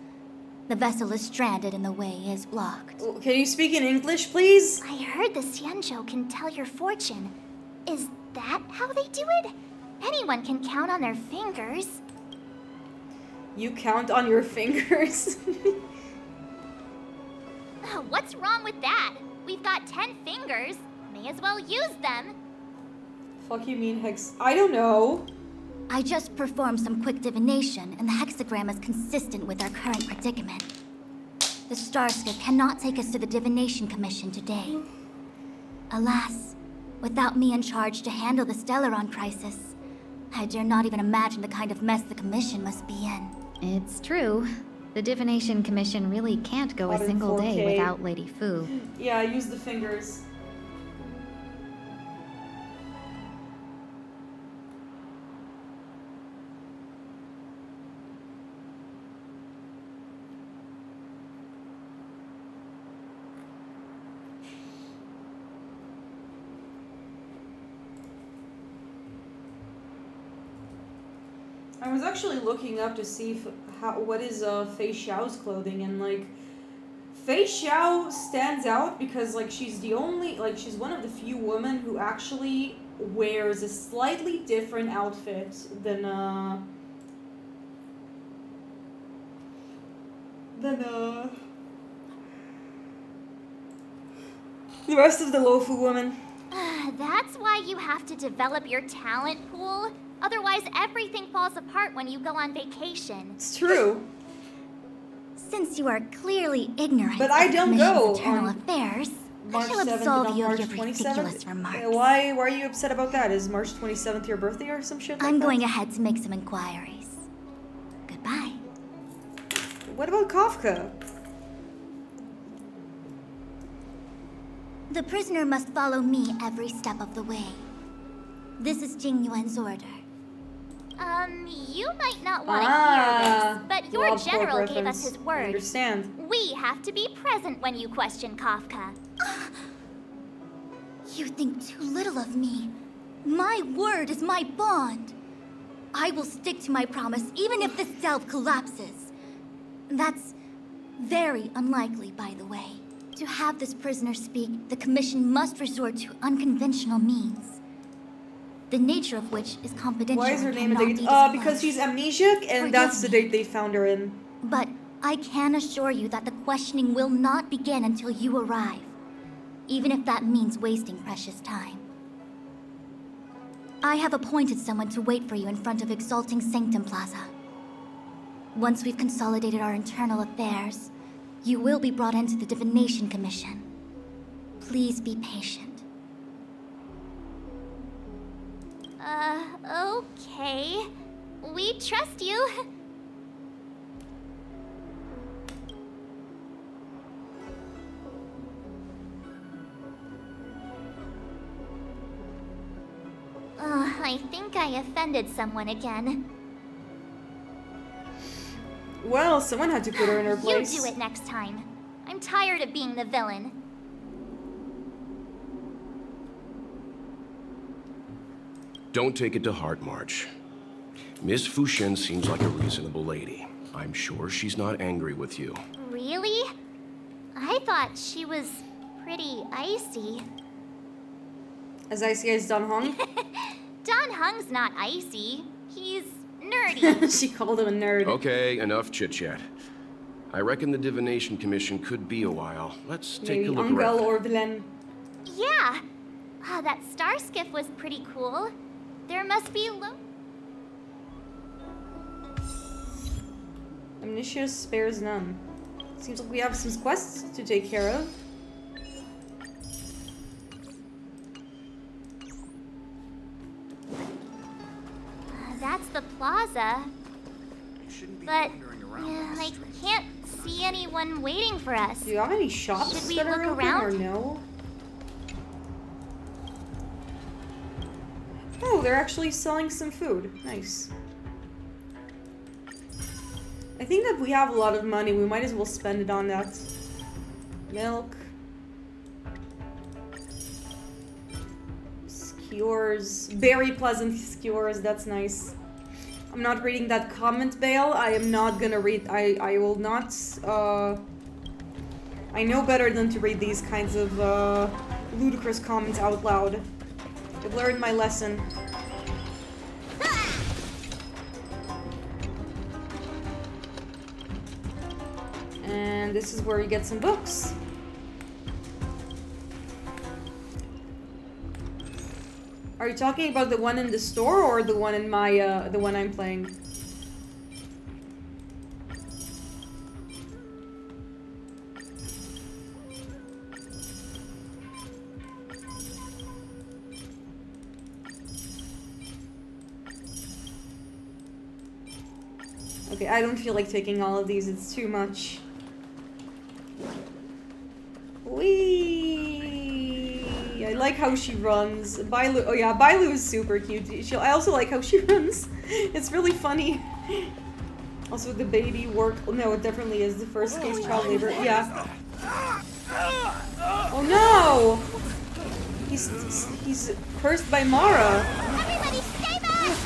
The vessel is stranded and the way is blocked. Can you speak in English, please? I heard the XIANZHOU can tell your fortune. Is that how they do it? Anyone can count on their fingers. You count on your fingers? What's wrong with that? We've got 10 fingers. May as well use them. Fuck you mean hex... I don't know. I just performed some quick divination, and the hexagram is consistent with our current predicament. The Starskiff cannot take us to the Divination Commission today. Alas, without me in charge to handle the Stellaron crisis, I dare not even imagine the kind of mess the Commission must be in. It's true. The Divination Commission really can't go Not a in single 4K. day without Lady Fu. Yeah, use the fingers. I was actually looking up to see what is Fei Xiao's clothing, and like Fei Xiao stands out because like she's one of the few women who actually wears a slightly different outfit than the rest of the Loufu women. That's why you have to develop your talent pool. Otherwise, everything falls apart when you go on vacation. It's true. Since you are clearly ignorant But I of the don't Commission's go internal on affairs, I March shall 7th absolve and you on of your March ridiculous 27th. remarks. Why are you upset about that? Is March 27th your birthday or some shit like I'm that? going ahead to make some inquiries. Goodbye. What about Kafka? The prisoner must follow me every step of the way. This is Jing Yuan's order. You might not want to hear this, but your Love general Corp gave us reference. his I word. understand. We have to be present when you question Kafka. You think too little of me. My word is my bond. I will stick to my promise even if this delve collapses. That's very unlikely, by the way. To have this prisoner speak, the Commission must resort to unconventional means. the nature of which is confidential. Why is her and name a cannot date? be disclosed. Because she's amnesiac, and that's the date they found her in. But I can assure you that the questioning will not begin until you arrive, even if that means wasting precious time. I have appointed someone to wait for you in front of Exalting Sanctum Plaza. Once we've consolidated our internal affairs, you will be brought into the Divination Commission. Please be patient. Okay. We trust you. I think I offended someone again. Well, someone had to put her in her place. You do it next time. I'm tired of being the villain. Don't take it to heart, March. Miss Fuxian seems like a reasonable lady. I'm sure she's not angry with you. Really? I thought she was pretty icy. As icy as Dan Hong? Dan Hung's not icy. He's nerdy. She called him a nerd. Okay, enough chit-chat. I reckon the Divination Commission could be a while. Let's take a look Maybe around. Angel or Villain. Yeah. That star skiff was pretty cool. There must be Amnesia spares none. Seems like we have some quests to take care of. That's the plaza. But I can't see anyone waiting for us. Do you have any shops Should we that are look open around? or no? Oh, they're actually selling some food. Nice. I think that we have a lot of money. We might as well spend it on that. Milk. Skewers. Very pleasant skewers. That's nice. I'm not reading that comment, Bale. I am not gonna read. I will not. I know better than to read these kinds of ludicrous comments out loud. I've learned my lesson. And this is where you get some books. Are you talking about the one in the store or the one in my, the one I'm playing? Okay, I don't feel like taking all of these, it's too much. Whee! I like how she runs. Bailu, oh yeah, Bailu is super cute. I also like how she runs. It's really funny. Also, the baby work. No, it definitely is the first case child labor. Yeah. Oh no! He's cursed by Mara.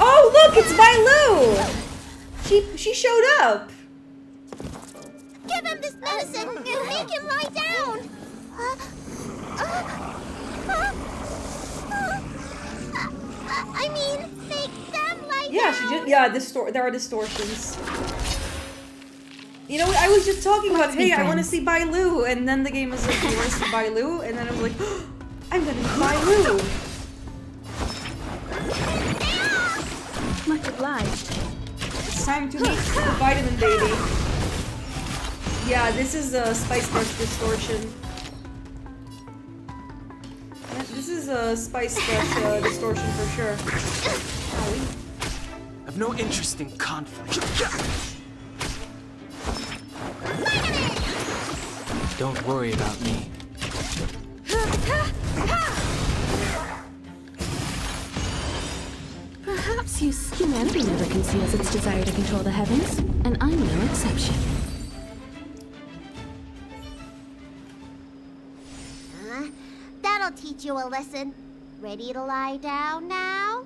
Oh look, it's Bailu! She showed up. Give him this medicine and make him lie down! I mean, make them lie Yeah, down! she just there are distortions. You know, I was just talking about, hey, I want to see Bailu, and then the game was like, you want to see Bailu? And then I was like, oh, I'm gonna see Bailu. Much obliged. It's time to meet the vitamin baby. Yeah, this is a Spice Brush distortion. Yeah, this is a Spice Brush distortion for sure. Owie. I've no interest in conflict. Don't worry about me. Perhaps humanity never conceals its desire to control the heavens, and I'm no exception. That'll teach you a lesson. Ready to lie down now?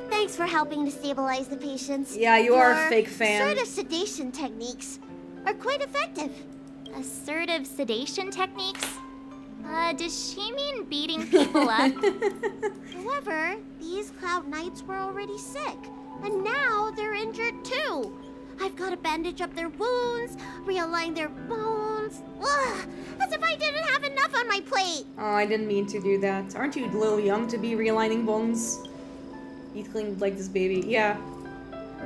Thanks for helping to stabilize the patients. Yeah, you are a Your fake fan. Assertive sedation techniques are quite effective. Assertive sedation techniques? Does she mean beating people up? However, these Cloud Knights were already sick, and now they're injured too. I've got to bandage up their wounds, realign their bones. Ugh, as if I didn't have enough on my plate. Oh, I didn't mean to do that. Aren't you a little young to be realigning bones? You clean like this baby. Yeah.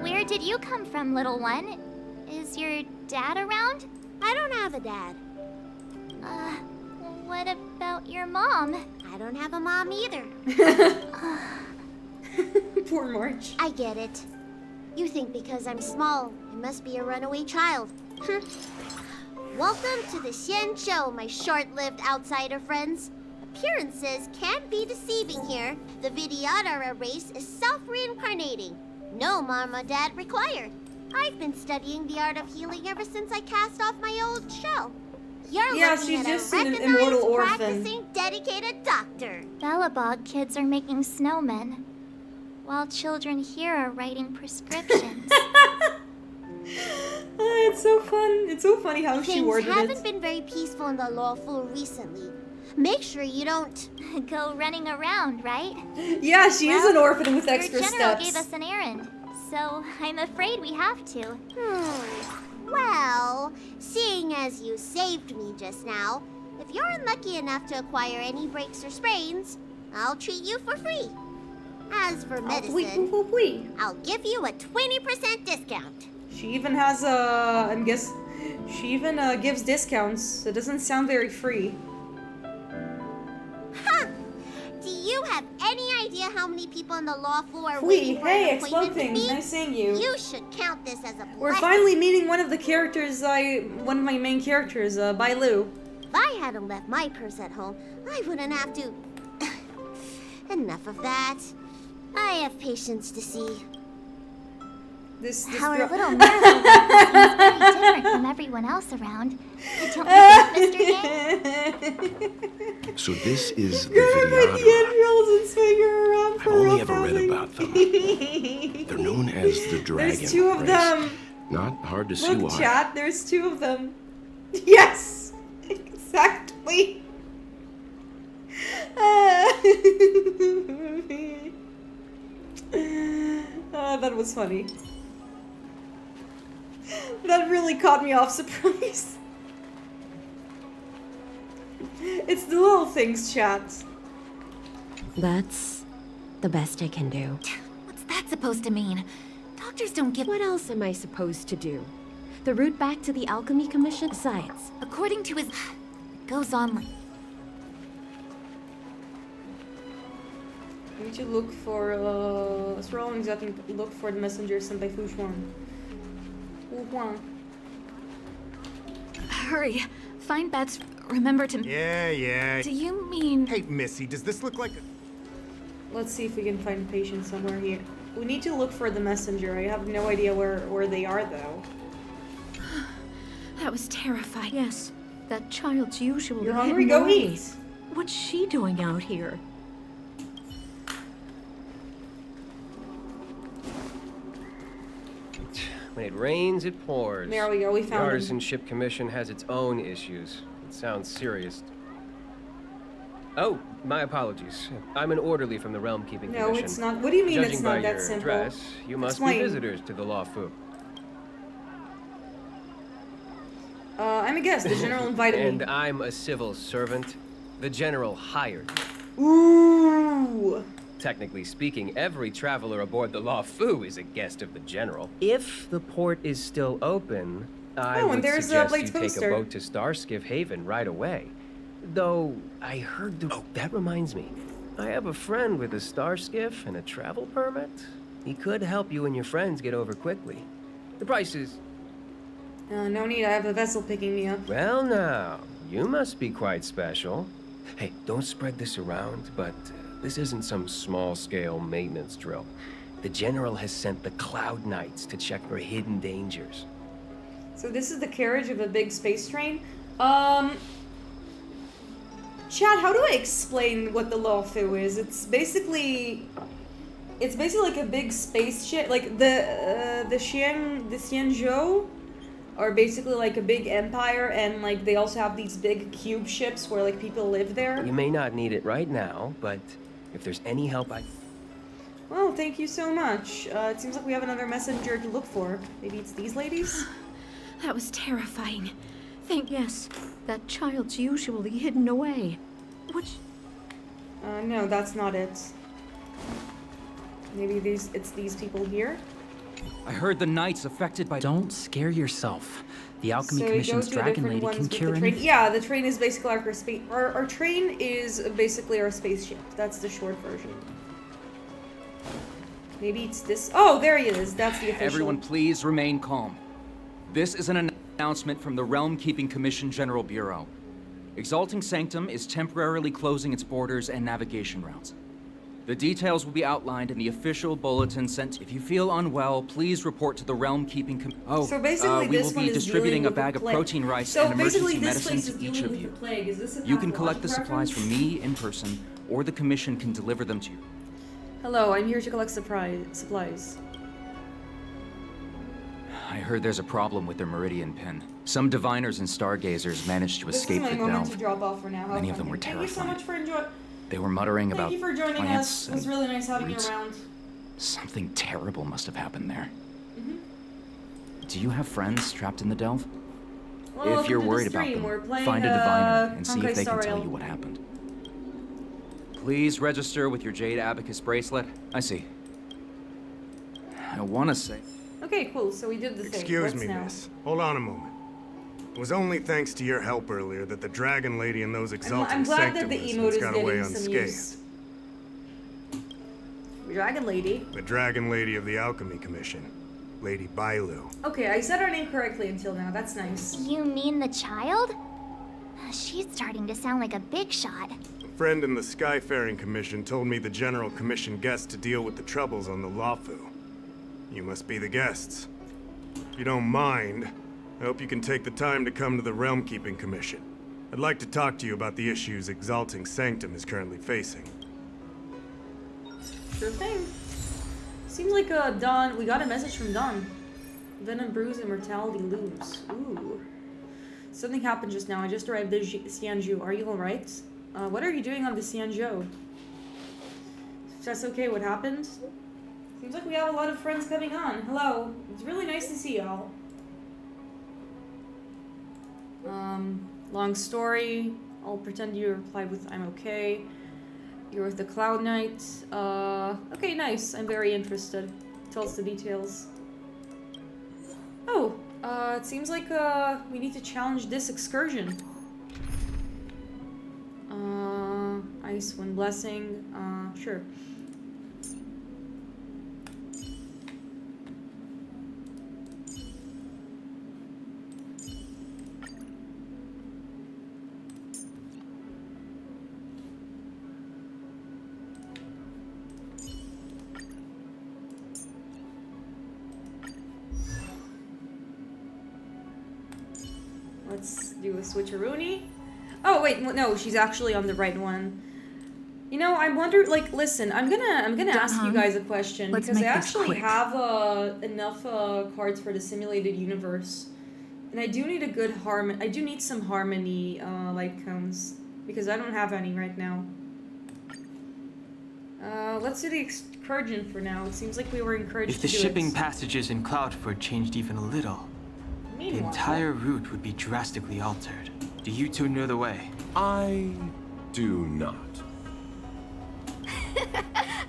Where did you come from, little one? Is your dad around? I don't have a dad. What about your mom? I don't have a mom either. Poor March. I get it. You think because I'm small, I must be a runaway child. Welcome to the XIANZHOU, my short-lived outsider friends. Appearances can be deceiving here. The Vidyadhara race is self-reincarnating. No mom or dad required. I've been studying the art of healing ever since I cast off my old shell. You're looking at just a an recognized, immortal orphan. practicing, dedicated doctor. Bellabog kids are making snowmen, while children here are writing prescriptions. It's so fun. It's so funny how she worded Things haven't it. been very peaceful in the Luofu recently. Make sure you don't go running around, right? Yeah, she is an orphan with extra Your general steps. gave us an errand, so I'm afraid we have to. Well, seeing as you saved me just now, if you're unlucky enough to acquire any breaks or sprains, I'll treat you for free. As for medicine, I'll give you a 20% discount. She even has she even gives discounts. It doesn't sound very free. Ha! Do you have any idea how many people in the Luofu are Fui, waiting for hey, an Explode appointment with Things, me? nice seeing you. You should count this as a blessing. We're finally meeting one of the characters one of my main characters, Bailu. If I hadn't left my purse at home, I wouldn't have to... Enough of that. I have patience to see. This Our girl- little Merlin seems very different from everyone else around. Don't you think, Mr. Yang? So this is the Grab my Vidyadhara. tendrils and swing her around I've for only ever read about them. They're known as the Dragon There's two of race. them. Not hard to see Look, why. chat, there's two of them. Yes! Exactly. That was funny. That really caught me off surprise. It's the little things, chat. That's the best I can do. What's that supposed to mean? Doctors don't give... What else am I supposed to do? The route back to the Alchemy Commission? Besides, According to his... It goes on like... We need to look for, Rawlings up and look for the messenger sent by Fu Xuan. Fu Huang. Hurry. Find Bets. Remember to... Yeah. Do you mean... Hey, Missy, does this look like Let's see if we can find a patient somewhere here. We need to look for the messenger. I have no idea where they are, though. That was terrifying. Yes. That child's usually... You're hungry? Go eat. What's she doing out here? When it rains, it pours. There we go, we found The him. Artisanship Commission has its own issues. It sounds serious. Oh, my apologies. I'm an orderly from the Realm Keeping No, Commission. it's not. What do you mean Judging it's not by that your simple? Dress, you must Explain. be visitors to the Luofu. I'm a guest. The general invited And me. I'm a civil servant. The general hired me. Ooh. Technically speaking, every traveler aboard the Luofu is a guest of the general. If the port is still open, I Oh, and would there's, suggest Blade's you take poster. a boat to Starskiff Haven right away. Though, I heard the... Oh, that reminds me. I have a friend with a Starskiff and a travel permit. He could help you and your friends get over quickly. The price is... No need. I have a vessel picking me up. Well now, you must be quite special. Hey, don't spread this around, but this isn't some small-scale maintenance drill. The General has sent the Cloud Knights to check for hidden dangers. So this is the carriage of a big space train. Chad, how do I explain what the Luofu is? It's basically like a big spaceship, like the XIANZHOU are basically like a big empire, and like they also have these big cube ships where like people live there. You may not need it right now, but if there's any help I... Well, thank you so much. It seems like we have another messenger to look for. Maybe it's these ladies? That was terrifying. Yes, that child's usually hidden away. Which... No, that's not it. Maybe it's these people here? I heard the Knights affected by... Don't scare yourself. The Alchemy Commission's Dragon Lady can cure anything. Yeah, the train is basically like our train is basically our spaceship. That's the short version. Maybe it's this... Oh, there he is. That's the official. Everyone please remain calm. This is an announcement from the Realm Keeping Commission General Bureau. Exalting Sanctum is temporarily closing its borders and navigation routes. The details will be outlined in the official bulletin sent. If you feel unwell, please report to the Realm Keeping Commission. So basically, we will be distributing a bag of protein rice and emergency medicine to each of you. You can collect the supplies from me in person, or the Commission can deliver them to you. Hello, I'm here to collect supplies. I heard there's a problem with their Meridian pin. Some diviners and stargazers managed to escape the This is my moment delve. to drop off for now. Many of them were Thank you so terrified. much for enjoying. They were muttering about Thank you for joining plants us. It was really nice having roots. you around. Something terrible must have happened there. Do you have friends trapped in the delve? Well, If you're welcome to worried the about stream. them, We're playing, find a diviner and see Honkai if they can tell Starrail. you what happened. Please register with your Jade Abacus bracelet. I see. I want to say... Okay, cool. So we did the thing. Excuse What's me, now? miss. Hold on a moment. It was only thanks to your help earlier that the Dragon Lady and those exalted I'm glad that Sanctum the emote residents is got away getting some unscathed. use. Dragon Lady. The Dragon Lady of the Alchemy Commission, Lady Bailu. Okay, I said her name correctly until now. That's nice. You mean the child? She's starting to sound like a big shot. A friend in the Skyfaring Commission told me the General commissioned guests to deal with the troubles on the Laufu. You must be the guests. If you don't mind, I hope you can take the time to come to the Realm Keeping Commission. I'd like to talk to you about the issues Exalting Sanctum is currently facing. Sure thing. Seems like Dawn. We got a message from Dawn. Venom brews, immortality lose. Ooh. Something happened just now. I just arrived at XIANZHOU. Are you alright? What are you doing on the XIANZHOU? If that's okay, what happened? Seems like we have a lot of friends coming on. Hello. It's really nice to see y'all. Long story. I'll pretend you replied with I'm okay. You're with the Cloud Knight. Okay, nice. I'm very interested. Tell us the details. Oh, it seems like we need to challenge this excursion. Ice Wind Blessing. Sure. Let's do a switcheroony. Oh wait, no, she's actually on the right one. You know, I wonder. Like, listen, I'm gonna ask you guys a question because I actually have enough cards for the simulated universe, and I do need a good harmony. I do need some harmony like cones because I don't have any right now. Let's do the excursion for now. It seems like we were encouraged If the to do shipping it. passages in Cloudford changed even a little, the entire route would be drastically altered. Do you two know the way? I do not.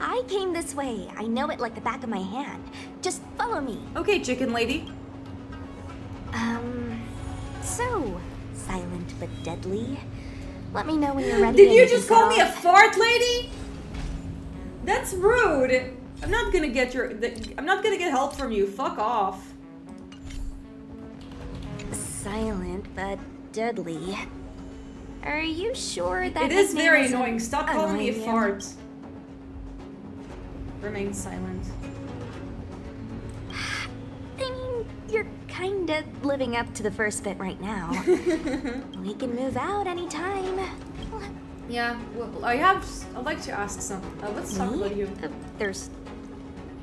I came this way. I know it like the back of my hand. Just follow me. Okay, chicken lady. So, silent but deadly. Let me know when you're ready. Did you just call me a fart lady? That's rude. I'm not gonna get help from you. Fuck off. Silent but deadly. Are you sure that It is nickname very isn't annoying. Stop calling me a annoying you? fart. Remain silent. I mean, you're kinda living up to the first bit right now. We can move out anytime. Yeah, well, I'd like to ask something. Let's talk Me? about you. There's...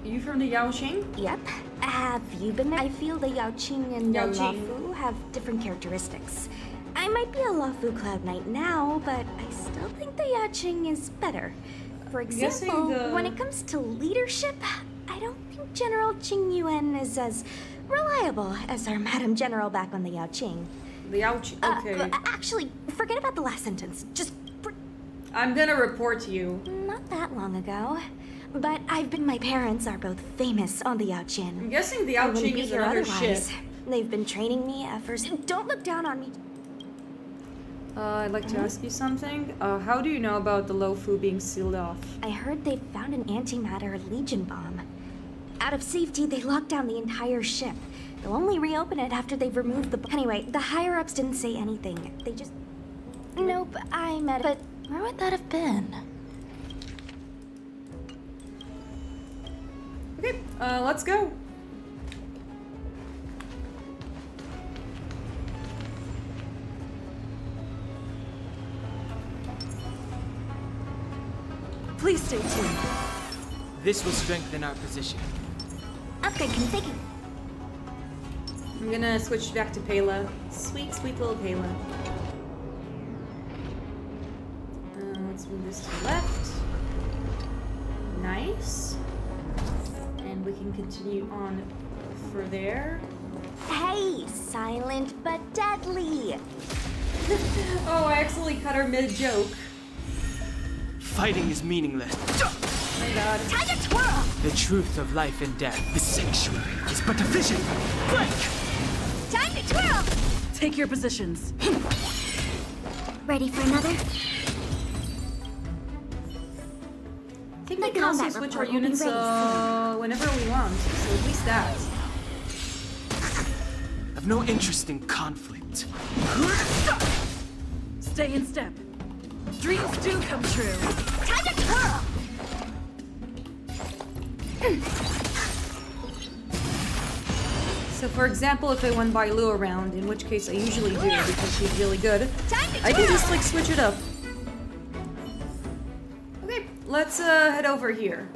Are you from the Yaoxing? Yep. Have you been there? I feel the Yaoqing and the Yaoqing. Lufu have different characteristics. I might be a Lufu Cloud Knight now, but I still think the Yaoqing is better. For guessing example, when it comes to leadership, I don't think General Qing Yuan is as reliable as our Madam General back on the Yaoqing. The Yaoqing, okay. Actually, forget about the last sentence. Just I'm gonna report to you. not that long ago. But my parents are both famous on the Yaoqing. I'm guessing the I wouldn't Yaoqing be is here another otherwise. ship. They've been training me ever since. Don't look down on me. I'd like to ask you something. How do you know about the Lufu being sealed off? I heard they found an antimatter Legion bomb. Out of safety, they locked down the entire ship. They'll only reopen it after they've removed the... Anyway, the higher-ups didn't say anything. They just... Nope, I met... But where would that have been? Okay, let's go. Please stay tuned. This will strengthen our position. Upgrade configured. I'm gonna switch back to Pela. Sweet, sweet little Pela. Let's move this to the left. Nice. And we can continue on for there. Hey, silent but deadly. Oh, I accidentally cut her mid-joke. Fighting is meaningless. Oh my god. Time to twirl! The truth of life and death. The sanctuary is but a vision. Break! Time to twirl! Take your positions. Ready for another? I think we can also switch our units whenever we want, so at least that. I've no interest in conflict. Stay in step. Dreams do come true. Time to twirl! So for example, if I won by Lu around, in which case I usually do because she's really good, I can just like switch it up. Okay, let's head over here.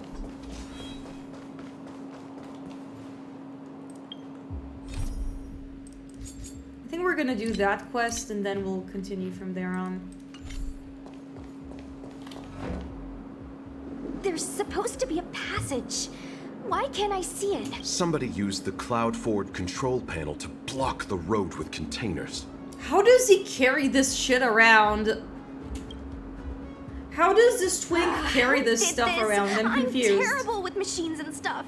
I think we're gonna do that quest and then we'll continue from there on. There's supposed to be a passage. Why can't I see it? Somebody used the cloud forward control panel to block the road with containers. How does he carry this shit around? How does this twink carry this stuff around? I'm confused. I'm terrible with machines and stuff.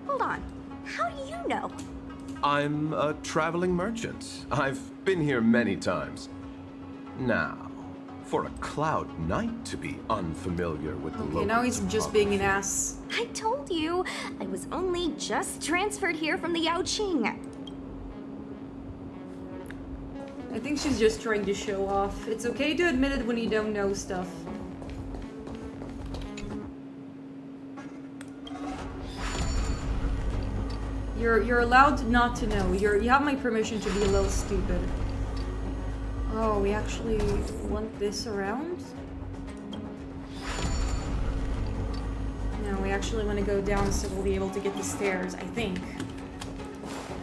Hold on. How do you know? I'm a traveling merchant. I've been here many times. Now, for a Cloud Knight to be unfamiliar with the local now he's just being an ass. I told you, I was only just transferred here from the Yaoqing. I think she's just trying to show off. It's okay to admit it when you don't know stuff. You're allowed not to know. You have my permission to be a little stupid. Oh, we actually want this around? No, we actually want to go down so we'll be able to get the stairs, I think.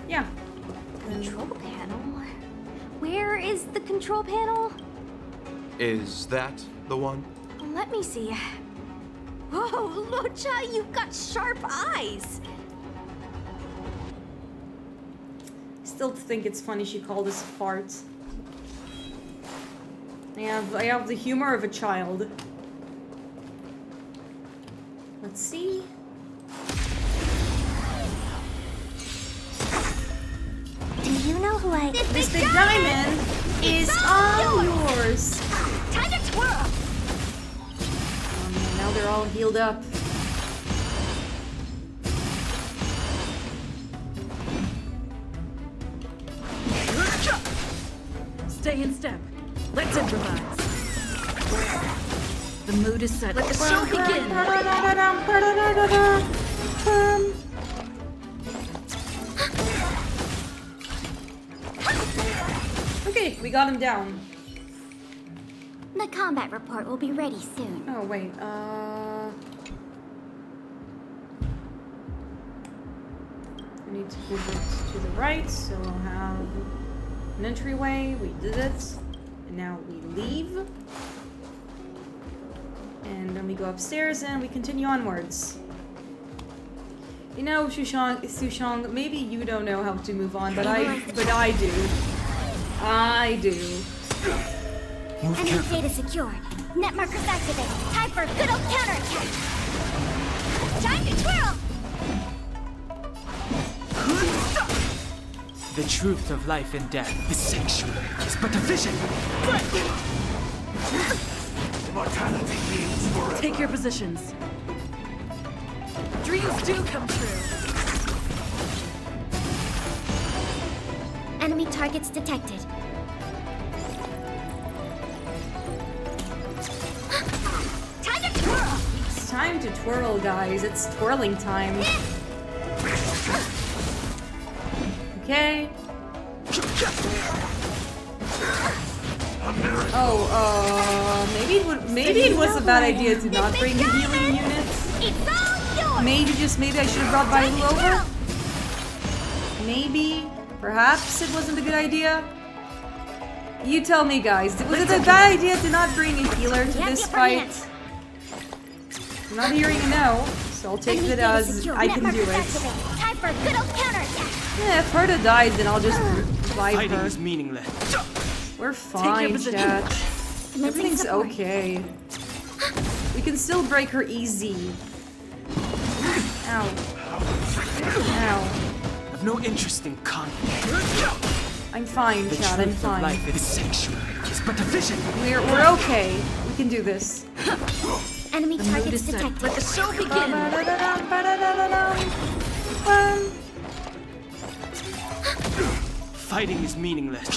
Yeah. Control panel? Where is the control panel? Is that the one? Let me see. Whoa, Lucha, you've got sharp eyes. Still think it's funny she called us farts. I have the humor of a child. Let's see. Do you know who I... This big diamond is all yours. Time to twirl. Now they're all healed up. Stay in step. Let's improvise. The mood is set. Let the show begin. Okay, we got him down. The combat report will be ready soon. Oh, wait, Let's move it to the right, so we'll have an entryway. We did it. And now we leave. And then we go upstairs and we continue onwards. You know, Sushong, maybe you don't know how to move on, but I do. I do. Enemy data secured. Net markers activated. Time for a good old counterattack. Time to twirl! The truth of life and death. The sanctuary is but a vision. Mortality means forever. Take your positions. Dreams do come true. Enemy targets detected. Time to twirl! It's time to twirl, guys. It's twirling time. Okay. Oh, maybe it was a bad idea to not bring the healing units. Maybe I should have brought Bailu over. Maybe, perhaps it wasn't a good idea. You tell me, guys. Was it a bad idea to not bring a healer to this fight? I'm not hearing a no, so I'll take it as I can do it. Time for a good old counterattack. Yeah, if Herta dies, then I'll just revive Fighting her. is meaningless. We're fine, chat. Everything's okay. We can still break her easy. Ow. Ow. I've no interest in conflict. I'm fine, chat. I'm fine. The sanctuary is but a vision. We're okay. We can do this. Enemy targets detected. Let the show begin. Fighting is meaningless.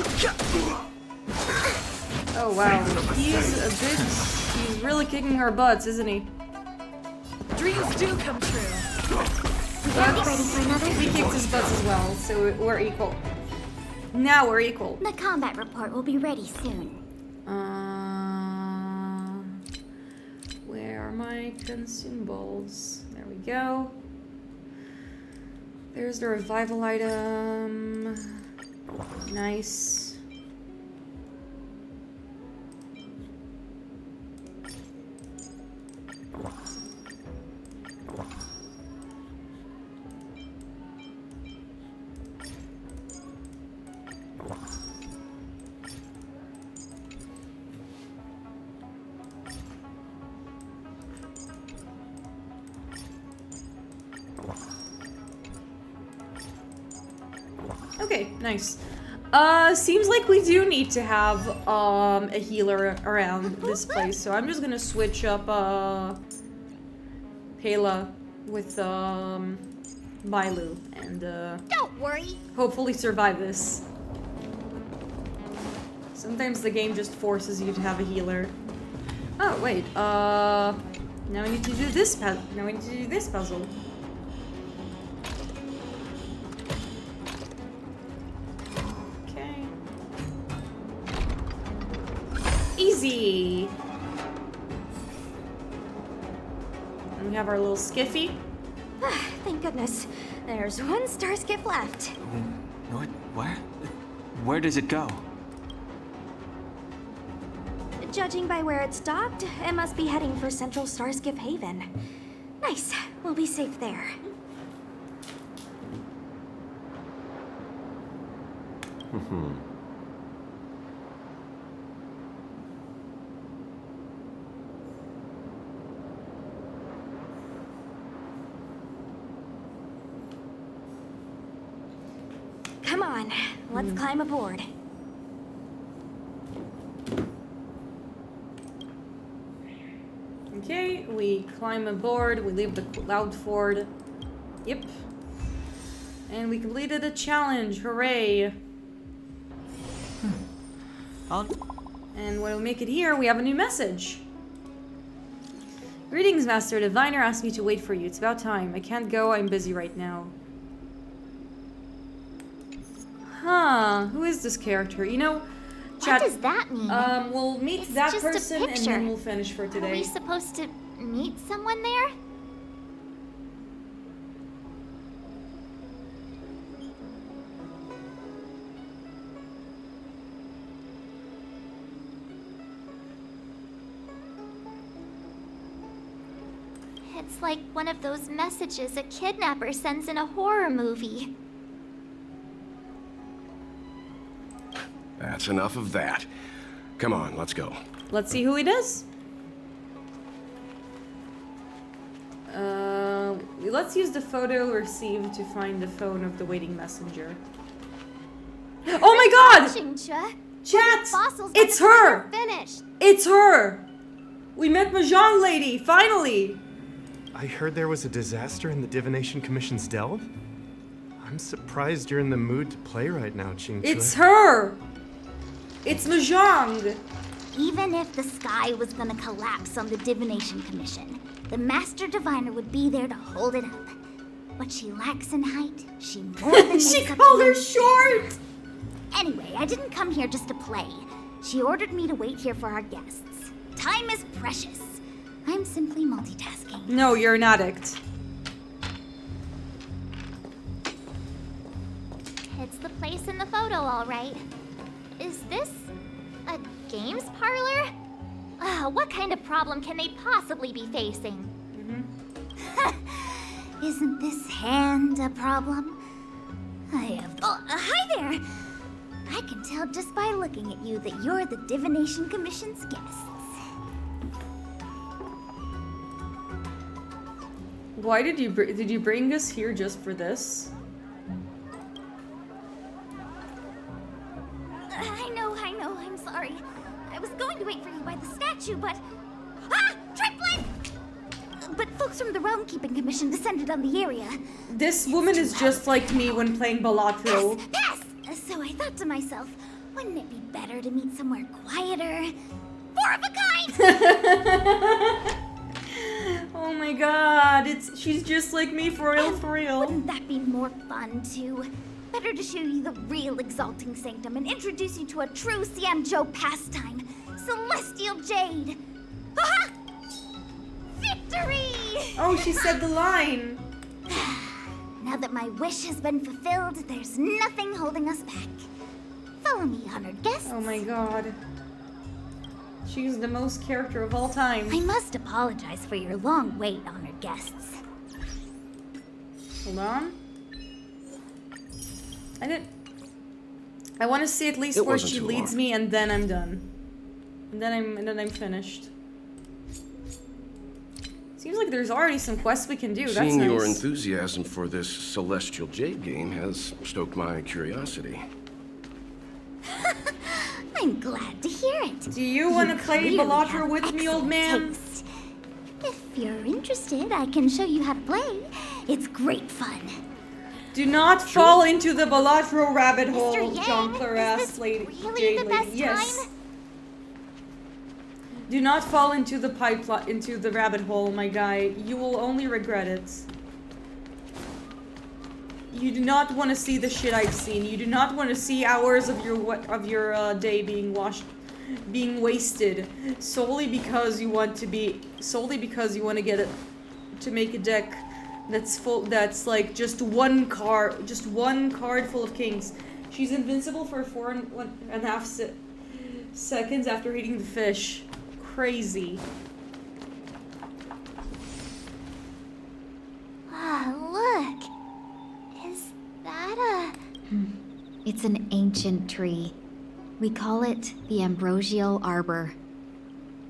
Oh wow, he's really kicking our butts, isn't he? Dreams do come true. He kicked his butts as well, so we're equal. Now we're equal. The combat report will be ready soon. Where are my consumables? There we go. There's the revival item. Nice. Okay, nice. Seems like we do need to have a healer around this place, so I'm just gonna switch up Pela with Bailu and don't worry. Hopefully survive this. Sometimes the game just forces you to have a healer. Oh wait, now we need to do this puzzle. Easy. And we have our little skiffy. Thank goodness. There's one star skiff left. What? Where? Where does it go? Judging by where it stopped, it must be heading for Central Starskiff Haven. Nice. We'll be safe there. Come on, let's climb aboard. Okay, we climb aboard, we leave the Cloud Ford. Yep. And we completed a challenge, hooray! And when we make it here, we have a new message. Greetings, Master. The Diviner asked me to wait for you. It's about time. I can't go, I'm busy right now. Huh, who is this character? You know, chat, What does that mean? We'll meet It's that just a person and picture. then we'll finish for Are today. we supposed to meet someone there? It's like one of those messages a kidnapper sends in a horror movie. That's enough of that. Come on, let's go. Let's see who it is. Let's use the photo received to find the phone of the waiting messenger. Oh my god! Chat! It's her! Finished. It's her! We met Mahjong lady, finally! I heard there was a disaster in the Divination Commission's delve? I'm surprised you're in the mood to play right now, Qingque. It's her! It's Mahjong! Even if the sky was gonna collapse on the Divination Commission, the Master Diviner would be there to hold it up. What she lacks in height, she more than She makes up called for her in- short! Anyway, I didn't come here just to play. She ordered me to wait here for our guests. Time is precious. I'm simply multitasking. No, you're an addict. It's the place in the photo, all right. Is this a games parlor? What kind of problem can they possibly be facing? Isn't this hand a problem? I have. Oh, hi there! I can tell just by looking at you that you're the Divination Commission's guests. Why did you bring us here just for this? I know, I'm sorry. I was going to wait for you by the statue, but... Ah! Triplet! But folks from the Realm Keeping Commission descended on the area. This woman is just like me when playing Balatro. Yes! So I thought to myself, wouldn't it be better to meet somewhere quieter? Four of a kind! Oh my god, she's just like me for real, for real. Wouldn't that be more fun too? Better to show you the real Exalting Sanctum and introduce you to a true XIANZHOU pastime, Celestial Jade. Aha! Victory! Oh, she said the line. Now that my wish has been fulfilled, there's nothing holding us back. Follow me, honored guests. Oh my god. She's the most character of all time. I must apologize for your long wait, honored guests. Hold on. I want to see at least where she leads me, and then I'm done. And then I'm finished. Seems like there's already some quests we can do. That's Seeing nice. your enthusiasm for this Celestial Jade game has stoked my curiosity. I'm glad to hear it. Do you want to play clearly Balatro have with me, old man? taste. If you're interested, I can show you how to play. It's great fun. Do not fall into the Balatro rabbit hole, Yang, Jonkler ass is this lady. really Jade the lady. best Yes. time? Do not fall into the into the rabbit hole, my guy. You will only regret it. You do not want to see the shit I've seen. You do not want to see hours of your day being wasted solely because you want to get it to make a deck that's full. That's like just one card full of kings. She's invincible for 4.5 seconds after eating the fish. Crazy. Ah, look. Is that a... It's an ancient tree. We call it the Ambrosial Arbor.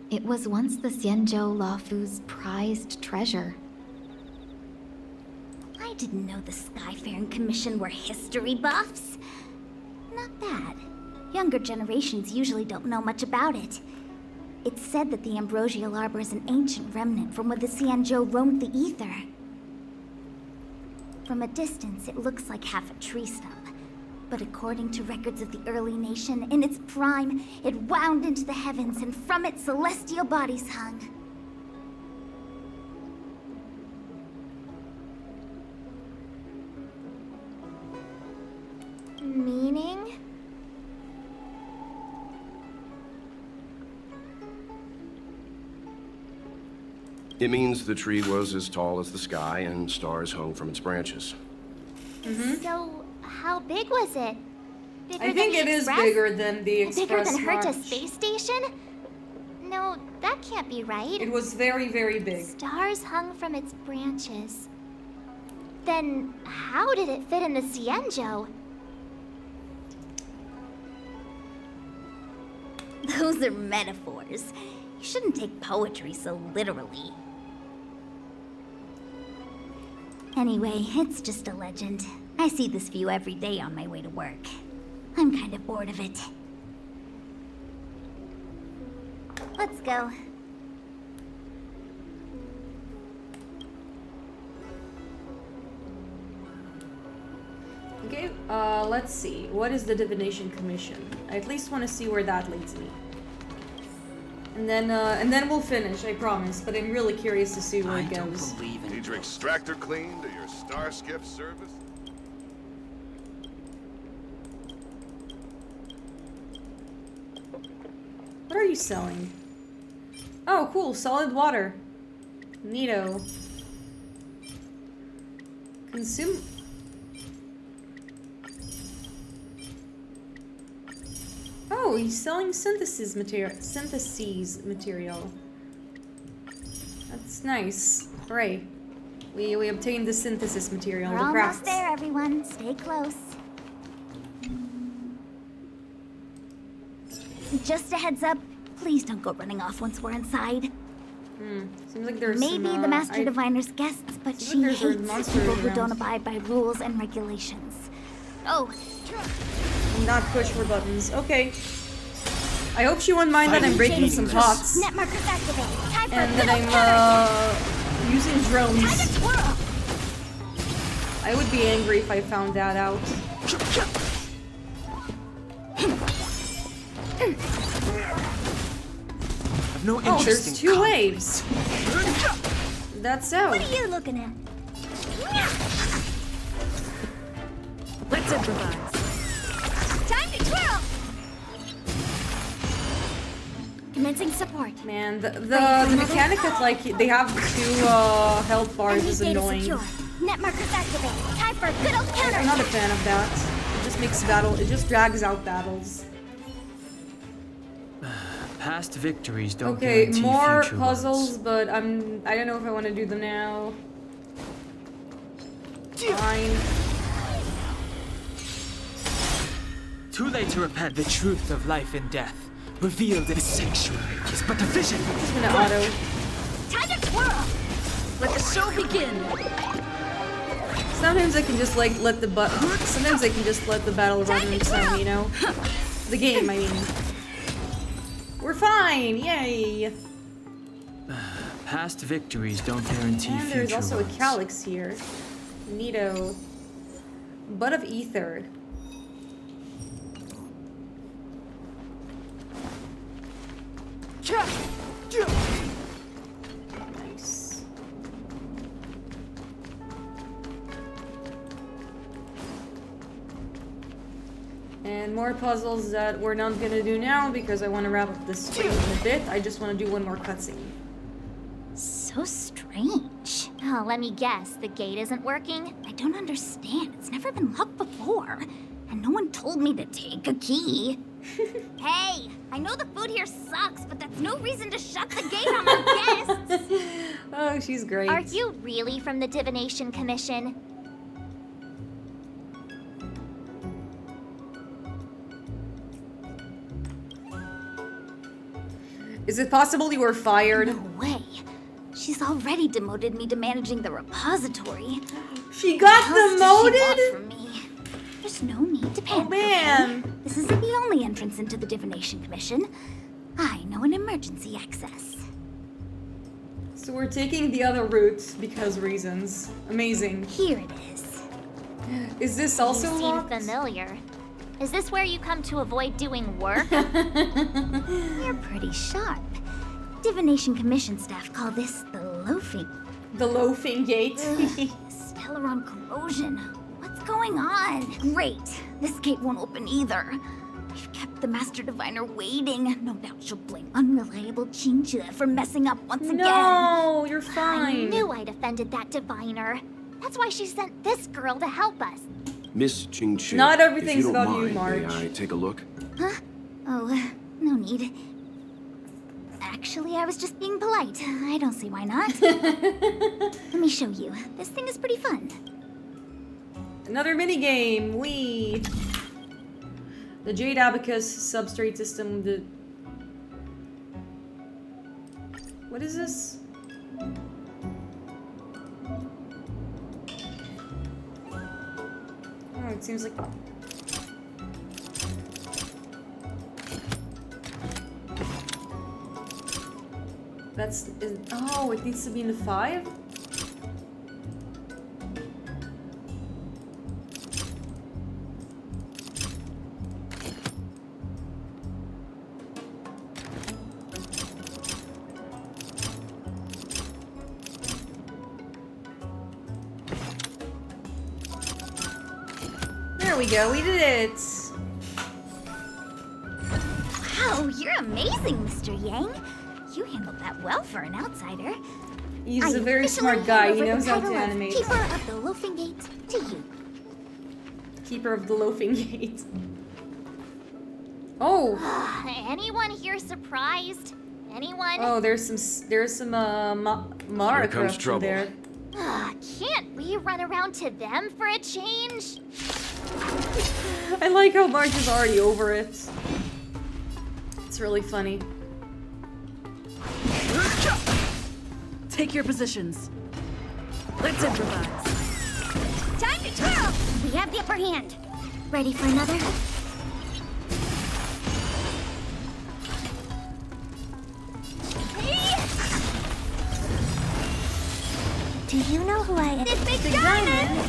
It was once the XIANZHOU Laufu's prized treasure. I didn't know the Skyfaring Commission were history buffs. Not bad. Younger generations usually don't know much about it. It's said that the Ambrosial Arbor is an ancient remnant from when the XIANZHOU roamed the ether. From a distance, it looks like half a tree stump. But according to records of the early nation, in its prime, it wound into the heavens and from it celestial bodies hung. Meaning? It means the tree was as tall as the sky and stars hung from its branches. So, how big was it? Bigger I think than it the is Express? bigger than the Express. Bigger than Herta's March. space station? No, That can't be right. It was very, very big. Stars hung from its branches. Then how did it fit in the XIANZHOU? Those are metaphors. You shouldn't take poetry so literally. Anyway, it's just a legend. I see this view every day on my way to work. I'm kind of bored of it. Let's go. Okay, let's see. What is the Divination Commission? I at least want to see where that leads me. And then we'll finish, I promise. But I'm really curious to see where it goes. Need your extractor cleaned or your star skiff service? What are you selling? Oh, cool. Solid water. Neato. Consume... Oh, he's selling synthesis material. That's nice. Hooray. We obtained the synthesis material. We're the almost crafts. there, everyone. Stay close. Just a heads up, please don't go running off once we're inside. Seems like there's Maybe some, the Master Diviner's guests, but she like there's hates monsters people who around. don't abide by rules and regulations. Oh, Not push for buttons. Okay. I hope she won't mind that I'm breaking some pots. net markers activated. Time for And a that little I'm using drones. Time to twirl. I would be angry if I found that out. I've no Oh, interest there's in two waves. That's so. What are you looking at? Let's improvise. Time to twirl. Commencing support. Man, the mechanic of like they have two health bars is annoying. Secure. Net markers activated. Time for a good old counter. I'm not a fan of that. It just makes it just drags out battles. Past victories don't Okay, guarantee more future puzzles, ones. but I don't know if I want to do them now. Fine. Too late to repent. The truth of life and death, revealed in the sanctuary, is but a vision. Just gonna auto. Time to twirl. Let the show begin. Sometimes I can just like let the sometimes I can just let the battle run on its own, you know? The game, I mean. We're fine! Yay! Past victories don't guarantee And future there's also a ones. calyx here. Neato. Bud of Ether. Nice. And more puzzles that we're not gonna do now because I want to wrap up this stream in a bit. I just want to do one more cutscene. So strange. Oh, let me guess. The gate isn't working? I don't understand. It's never been locked before. And no one told me to take a key. Hey, I know the food here sucks, but that's no reason to shut the gate on my guests. Oh, she's great. Are you really from the Divination Commission? Is it possible you were fired? No way. She's already demoted me to managing the repository. She got What else does she demoted? want from me? There's no need to panic. Oh man. Okay? This isn't the only entrance into the Divination Commission. I know an emergency access. So we're taking the other route because reasons. Amazing. Here it is. Is this also You seem locked? familiar. Is this where you come to avoid doing work? You're pretty sharp. Divination Commission staff call this the loafing. The loafing gate. Stellaron corrosion. What's going on? Great. This gate won't open either. You've kept the Master Diviner waiting. No doubt she'll blame unreliable Xinzhou for messing up once again. No, you're I fine. knew I'd offended that diviner. That's why she sent this girl to help us. Miss Xinzhou, Not everything's if you don't about you, mind, Marge. may I take a look? Huh? Oh, no need. Actually, I was just being polite. I don't see why not. Let me show you. This thing is pretty fun. Another minigame. The Jade Abacus substrate system. What is this? Oh, it seems like. Oh, it needs to be in the 5? There we go, we did it! Wow, you're amazing, Mr. Yang. You handled that well for an outsider. He's a very smart guy, he knows how to animate. Keeper of the Loafing Gate to you. Keeper of the Loafing Gate. Oh! Anyone here surprised? Anyone? Oh, there's some Mara comes corruption trouble. there. Can't we run around to them for a change? I like how March is already over it. It's really funny. Take your positions. Let's improvise. Time to twirl! We have the upper hand. Ready for another? Do you know who I am? This big diamond!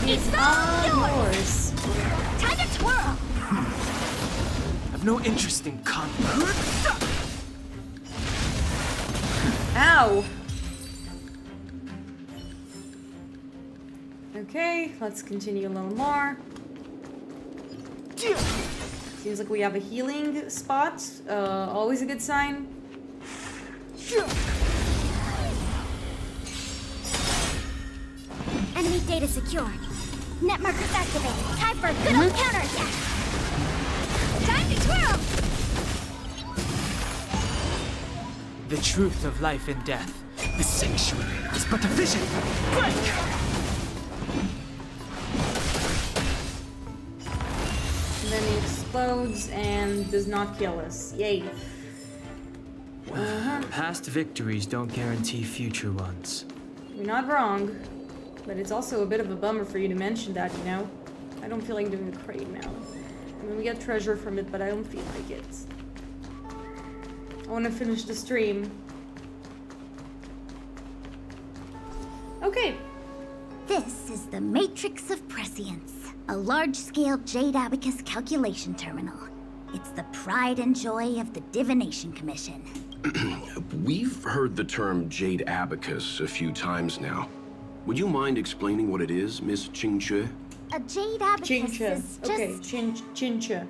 It's all yours. Time to twirl! I've no interest in conflict. Ow! Okay, let's continue a little more. Seems like we have a healing spot. Always a good sign. Enemy data secure. Net markers activated. Time for a good old counterattack. Time to twirl! The truth of life and death. The sanctuary is but a vision. Break! And then he explodes and does not kill us. Yay. Past victories don't guarantee future ones. You're not wrong. But it's also a bit of a bummer for you to mention that, you know? I don't feel like doing the crate now. I mean, we get treasure from it, but I don't feel like it. I want to finish the stream. Okay. This is the Matrix of Prescience, a large-scale Jade Abacus calculation terminal. It's the pride and joy of the Divination Commission. We've heard the term Jade Abacus a few times now. Would you mind explaining what it is, Miss Qingche? A Jade Abacus is just... Okay, Qingche.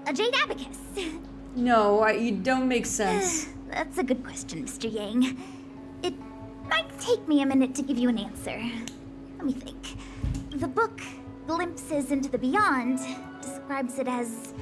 A Jade Abacus. No, you don't make sense. That's a good question, Mr. Yang. It might take me a minute to give you an answer. Let me think. The book, Glimpses into the Beyond, describes it as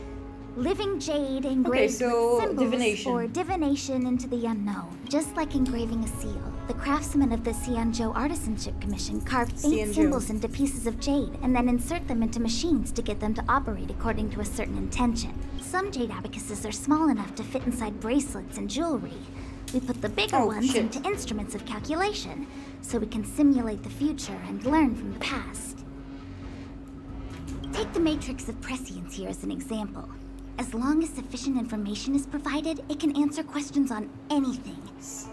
living jade engraved with symbols divination. or divination into the unknown. Just like engraving a seal, the craftsmen of the XIANZHOU Artisanship Commission carve faint symbols into pieces of jade and then insert them into machines to get them to operate according to a certain intention. Some jade abacuses are small enough to fit inside bracelets and jewelry. We put the bigger ones into instruments of calculation, so we can simulate the future and learn from the past. Take the Matrix of Prescience here as an example. As long as sufficient information is provided, it can answer questions on anything,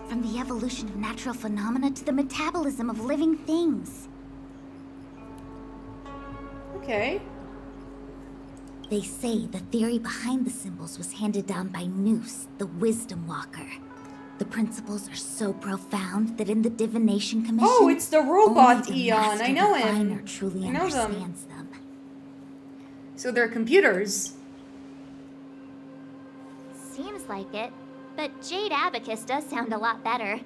from the evolution of natural phenomena to the metabolism of living things. Okay. They say the theory behind the symbols was handed down by Noose, the Wisdom Walker. The principles are so profound that in the Divination Commission, oh, it's the robot only the Eon. Master I know Diviner him. truly I know understands them. So they're computers. Seems like it, but Jade Abacus does sound a lot better.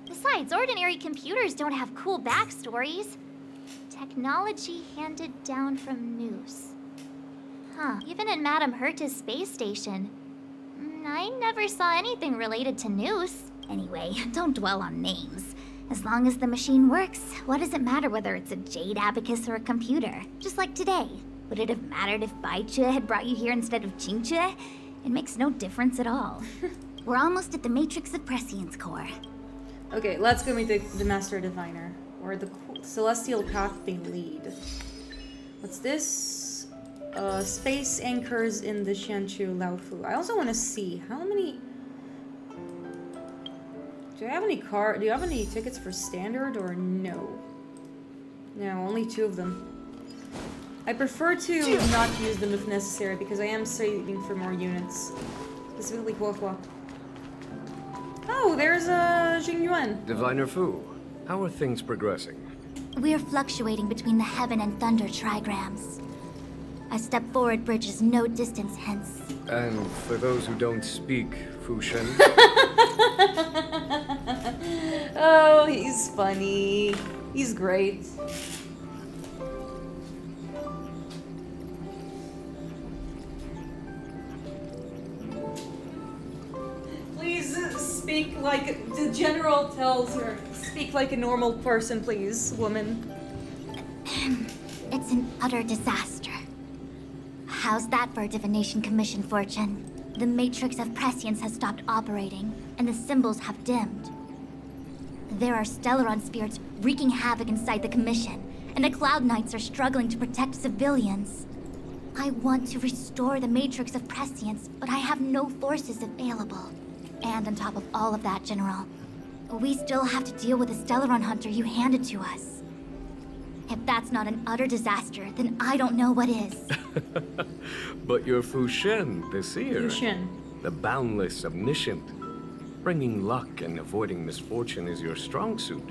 Besides, ordinary computers don't have cool backstories. Technology handed down from Noose. Huh. Even in Madame Herta's space station. I never saw anything related to Noose. Anyway, don't dwell on names. As long as the machine works, what does it matter whether it's a jade abacus or a computer? Just like today. Would it have mattered if Baichue had brought you here instead of Qingchue? It makes no difference at all. We're almost at the Matrix of Prescience core. Okay, let's go meet the Master Diviner. Or the Celestial Path being lead. What's this? Space anchors in the XIANZHOU Laufu. I also want to see how many... Do you have any tickets for standard or no? No, only 2 of them. I prefer to not use them if necessary because I am saving for more units. Specifically Huohua. Oh, there's Jingyuan. Diviner Fu, how are things progressing? We're fluctuating between the heaven and thunder trigrams. A step forward bridges no distance hence. And for those who don't speak Fushen, oh, he's funny. He's great. Please speak like the general tells her. Speak like a normal person, please, woman. It's an utter disaster. How's that for a Divination Commission fortune? The Matrix of Prescience has stopped operating, and the symbols have dimmed. There are Stellaron spirits wreaking havoc inside the Commission, and the Cloud Knights are struggling to protect civilians. I want to restore the Matrix of Prescience, but I have no forces available. And on top of all of that, General, we still have to deal with the Stellaron hunter you handed to us. If that's not an utter disaster, then I don't know what is. but you're Fushen, the seer. Fushen. The boundless, omniscient. Bringing luck and avoiding misfortune is your strong suit,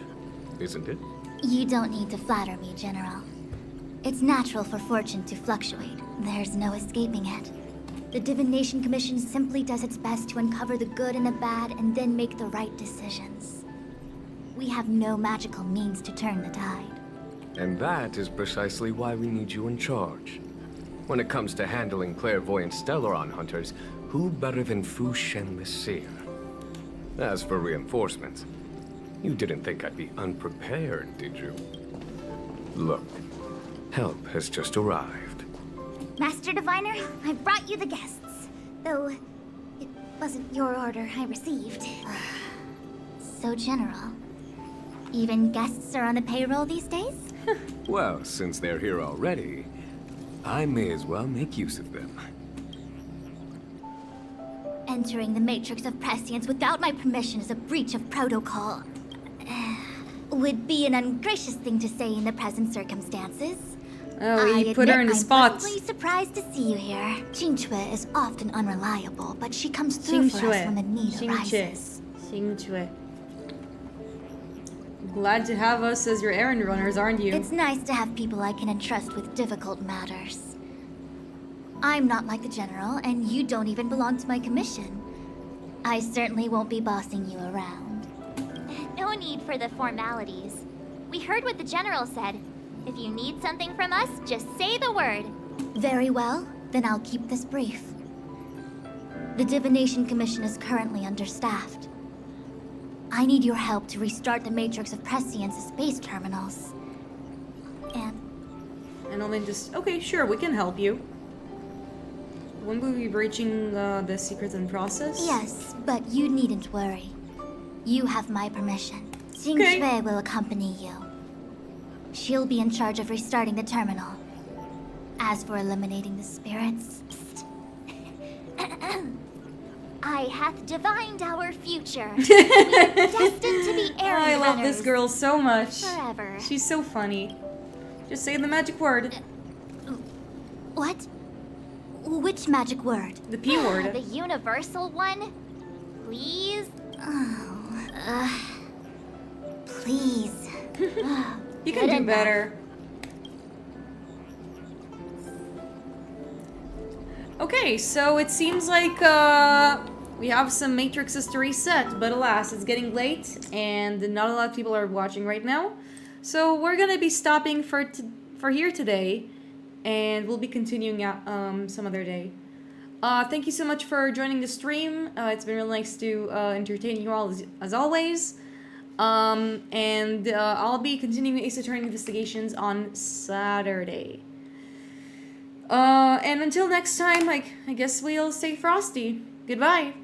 isn't it? You don't need to flatter me, General. It's natural for fortune to fluctuate. There's no escaping it. The Divination Commission simply does its best to uncover the good and the bad and then make the right decisions. We have no magical means to turn the tide. And that is precisely why we need you in charge. When it comes to handling clairvoyant Stellaron hunters, who better than Fushen the Seer? As for reinforcements, you didn't think I'd be unprepared, did you? Look, help has just arrived. Master Diviner, I brought you the guests. Though, it wasn't your order I received. So, General, even guests are on the payroll these days? Well, since they're here already, I may as well make use of them. Entering the Matrix of Prescience without my permission is a breach of protocol. Would be an ungracious thing to say in the present circumstances. Oh, he put her in the spot. I'm pleasantly surprised to see you here. Qingchue is often unreliable, but she comes through for us when the need arises. Qingchue. Glad to have us as your errand runners, aren't you? It's nice to have people I can entrust with difficult matters. I'm not like the General, and you don't even belong to my commission. I certainly won't be bossing you around. No need for the formalities. We heard what the General said. If you need something from us, just say the word. Very well, then I'll keep this brief. The Divination Commission is currently understaffed. I need your help to restart the Matrix of Prescience's space terminals. And I'll then just... Okay, sure, we can help you. When will we be breaching the secrets in process? Yes, but you needn't worry. You have my permission. Qingchue will accompany you. She'll be in charge of restarting the terminal. As for eliminating the spirits... I hath divined our future. We are destined to be errand I love runners this girl so much. forever. She's so funny. Just say the magic word. What? Which magic word? The P word. The universal one? Please? Oh, please. You can do better. Okay, so it seems like we have some matrices to reset, but alas, it's getting late and not a lot of people are watching right now. So we're gonna be stopping for here today, and we'll be continuing out some other day. Thank you so much for joining the stream. It's been really nice to entertain you all as always. And I'll be continuing Ace Attorney investigations on Saturday. And until next time, I guess we'll stay frosty. Goodbye.